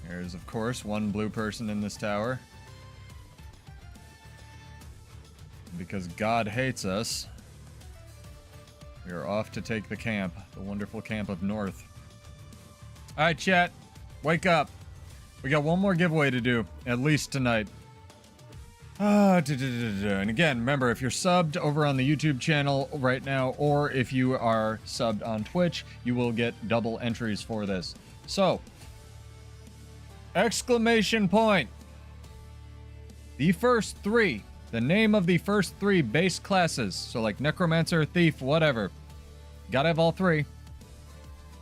There's, of course, 1 blue person in this tower. Because God hates us, we are off to take the camp, the wonderful camp of North. Alright, chat, wake up. We got 1 more giveaway to do, at least tonight. And again, remember, if you're subbed over on the YouTube channel right now, or if you are subbed on Twitch, you will get double entries for this. So, exclamation point. The first 3. The name of the first 3 base classes. So like Necromancer, Thief, whatever. Gotta have all 3.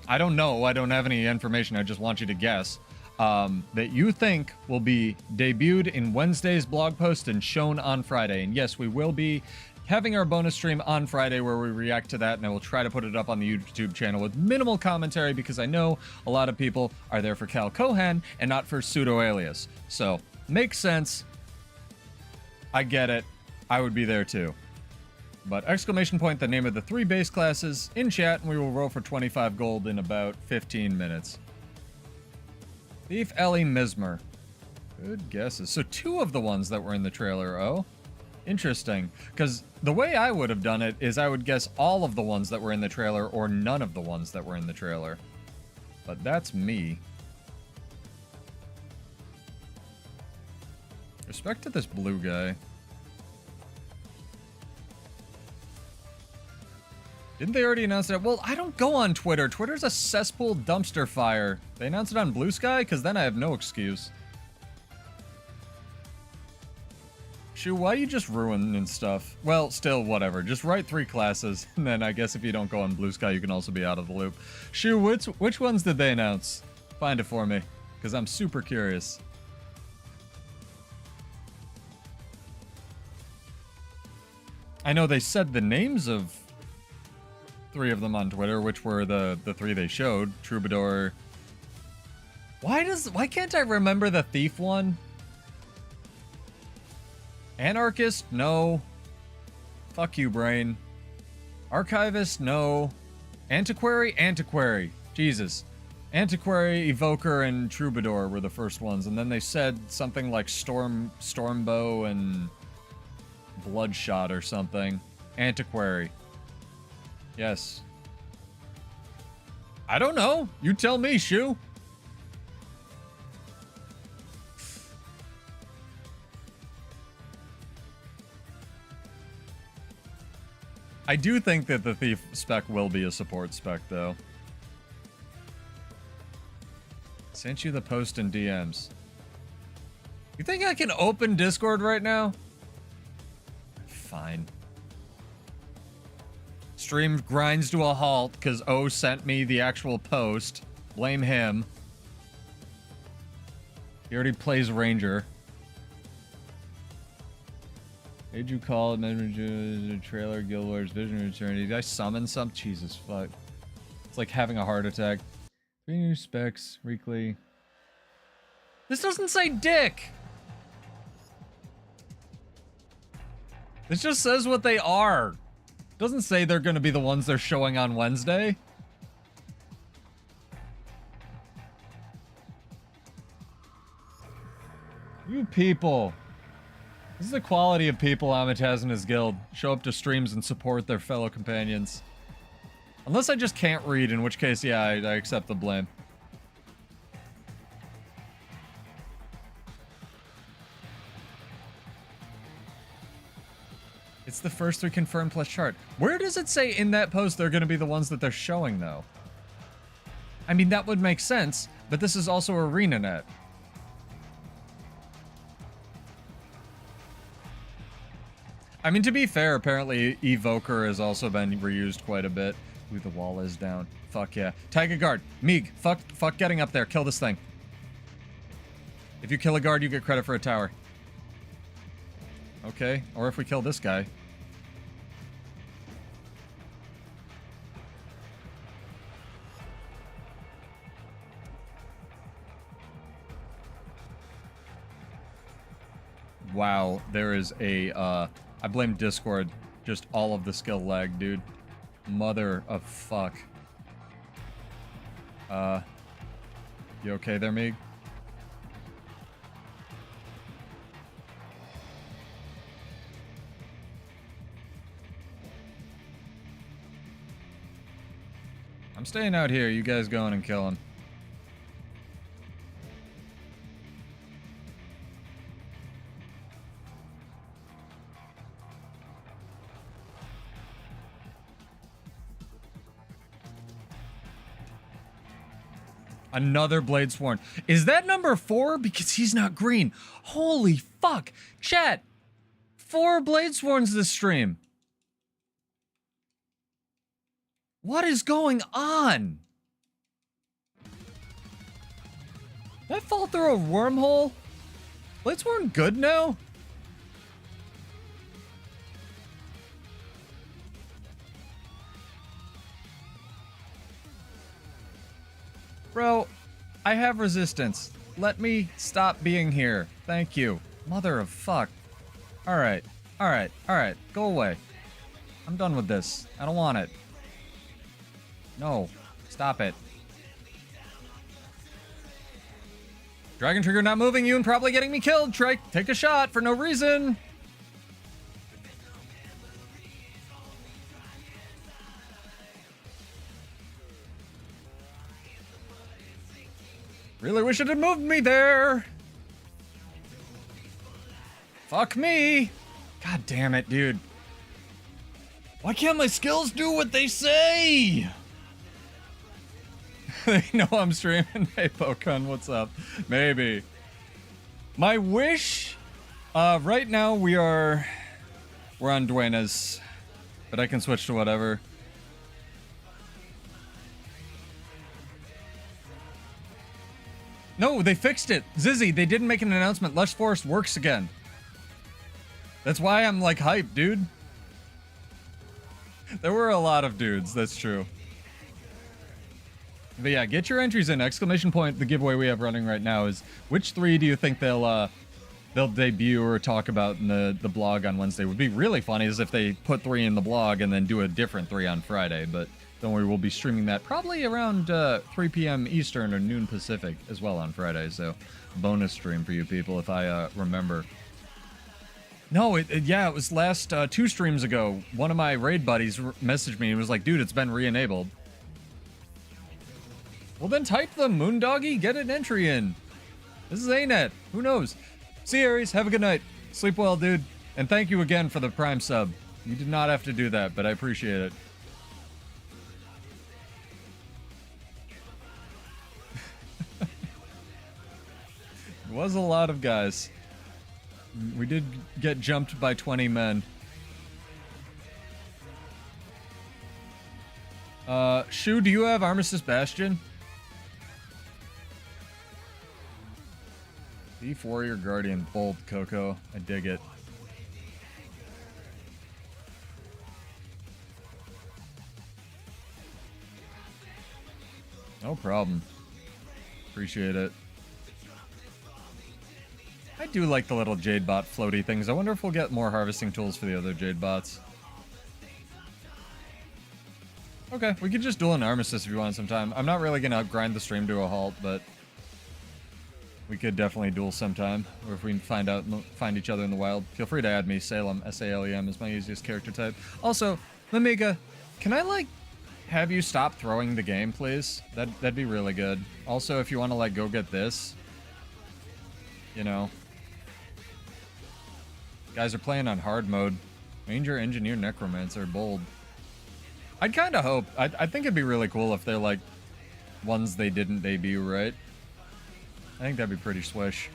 I don't know. I don't have any information. I just want you to guess. That you think will be debuted in Wednesday's blog post and shown on Friday. And yes, we will be having our bonus stream on Friday where we react to that, and I will try to put it up on the YouTube channel with minimal commentary because I know a lot of people are there for Cal Kohan and not for Pseudo Alias. So, makes sense. I get it. I would be there too. But exclamation point the name of the 3 base classes in chat, and we will roll for 25 gold in about 15 minutes. Thief, Ellie, Mizmer. Good guesses. So 2 of the ones that were in the trailer, oh. Interesting. Because the way I would have done it is I would guess all of the ones that were in the trailer or none of the ones that were in the trailer. But that's me. Respect to this blue guy. Didn't they already announce that? Well, I don't go on Twitter. Twitter's a cesspool dumpster fire. They announced it on Blue Sky? Because then I have no excuse. Shu, why you just ruining stuff? Well, still, whatever. Just write 3 classes, and then I guess if you don't go on Blue Sky, you can also be out of the loop. Shu, which ones did they announce? Find it for me, because I'm super curious. I know they said the names of 3 of them on Twitter, which were the 3 they showed. Troubadour. Why can't I remember the Thief one? Anarchist? No. Fuck you, brain. Archivist? No. Antiquary? Antiquary. Jesus. Antiquary, Evoker, and Troubadour were the first ones, and then they said something like Stormbow and Bloodshot or something. Antiquary. Yes. I don't know. You tell me, Shu. I do think that the Thief spec will be a support spec, though. Sent you the post in DMs. You think I can open Discord right now? Fine. Stream grinds to a halt because O sent me the actual post. Blame him. He already plays Ranger. Did you call it? Message trailer, Guild Wars, Vision of Eternity. Did I summon some? Jesus fuck. It's like having a heart attack. 3 new specs, weekly. This doesn't say dick! This just says what they are. It doesn't say they're gonna be the ones they're showing on Wednesday. You people. This is the quality of people Amit has in his guild. Show up to streams and support their fellow companions. Unless I just can't read, in which case, yeah, I accept the blame. It's the first 3 confirmed plus chart. Where does it say in that post they're going to be the ones that they're showing, though? I mean, that would make sense, but this is also ArenaNet. I mean, to be fair, apparently Evoker has also been reused quite a bit. Ooh, the wall is down. Fuck yeah. Tiger guard. Meeg, fuck getting up there. Kill this thing. If you kill a guard, you get credit for a tower. Okay, or if we kill this guy. Wow, there is a, I blame Discord. Just all of the skill lag, dude. Mother of fuck. You okay there, Meeg? I'm staying out here. You guys going and killing. Another Bladesworn. Is that number 4? Because he's not green. Holy fuck. Chat. 4 Bladesworns this stream. What is going on? Did I fall through a wormhole? Bladesworn good now? Bro, I have resistance. Let me stop being here. Thank you. Mother of fuck. Alright. Alright. Alright. Go away. I'm done with this. I don't want it. No. Stop it. Dragon Trigger not moving you and probably getting me killed. Take a shot for no reason. Really wish it had moved me there. Fuck me. God damn it, dude. Why can't my skills do what they say? They know I'm streaming. Hey, Pokon, what's up? Maybe. My wish... right now we're on Duenas. But I can switch to whatever. No, they fixed it. Zizzy, they didn't make an announcement. Lush Forest works again. That's why I'm like hyped, dude. There were a lot of dudes, that's true. But yeah, get your entries in. Exclamation point, the giveaway we have running right now is, which 3 do you think they'll debut or talk about in the blog on Wednesday? Would be really funny is if they put 3 in the blog and then do a different 3 on Friday, but don't worry, we'll be streaming that probably around 3 p.m. Eastern or noon Pacific as well on Friday, so bonus stream for you people if I remember. No, yeah, it was last 2 streams ago. One of my raid buddies messaged me and was like, dude, it's been re-enabled. Well, then type them, Moondoggy. Get an entry in. This is ANET. Who knows? See you, Aries. Have a good night. Sleep well, dude. And thank you again for the Prime sub. You did not have to do that, but I appreciate it. It was a lot of guys. We did get jumped by 20 men. Shu, do you have Armistice Bastion? Thief, Warrior, Guardian, bold, Coco. I dig it. No problem. Appreciate it. I do like the little Jade Bot floaty things. I wonder if we'll get more harvesting tools for the other Jade Bots. Okay, we could just duel an Armistice if you want sometime. I'm not really gonna grind the stream to a halt, but we could definitely duel sometime, or if we can find each other in the wild. Feel free to add me. Salem, S-A-L-E-M is my easiest character type. Also, Mamiga, can I like have you stop throwing the game, please? That'd be really good. Also, if you want to like go get this, you know, guys are playing on hard mode. Ranger, Engineer, Necromancer, bold. I'd kind of hope. I think it'd be really cool if they're like ones they didn't debut, right? I think that'd be pretty swish.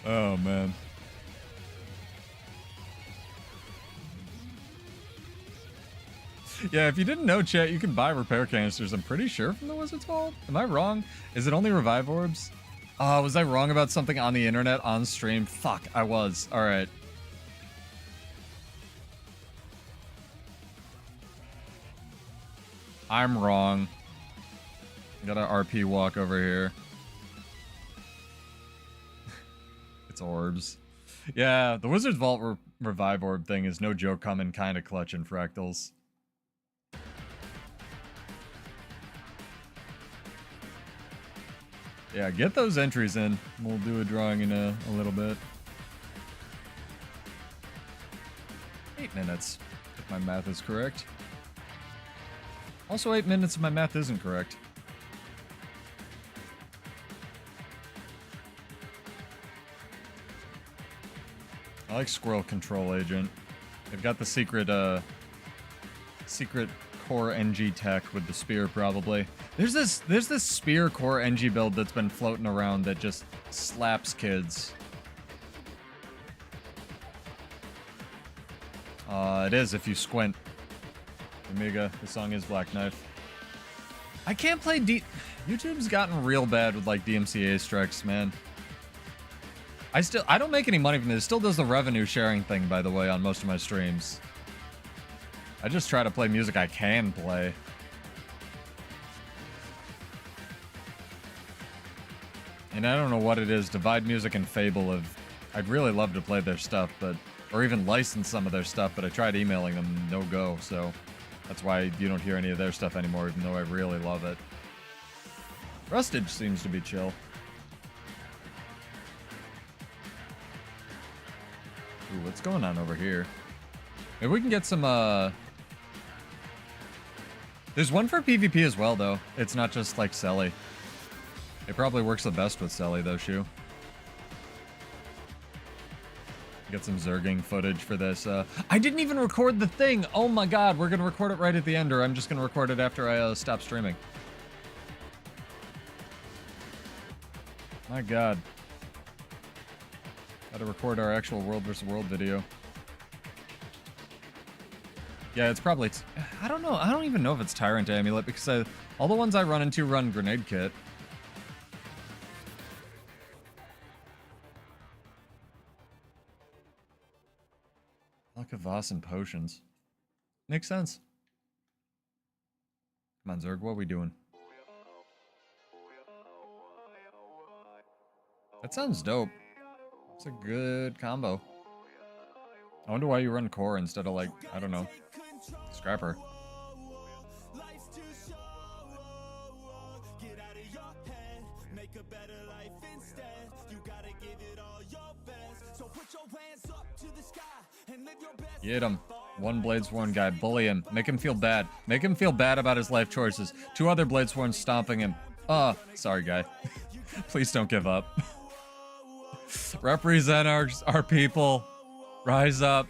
Oh, man. Yeah, if you didn't know, chat, you can buy repair canisters, I'm pretty sure, from the Wizard's Vault. Am I wrong? Is it only revive orbs? Oh, was I wrong about something on the internet on stream? Fuck, I was. Alright. I'm wrong. Got an RP walk over here. It's orbs. Yeah, the Wizard's Vault revive orb thing is no joke coming kind of clutch in fractals. Yeah, get those entries in. We'll do a drawing in a little bit. 8 minutes, if my math is correct. Also 8 minutes if my math isn't correct. I like Squirrel Control Agent. They've got the secret core NG tech with the spear, probably. There's this spear core NG build that's been floating around that just slaps kids. It is if you squint. Amiga, the song is Black Knife. I can't play YouTube's gotten real bad with like DMCA strikes, man. I don't make any money from this. It still does the revenue sharing thing, by the way, on most of my streams. I just try to play music I can play. And I don't know what it is. Divide Music and Fable I'd really love to play their stuff, or even license some of their stuff, but I tried emailing them, no go, so that's why you don't hear any of their stuff anymore, even though I really love it. Rustage seems to be chill. Ooh, what's going on over here? Maybe we can get some, There's one for PvP as well, though. It's not just, like, Selly. It probably works the best with Selly, though, Shu. Get some Zerging footage for this. I didn't even record the thing! Oh my god, we're gonna record it right at the end, or I'm just gonna record it after I, stop streaming. My god. Gotta record our actual World vs. World video. Yeah, it's probably... I don't know. I don't even know if it's Tyrant Amulet, because all the ones I run into run Grenade Kit. Luck of Voss and Potions. Makes sense. Come on, Zerg, what are we doing? That sounds dope. It's a good combo. I wonder why you run core instead of, like, I don't know, Scrapper. Get him. One Bladesworn guy. Bully him. Make him feel bad. Make him feel bad about his life choices. Two other Bladesworns stomping him. Sorry, guy. Please don't give up. Represent our people. Rise up.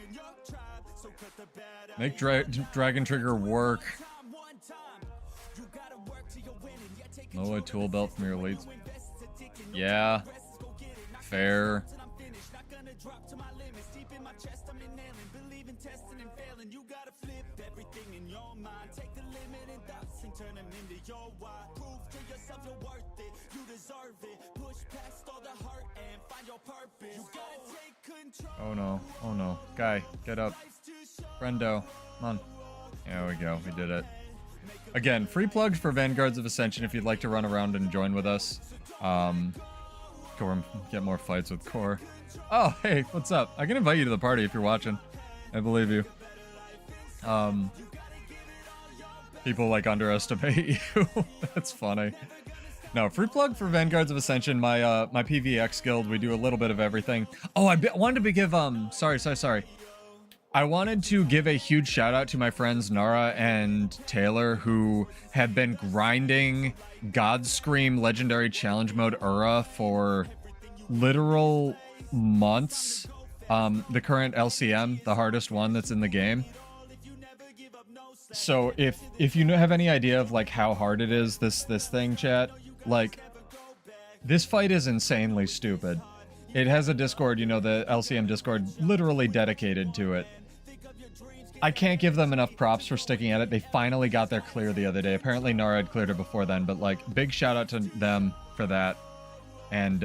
Make Dragon Trigger work. Lower tool belt from your elites. Yeah. Fair. Oh no. Oh no. Guy, get up. Friendo. Come on. There we go. We did it. Again, free plugs for Vanguards of Ascension if you'd like to run around and join with us. Get more fights with Core. Oh, hey, what's up? I can invite you to the party if you're watching. I believe you. People like underestimate you. That's funny. No, free plug for Vanguards of Ascension, my my PVX guild. We do a little bit of everything. Oh, I wanted to give sorry. I wanted to give a huge shout out to my friends Nara and Taylor, who have been grinding Godscream Legendary Challenge Mode Ura for literal months. The current LCM, the hardest one that's in the game. So if you have any idea of like how hard it is, this thing, chat, like this fight is insanely stupid. It has a Discord, you know, the LCM Discord, literally dedicated to it. I can't give them enough props for sticking at it. They finally got their clear the other day. Apparently Nara had cleared it before then, but like big shout out to them for that. And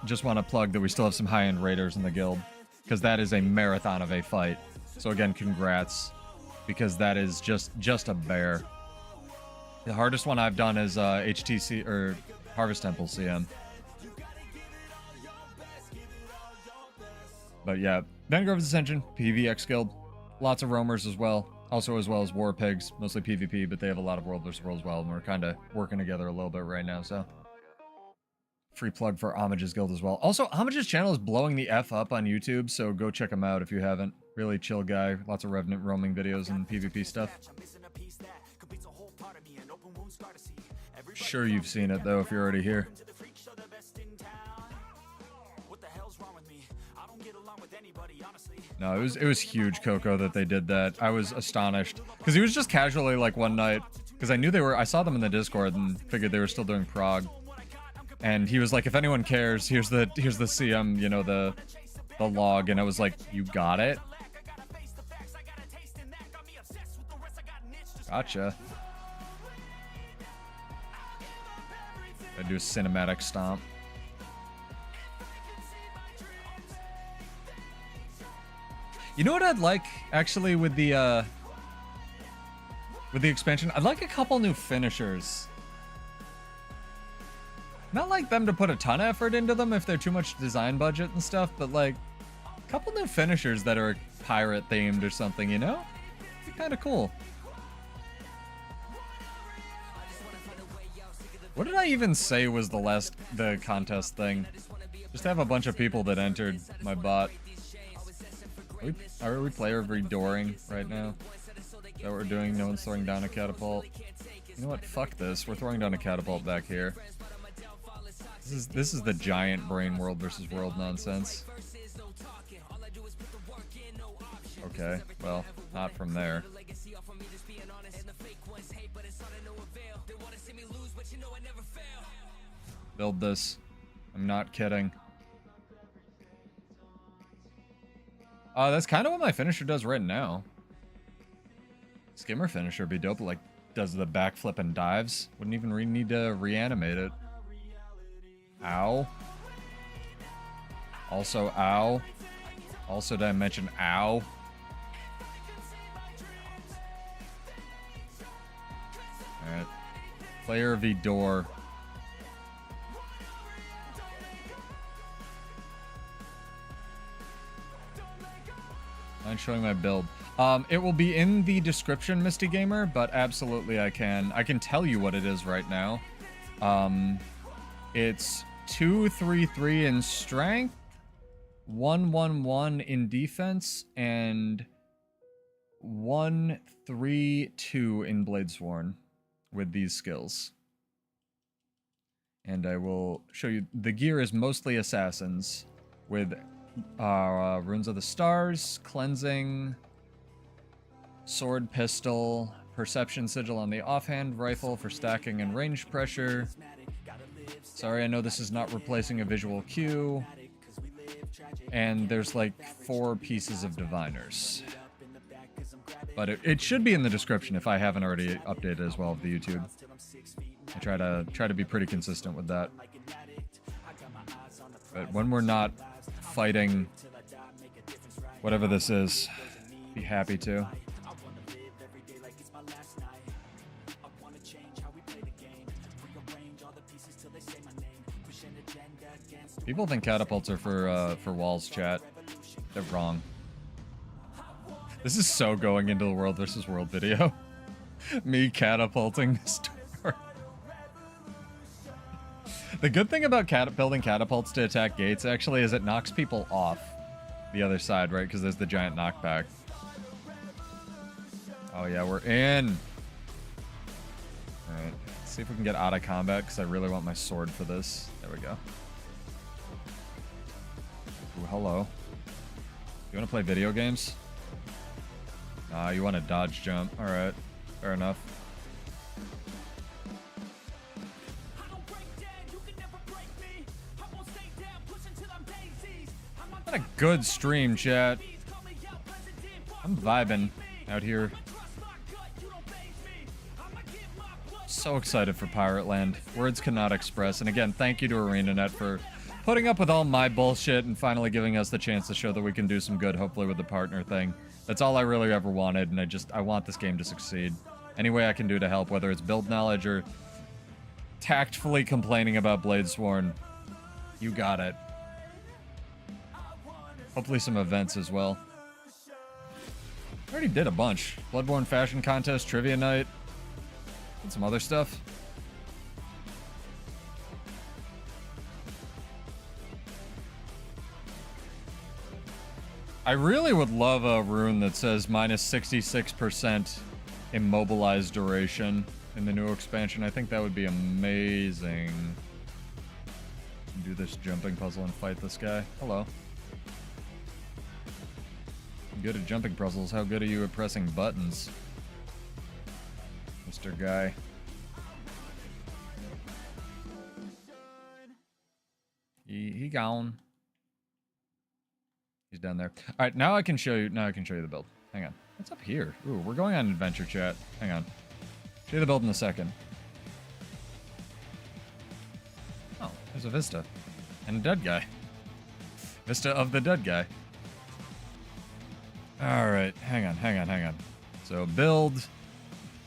just want to plug that we still have some high-end raiders in the guild, because that is a marathon of a fight. So again, congrats, because that is just a bear. The hardest one I've done is HTC or Harvest Temple CM. But yeah, Vanguard's Ascension, PVX guild. Lots of roamers as well. Also as well as war pigs, mostly PvP, but they have a lot of world versus world as well, and we're kind of working together a little bit right now, so. Free plug for Homage's guild as well. Also, Homage's channel is blowing the F up on YouTube, so go check him out if you haven't. Really chill guy, lots of Revenant roaming videos and PvP stuff. Sure you've seen it though if you're already here. No, it was huge, Coco, that they did that. I was astonished because he was just casually like one night, because I saw them in the Discord and figured they were still doing Prague, and he was like, if anyone cares, here's the CM, you know, the log, and I was like, you got it? Gotcha. I do a cinematic stomp. You know what I'd like, actually, with the expansion? I'd like a couple new finishers. Not like them to put a ton of effort into them if they're too much design budget and stuff, but like a couple new finishers that are pirate themed or something, you know? It'd be kind of cool. What did I even say was the contest thing? Just have a bunch of people that entered my bot. Are we player redoring right now? Is that what we're doing? No one's throwing down a catapult. You know what? Fuck this. We're throwing down a catapult back here. This is the giant brain world versus world nonsense. Okay, well, not from there. Build this. I'm not kidding. That's kind of what my finisher does right now. Skimmer finisher would be dope, like does the backflip and dives. Wouldn't even need to reanimate it. Ow. Also ow. Also did I mention ow? Alright. Player v door. I'm showing my build. It will be in the description, Misty Gamer, but absolutely I can tell you what it is right now. It's 233 in strength, 1-1-1 in defense and 1-3-2 in Bladesworn with these skills. And I will show you. The gear is mostly assassins with Runes of the Stars, Cleansing, Sword, Pistol, Perception Sigil on the offhand, Rifle for stacking and range pressure. Sorry, I know this is not replacing a visual cue. And there's like 4 pieces of Diviners. But it should be in the description if I haven't already updated as well of the YouTube. I try to be pretty consistent with that. But when we're not fighting whatever this is, be happy to. People think catapults are for walls, chat. They're wrong. This is so going into the world versus world video. Me catapulting this door. The good thing about building catapults to attack gates actually is it knocks people off the other side, right? Because there's the giant knockback. Oh yeah, we're in. Alright, let's see if we can get out of combat because I really want my sword for this. There we go. Ooh, hello. You want to play video games? You want to dodge jump. Alright, fair enough. What a good stream, chat. I'm vibing out here. So excited for Pirate Land. Words cannot express. And again, thank you to ArenaNet for putting up with all my bullshit and finally giving us the chance to show that we can do some good, hopefully with the partner thing. That's all I really ever wanted, and I want this game to succeed. Any way I can do to help, whether it's build knowledge or tactfully complaining about Bladesworn, you got it. Hopefully some events as well. I already did a bunch. Bloodborne Fashion Contest, Trivia Night, and some other stuff. I really would love a rune that says minus 66% immobilized duration in the new expansion. I think that would be amazing. Do this jumping puzzle and fight this guy. Hello. I'm good at jumping puzzles. How good are you at pressing buttons, Mr. Guy? He gone. He's down there. All right, now I can show you. Now I can show you the build. Hang on. What's up here? Ooh, we're going on adventure, chat. Hang on. Show you the build in a second. Oh, there's a Vista and a dead guy. Vista of the dead guy. All right, hang on. So build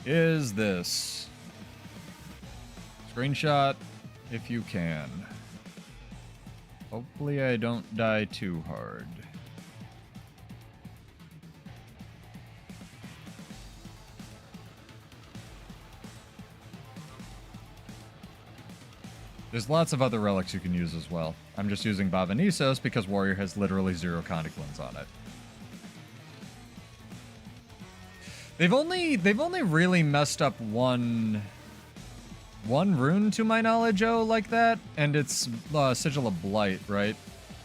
is this. Screenshot if you can. Hopefully I don't die too hard. There's lots of other relics you can use as well. I'm just using Bavanisos because Warrior has literally 0 Conniclins on it. They've only really messed up one rune to my knowledge, like that, and it's Sigil of Blight, right?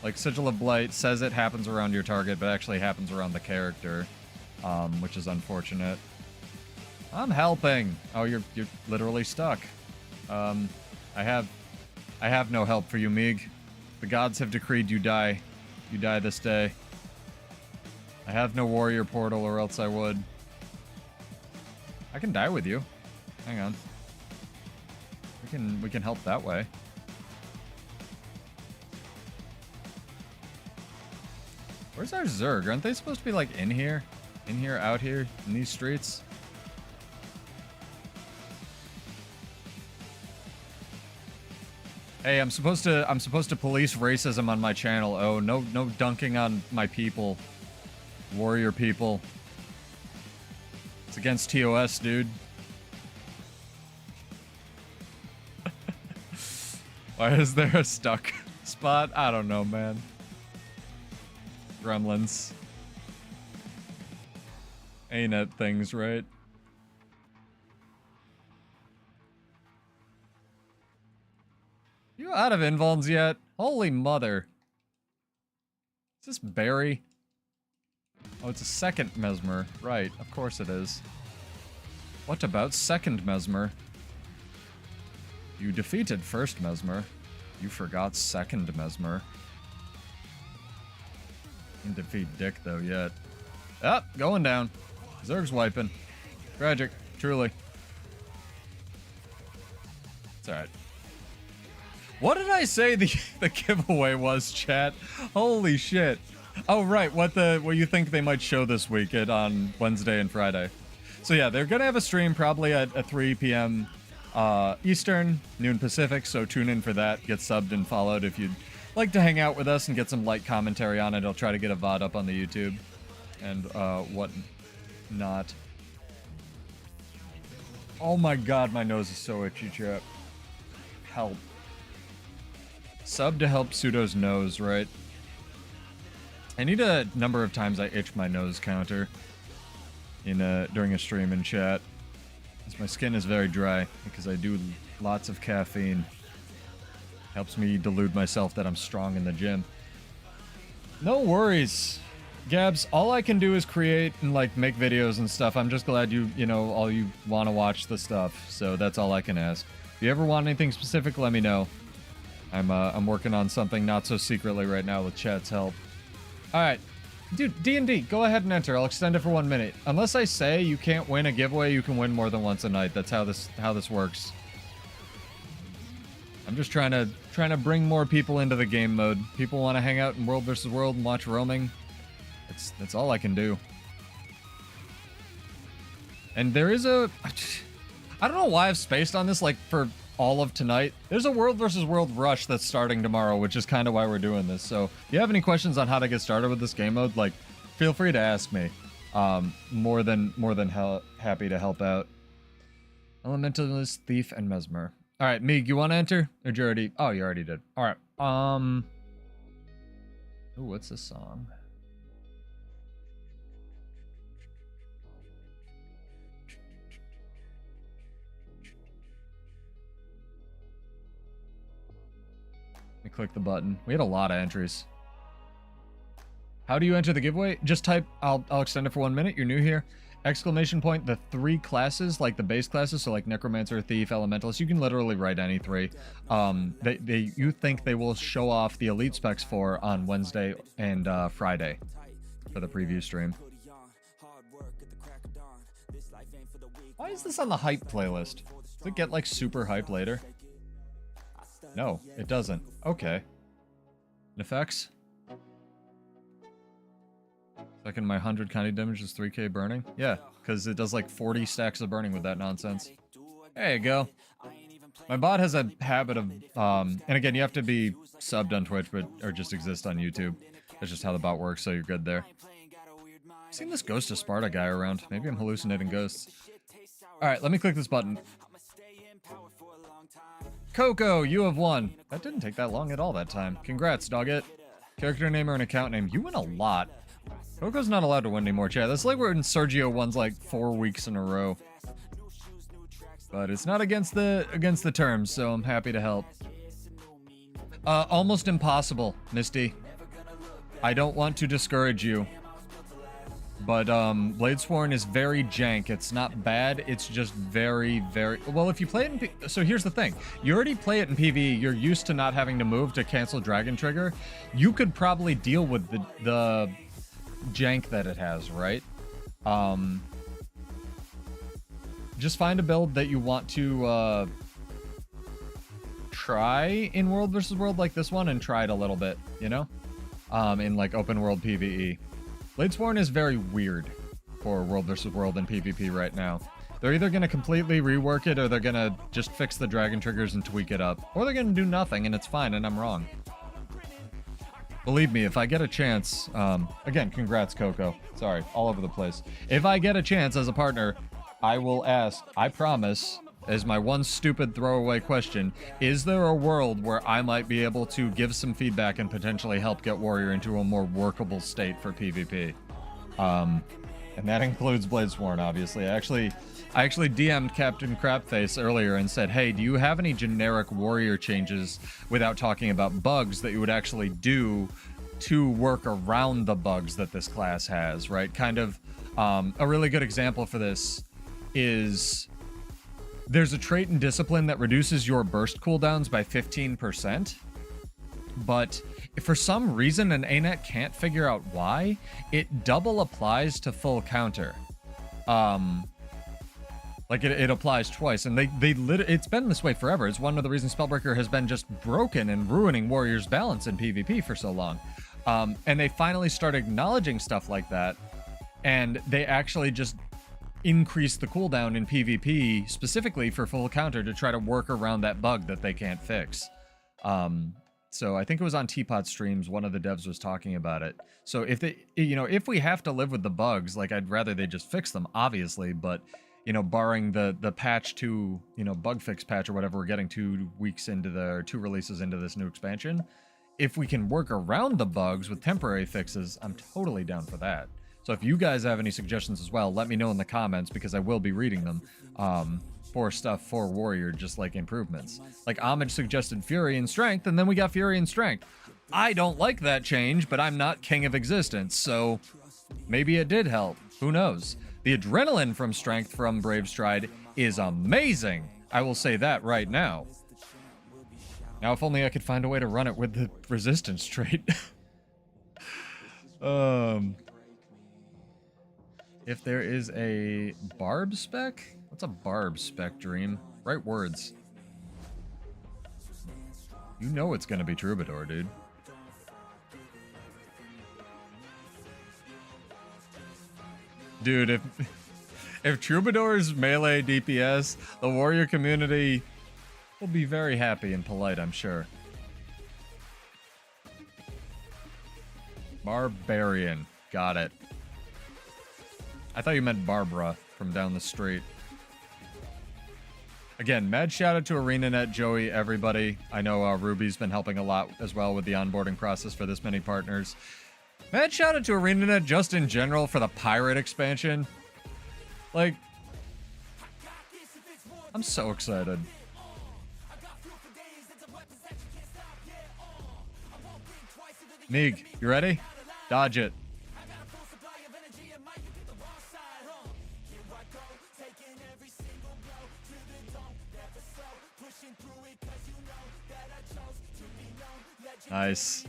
Like Sigil of Blight says it happens around your target, but actually happens around the character, which is unfortunate. I'm helping. Oh, you're literally stuck. I have no help for you, Meeg. The gods have decreed you die. You die this day. I have no warrior portal, or else I would. I can die with you. Hang on. We can help that way. Where's our Zerg? Aren't they supposed to be like in here? In here, out here, in these streets? Hey, I'm supposed to police racism on my channel. Oh, no dunking on my people. Warrior people. It's against TOS, dude. Why is there a stuck spot? I don't know, man. Gremlins. Ain't it things, right? You out of invulns yet? Holy mother. Is this Barry? Oh, it's a second Mesmer. Right, of course it is. What about second Mesmer? You defeated first Mesmer. You forgot second Mesmer. Didn't defeat Dick, though, yet. Ah, going down. Zerg's wiping. Tragic, truly. It's alright. What did I say the giveaway was, chat? Holy shit. Oh, right, what you think they might show this week on Wednesday and Friday. So yeah, they're gonna have a stream probably at 3 p.m. Eastern, noon Pacific, so tune in for that. Get subbed and followed if you'd like to hang out with us and get some light commentary on it. I'll try to get a VOD up on the YouTube and what not. Oh my god, my nose is so itchy, chat. Help. Sub to help Pseudo's nose, right? I need a number of times I itch my nose counter in during a stream in chat. Because my skin is very dry because I do lots of caffeine. Helps me delude myself that I'm strong in the gym. No worries. Gabs, all I can do is create and like make videos and stuff. I'm just glad you know, all you want to watch the stuff. So that's all I can ask. If you ever want anything specific, let me know. I'm working on something not so secretly right now with chat's help. Alright. Dude, D&D, go ahead and enter. I'll extend it for 1 minute. Unless I say you can't win a giveaway, you can win more than once a night. That's how this works. I'm just trying to bring more people into the game mode. People want to hang out in World vs. World and watch roaming. That's all I can do. And there is I don't know why I've spaced on this like for all of tonight. There's a World vs. World rush that's starting tomorrow, which is kind of why we're doing this. So if you have any questions on how to get started with this game mode, like, feel free to ask me. More than happy to help out. Elementalist, Thief, and Mesmer. All right, Meeg, you want to enter? Or did you already? Oh, you already did. All right. Ooh, what's this song? Let me click the button. We had a lot of entries. How do you enter the giveaway? Just type, I'll extend it for 1 minute. You're new here. Exclamation point, the 3 classes, like the base classes, so like Necromancer, Thief, Elementalist. You can literally write any 3. You think they will show off the elite specs for on Wednesday and Friday for the preview stream. Why is this on the hype playlist? Does it get like super hype later? No, it doesn't. Okay. Effects. Second, my 100 county damage is 3k burning. Yeah, because it does like 40 stacks of burning with that nonsense. There you go. My bot has a habit of, and again, you have to be subbed on Twitch, or just exist on YouTube. That's just how the bot works, so you're good there. I've seen this Ghost of Sparta guy around. Maybe I'm hallucinating ghosts. Alright, let me click this button. Coco, you have won. That didn't take that long at all that time. Congrats, Doggett. Character name or an account name. You win a lot. Coco's not allowed to win anymore, chat. That's like when Sergio won like 4 weeks in a row. But it's not against the terms, so I'm happy to help. Almost impossible, Misty. I don't want to discourage you. But, Bladesworn is very jank. It's not bad, it's just very, very... Well, if you play it in so here's the thing. You already play it in PvE, you're used to not having to move to cancel Dragon Trigger. You could probably deal with the jank that it has, right? Just find a build that you want to, try in World vs. World like this one, and try it a little bit, you know? In, like, open world PvE. Bladesworn is very weird for World vs. World and PvP right now. They're either going to completely rework it, or they're going to just fix the dragon triggers and tweak it up. Or they're going to do nothing, and it's fine, and I'm wrong. Believe me, if I get a chance... again, congrats, Coco. Sorry, all over the place. If I get a chance as a partner, I will ask, I promise, as my one stupid throwaway question, is there a world where I might be able to give some feedback and potentially help get Warrior into a more workable state for PvP? And that includes Bladesworn, obviously. I actually DM'd Captain Crapface earlier and said, hey, do you have any generic Warrior changes without talking about bugs that you would actually do to work around the bugs that this class has, right? Kind of, a really good example for this is there's a trait in Discipline that reduces your burst cooldowns by 15%, but if for some reason an ANET can't figure out why, it double applies to full counter. Like it applies twice, and it's been this way forever. It's one of the reasons Spellbreaker has been just broken and ruining Warrior's balance in PvP for so long. And they finally start acknowledging stuff like that, and they actually just increase the cooldown in PvP specifically for full counter to try to work around that bug that they can't fix. So I think it was on Teapot streams, one of the devs was talking about it. So if they, if we have to live with the bugs, like I'd rather they just fix them, obviously, but barring the patch 2, bug fix patch or whatever we're getting 2 weeks into or 2 releases into this new expansion, if we can work around the bugs with temporary fixes, I'm totally down for that. So if you guys have any suggestions as well, let me know in the comments, because I will be reading them for stuff for Warrior, just like improvements. Like Homage suggested Fury and Strength, and then we got Fury and Strength. I don't like that change, but I'm not King of Existence, so maybe it did help. Who knows? The adrenaline from Strength from Brave Stride is amazing. I will say that right now. Now, if only I could find a way to run it with the resistance trait. If there is a barb spec? What's a barb spec, Dream? Right words. You know it's gonna be Troubadour, dude. Dude, if Troubadour's melee DPS, the Warrior community will be very happy and polite, I'm sure. Barbarian. Got it. I thought you meant Barbara from down the street. Again, mad shout out to ArenaNet, Joey, everybody. I know Ruby's been helping a lot as well with the onboarding process for this many partners. Mad shout out to ArenaNet just in general for the pirate expansion. Like, I'm so excited. Meeg, you ready? Dodge it. Nice.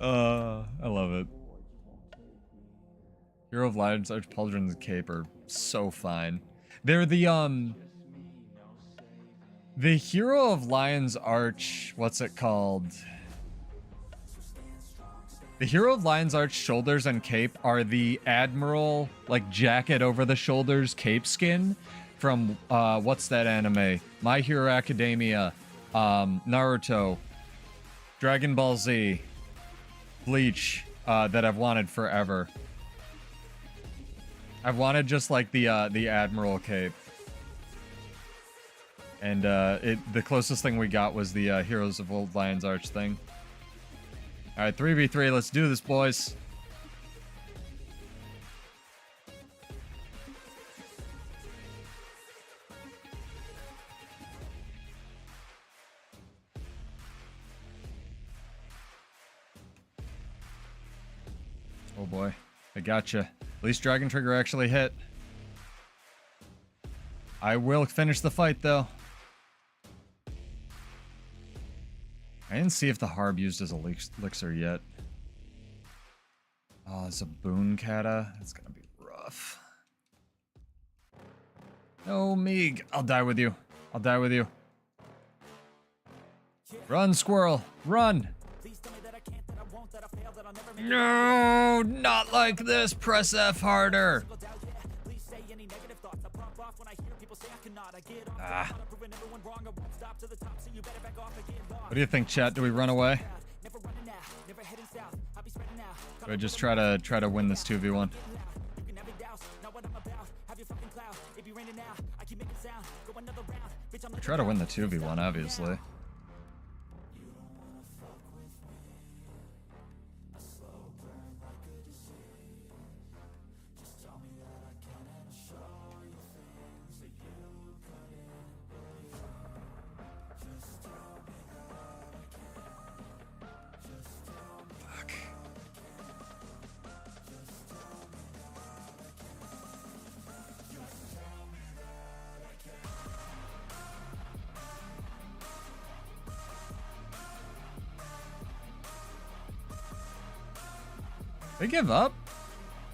I love it. Hero of Lions, Arch Pauldron's Cape are so fine. They're the Hero of Lion's Arch, what's it called? The Hero of Lion's Arch shoulders and cape are the Admiral, like, jacket over the shoulders cape skin from, what's that anime? My Hero Academia, Naruto, Dragon Ball Z, Bleach, that I've wanted forever. I've wanted just, like, the Admiral cape. And, the closest thing we got was the, Heroes of Old Lion's Arch thing. Alright, 3v3, let's do this, boys. Oh boy, I gotcha. At least Dragon Trigger actually hit. I will finish the fight, though. I didn't see if the Harb used as a elixir yet. Oh, it's a boon kata. That's gonna be rough. No, Meeg. I'll die with you. I'll die with you. Run, squirrel. Run. No, not like this. Press F harder. Ah. What do you think, chat? Do we run away? Do I just try to win this 2v1? try to win the 2v1, obviously. They give up?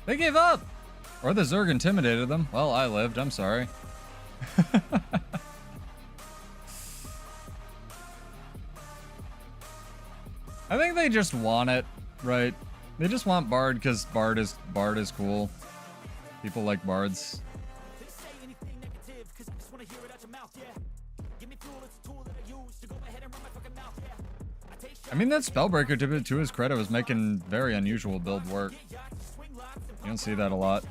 They gave up! Or the Zerg intimidated them. Well, I lived, I'm sorry. I think they just want it, right? They just want Bard because Bard is cool. People like Bards. I mean, that Spellbreaker, to his credit, was making very unusual build work. You don't see that a lot.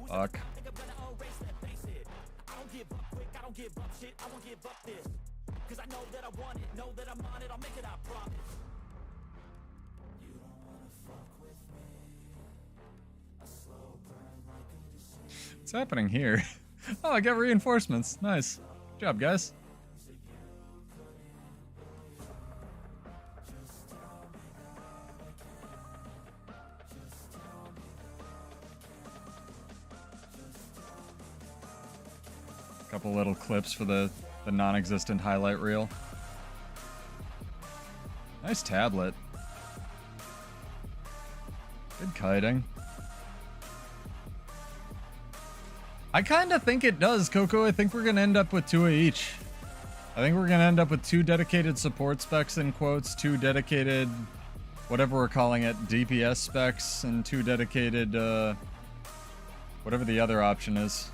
Fuck. What's happening here? Oh, I got reinforcements. Nice. Good job, guys. Couple little clips for the non-existent highlight reel. Nice tablet. Good kiting. I kind of think it does, Coco. I think we're going to end up with 2 of each. I think we're going to end up with 2 dedicated support specs, in quotes, 2 dedicated, whatever we're calling it, DPS specs, and 2 dedicated, whatever the other option is.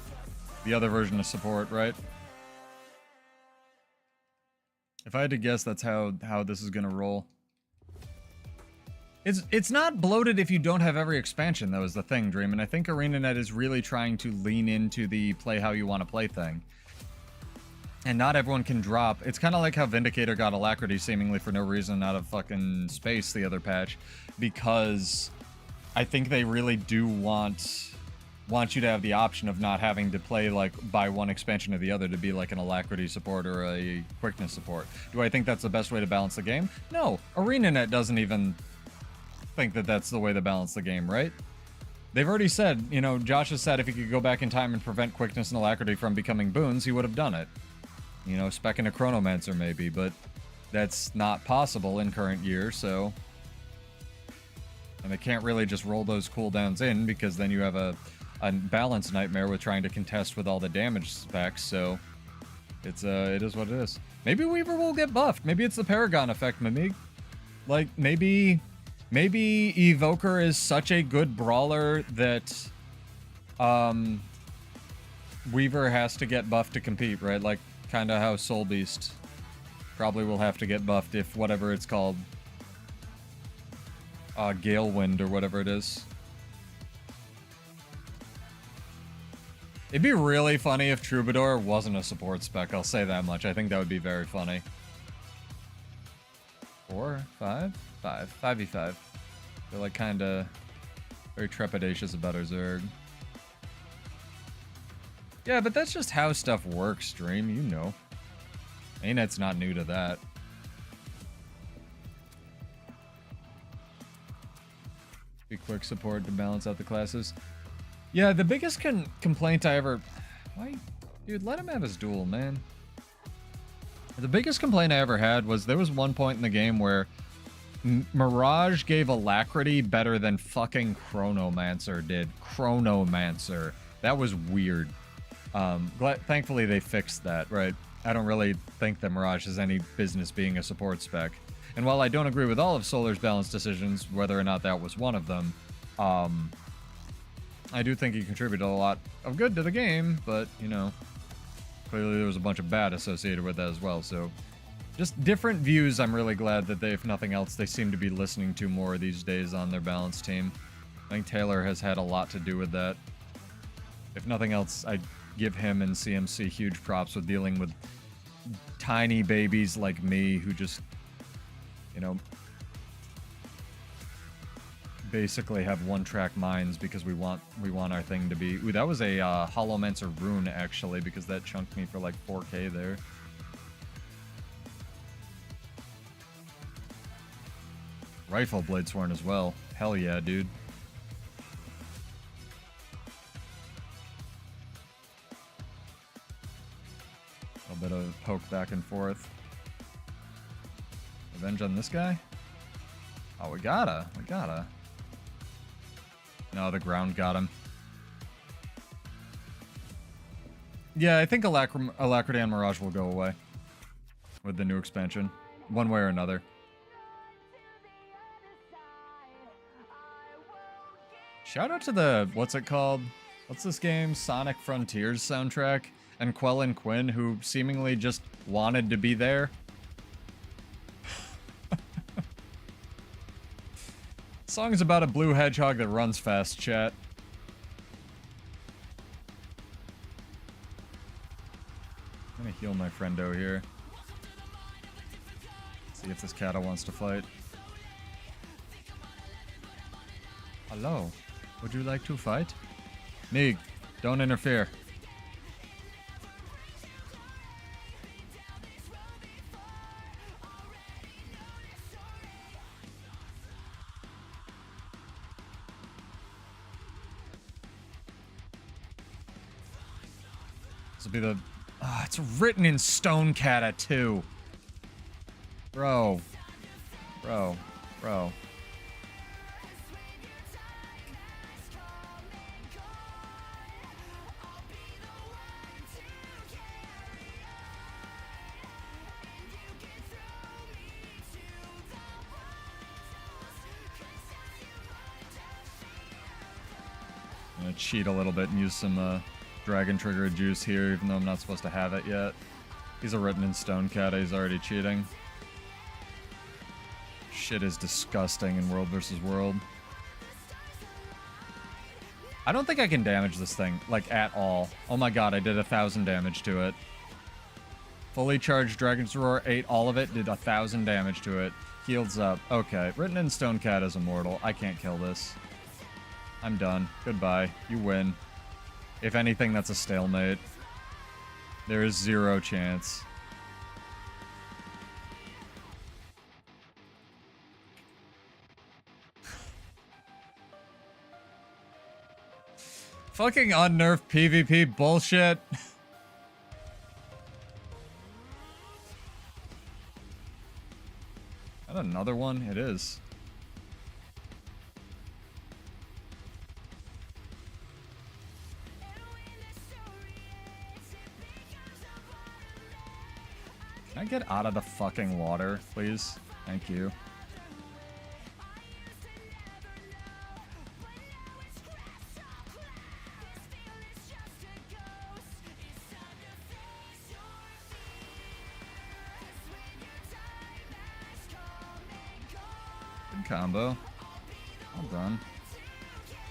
The other version of support, right? If I had to guess, that's how this is going to roll. It's not bloated if you don't have every expansion, though, is the thing, Dream. And I think ArenaNet is really trying to lean into the play how you want to play thing. And not everyone can drop. It's kind of like how Vindicator got Alacrity seemingly for no reason out of fucking space the other patch. Because I think they really do want you to have the option of not having to play, like, buy one expansion or the other to be like an Alacrity support or a quickness support. Do I think that's the best way to balance the game? No. ArenaNet doesn't even think that that's the way to balance the game, right? They've already said, you know, Josh has said if he could go back in time and prevent quickness and alacrity from becoming boons, he would have done it. You know, specking a Chronomancer maybe, but that's not possible in current year, so... And they can't really just roll those cooldowns in, because then you have a balance nightmare with trying to contest with all the damage specs, so... it is what it is. Maybe Weaver will get buffed. Maybe it's the Paragon effect, Mimig. Like, maybe Evoker is such a good brawler that Weaver has to get buffed to compete, right? Like, kind of how Soul Beast probably will have to get buffed if whatever it's called, Gale Wind or whatever it is. It'd be really funny if Troubadour wasn't a support spec, I'll say that much. I think that would be very funny. 4, 5? 5v5. They're like kinda very trepidatious about our Zerg. Yeah, but that's just how stuff works, Dream, you know. ANET's not new to that. Be quick support to balance out the classes. Yeah, the biggest complaint I ever... Why? Dude, let him have his duel, man. The biggest complaint I ever had was there was one point in the game where Mirage gave Alacrity better than fucking Chronomancer did. Chronomancer. That was weird. Thankfully they fixed that, right? I don't really think that Mirage has any business being a support spec. And while I don't agree with all of Solar's balance decisions, whether or not that was one of them, I do think he contributed a lot of good to the game, but, you know, clearly there was a bunch of bad associated with that as well, so... Just different views. I'm really glad that they, if nothing else, they seem to be listening to more these days on their balance team. I think Taylor has had a lot to do with that. If nothing else, I give him and CMC huge props with dealing with tiny babies like me who just, you know, basically have one-track minds because we want our thing to be. Ooh, that was a Holomancer rune actually, because that chunked me for like 4K there. Rifle blade sworn as well. Hell yeah, dude. A bit of poke back and forth. Revenge on this guy? Oh, we gotta. No, the ground got him. Yeah, I think Alacrity and Mirage will go away with the new expansion, one way or another. Shout out to the, what's it called? What's this game? Sonic Frontiers soundtrack? And Quellen Quinn, who seemingly just wanted to be there. Song is about a blue hedgehog that runs fast, chat. I'm gonna heal my friendo here. See if this Kata wants to fight. Hello. Would you like to fight? Neeg, don't interfere. This will be the... Ah, it's written in stone Kata too. Bro. Bro. I'm gonna cheat a little bit and use some Dragon Trigger juice here, even though I'm not supposed to have it yet. He's a written in stone Kata, he's already cheating. Shit is disgusting in World vs. World. I don't think I can damage this thing, like, at all. Oh my god, I did 1,000 damage to it. Fully charged Dragon's Roar, ate all of it, did 1,000 damage to it. Heals up. Okay, written in stone Kata is immortal. I can't kill this. I'm done. Goodbye. You win. If anything, that's a stalemate. There is 0 chance. Fucking unnerfed PvP bullshit. That another one? It is. Can I get out of the fucking water, please? Thank you. Good combo. Well done.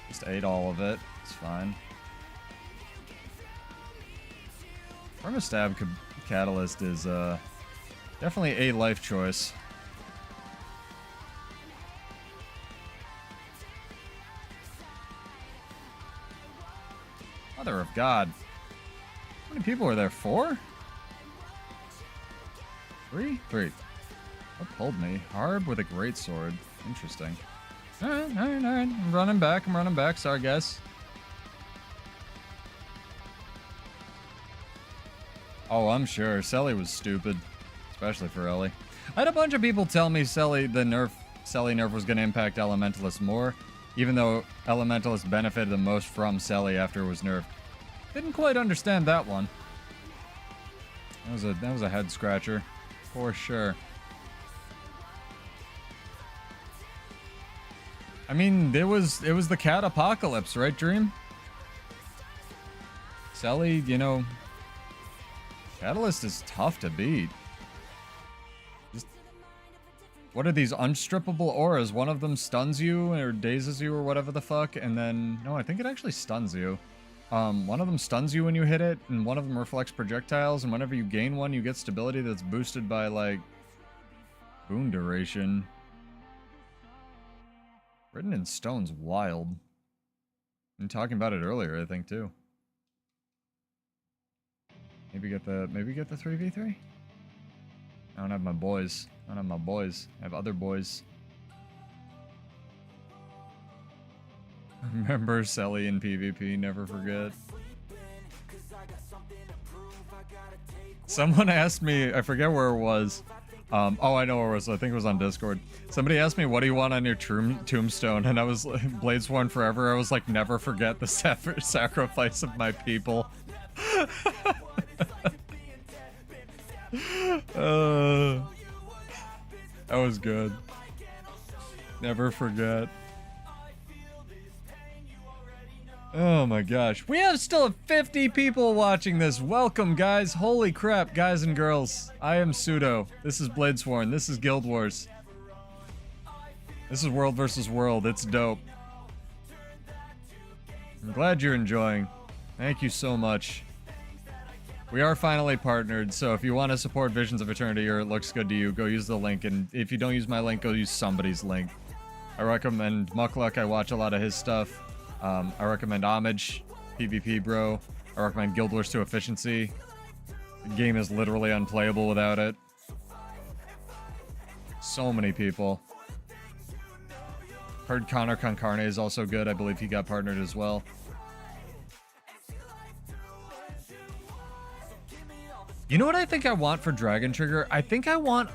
Just ate all of it. It's fine. Stab Catalyst is definitely a life choice. Mother of God. How many people were there? 4? 3? 3. What pulled me? Harb with a great sword. Interesting. Alright. I'm running back. Sorry, guys. Oh, I'm sure. Selly was stupid. Especially for Ellie. I had a bunch of people tell me Selly nerf was going to impact Elementalist more, even though Elementalist benefited the most from Selly after it was nerfed. Didn't quite understand that one. That was a head scratcher. For sure. I mean, it was the cat apocalypse, right, Dream? Selly, you know, Catalyst is tough to beat. What are these unstrippable auras? One of them stuns you or dazes you or whatever the fuck, and then... No, I think it actually stuns you. One of them stuns you when you hit it, and one of them reflects projectiles, and whenever you gain one, you get stability that's boosted by, like, boon duration. Written in stone's wild. I'm talking about it earlier, I think, too. Maybe get the 3v3? I don't have my boys. I have other boys. Remember Selly in PvP, never forget. Someone asked me, I forget where it was. Oh, I know where it was. I think it was on Discord. Somebody asked me, what do you want on your tombstone? And I was like, Bladesworn forever. I was like, never forget the sacrifice of my people. That was good. Never forget. Oh my gosh. We have still 50 people watching this. Welcome, guys. Holy crap, guys and girls. I am Pseudo. This is Bladesworn. This is Guild Wars. This is World versus World. It's dope. I'm glad you're enjoying. Thank you so much. We are finally partnered, so if you want to support Visions of Eternity or it looks good to you, go use the link. And if you don't use my link, go use somebody's link. I recommend Muckluck. I watch a lot of his stuff. I recommend Homage, PvP bro. I recommend Guild Wars 2 Efficiency. The game is literally unplayable without it. So many people. Heard Connor Concarne is also good. I believe he got partnered as well. You know what I think I want for Dragon Trigger? I think I want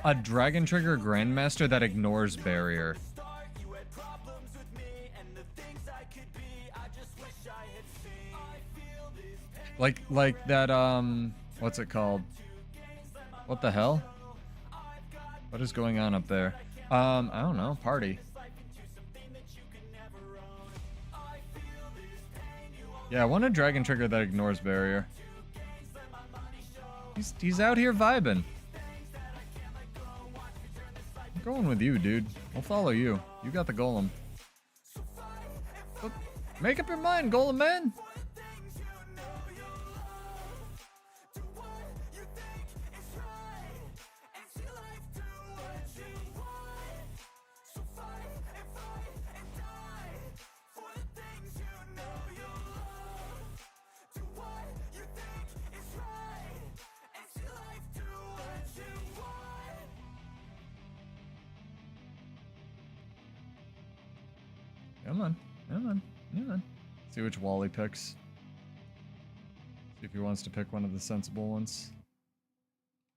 a Dragon Trigger Grandmaster that ignores barrier. Like that, what's it called? What the hell? What is going on up there? I don't know, party. Yeah, I want a Dragon Trigger that ignores barrier. He's out here vibing. I'm going with you, dude. I'll follow you. You got the golem. Oh, make up your mind, golem man! Come on, come on, come on. See which wall he picks. See if he wants to pick one of the sensible ones.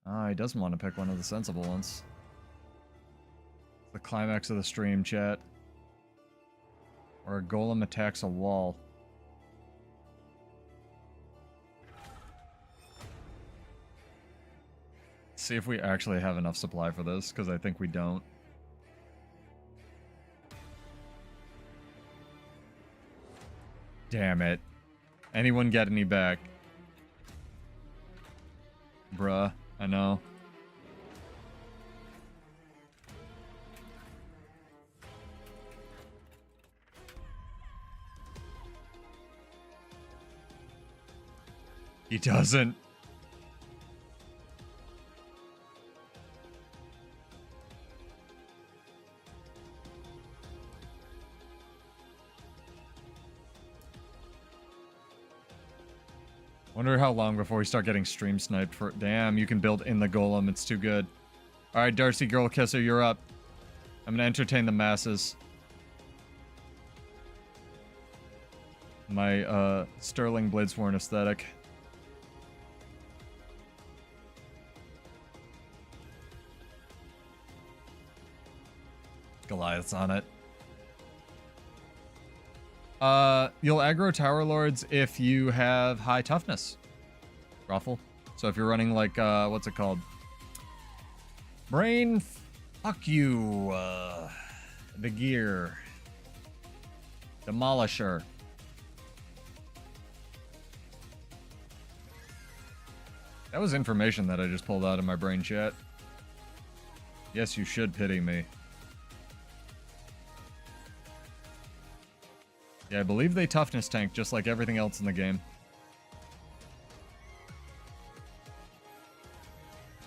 Ah, he doesn't want to pick one of the sensible ones. The climax of the stream, chat. Or a golem attacks a wall. See if we actually have enough supply for this, because I think we don't. Damn it. Anyone get any back? Bruh, I know. He doesn't. Wonder how long before we start getting stream sniped for. Damn, you can build in the golem. It's too good. Alright, Darcy Girl Kisser, you're up. I'm gonna entertain the masses. My, Sterling Bladesworn aesthetic. Goliath's on it. You'll aggro Tower Lords if you have high toughness. Ruffle. So if you're running like, what's it called? Brain, fuck you. The gear. Demolisher. That was information that I just pulled out of my brain chat. Yes, you should pity me. Yeah, I believe they toughness tank just like everything else in the game.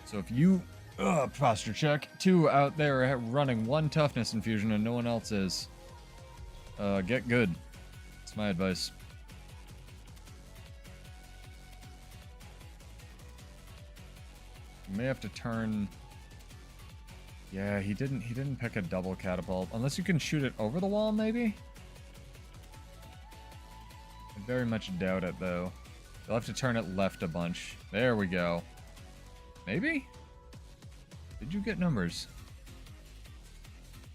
So if you, posture check, 2 out there running 1 toughness infusion and no one else is, get good. That's my advice. You may have to turn... Yeah, he didn't pick a double catapult. Unless you can shoot it over the wall, maybe? I very much doubt it, though. You'll have to turn it left a bunch. There we go. Maybe? Did you get numbers?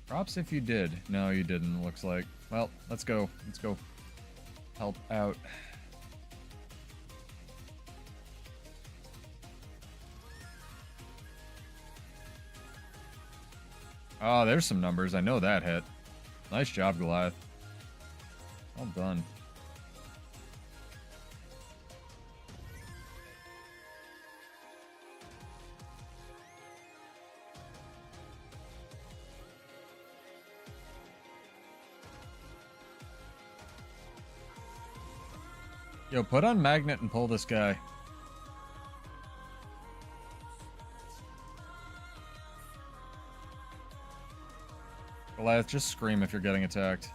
Props if you did. No, you didn't, looks like. Well, let's go. Let's go help out. Oh, there's some numbers. I know that hit. Nice job, Goliath. Well done. Yo, put on magnet and pull this guy. Goliath, just scream if you're getting attacked.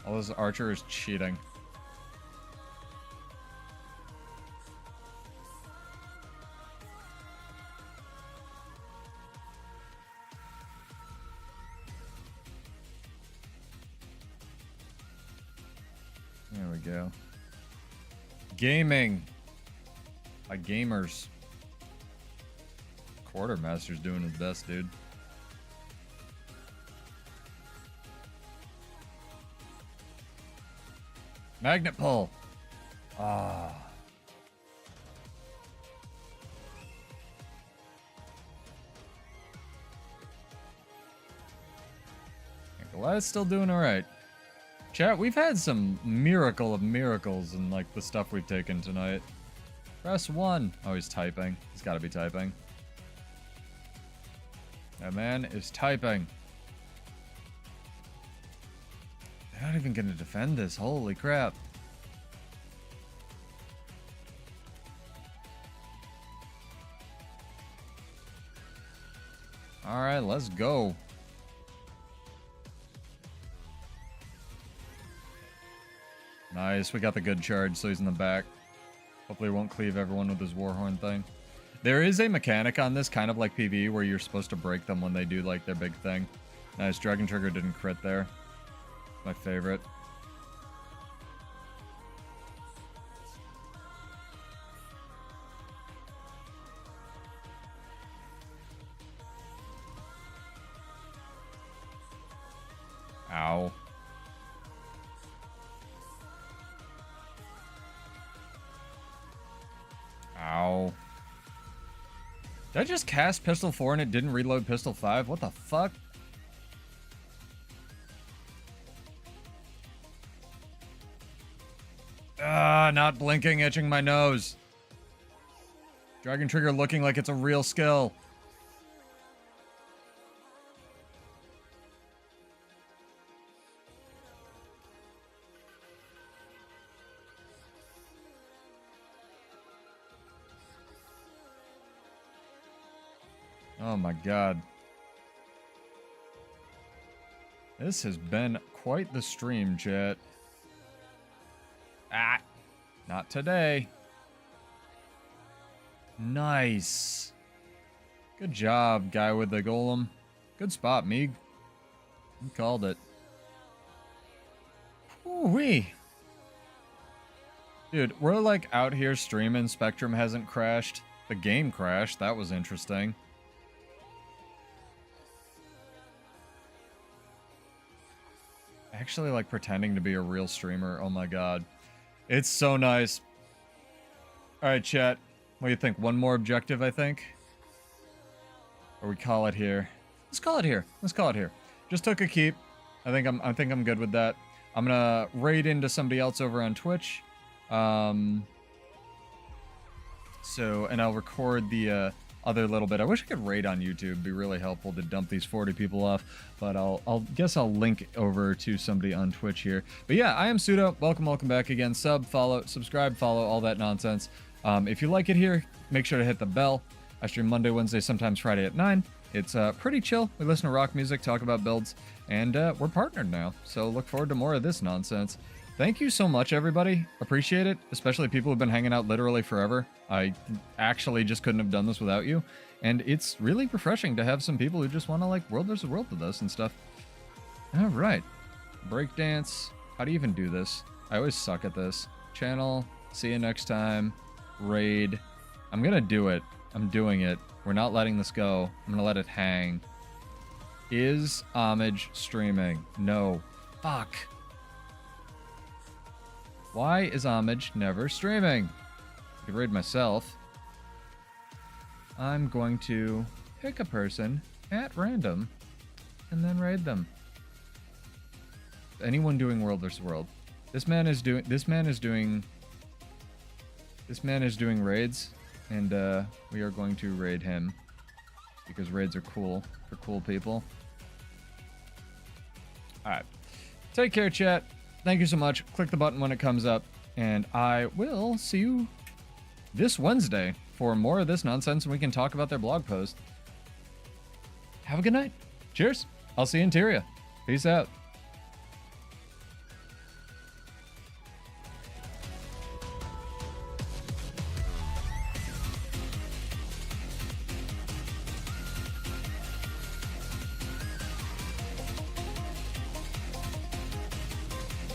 All this archer is cheating. There we go. Gaming. By gamers. Quartermaster's doing his best, dude. Magnet pull. Ah. Goliath's still doing alright. Chat, we've had some miracle of miracles in like the stuff we've taken tonight. Press 1. Oh, he's typing. He's gotta be typing. That man is typing. They're not even gonna defend this. Holy crap. Alright, let's go. Nice, we got the good charge, so he's in the back. Hopefully he won't cleave everyone with his Warhorn thing. There is a mechanic on this, kind of like PvE, where you're supposed to break them when they do like their big thing. Nice, Dragon Trigger didn't crit there. My favorite. Ow. Ow. Did I just cast Pistol 4 and it didn't reload Pistol 5? What the fuck? Ah, not blinking, itching my nose. Dragon Trigger looking like it's a real skill. Oh my god. This has been quite the stream, chat. Ah, not today. Nice. Good job, guy with the golem. Good spot, Meeg. You called it. Ooh-wee. Dude, we're like out here streaming. Spectrum hasn't crashed. The game crashed. That was interesting. Actually, like pretending to be a real streamer. Oh my god. It's so nice. Alright, chat. What do you think? One more objective, I think? Or we call it here? Let's call it here. Let's call it here. Just took a keep. I think I'm good with that. I'm gonna raid into somebody else over on Twitch. And I'll record the other little bit. I wish I could raid on YouTube. It'd be really helpful to dump these 40 people off, but I'll guess I'll link over to somebody on Twitch here. But yeah, I am Pseudo. Welcome back again. Subscribe, follow, all that nonsense. If you like it here, make sure to hit the bell. I stream Monday, Wednesday, sometimes Friday at 9. It's pretty chill. We listen to rock music, talk about builds, and we're partnered now. So look forward to more of this nonsense. Thank you so much, everybody. Appreciate it, especially people who've been hanging out literally forever. I actually just couldn't have done this without you. And it's really refreshing to have some people who just want to, like, World vs. World with us and stuff. All right. Breakdance. How do you even do this? I always suck at this. Channel. See you next time. Raid. I'm going to do it. I'm doing it. We're not letting this go. I'm going to let it hang. Is Homage streaming? No. Fuck. Why is Homage never streaming? I could raid myself. I'm going to pick a person at random and then raid them. Anyone doing World vs. World? This man is doing raids, and we are going to raid him because raids are cool for cool people. All right. Take care, chat. Thank you so much. Click the button when it comes up, and I will see you this Wednesday for more of this nonsense, and we can talk about their blog post. Have a good night. Cheers. I'll see you in Tyria. Peace out.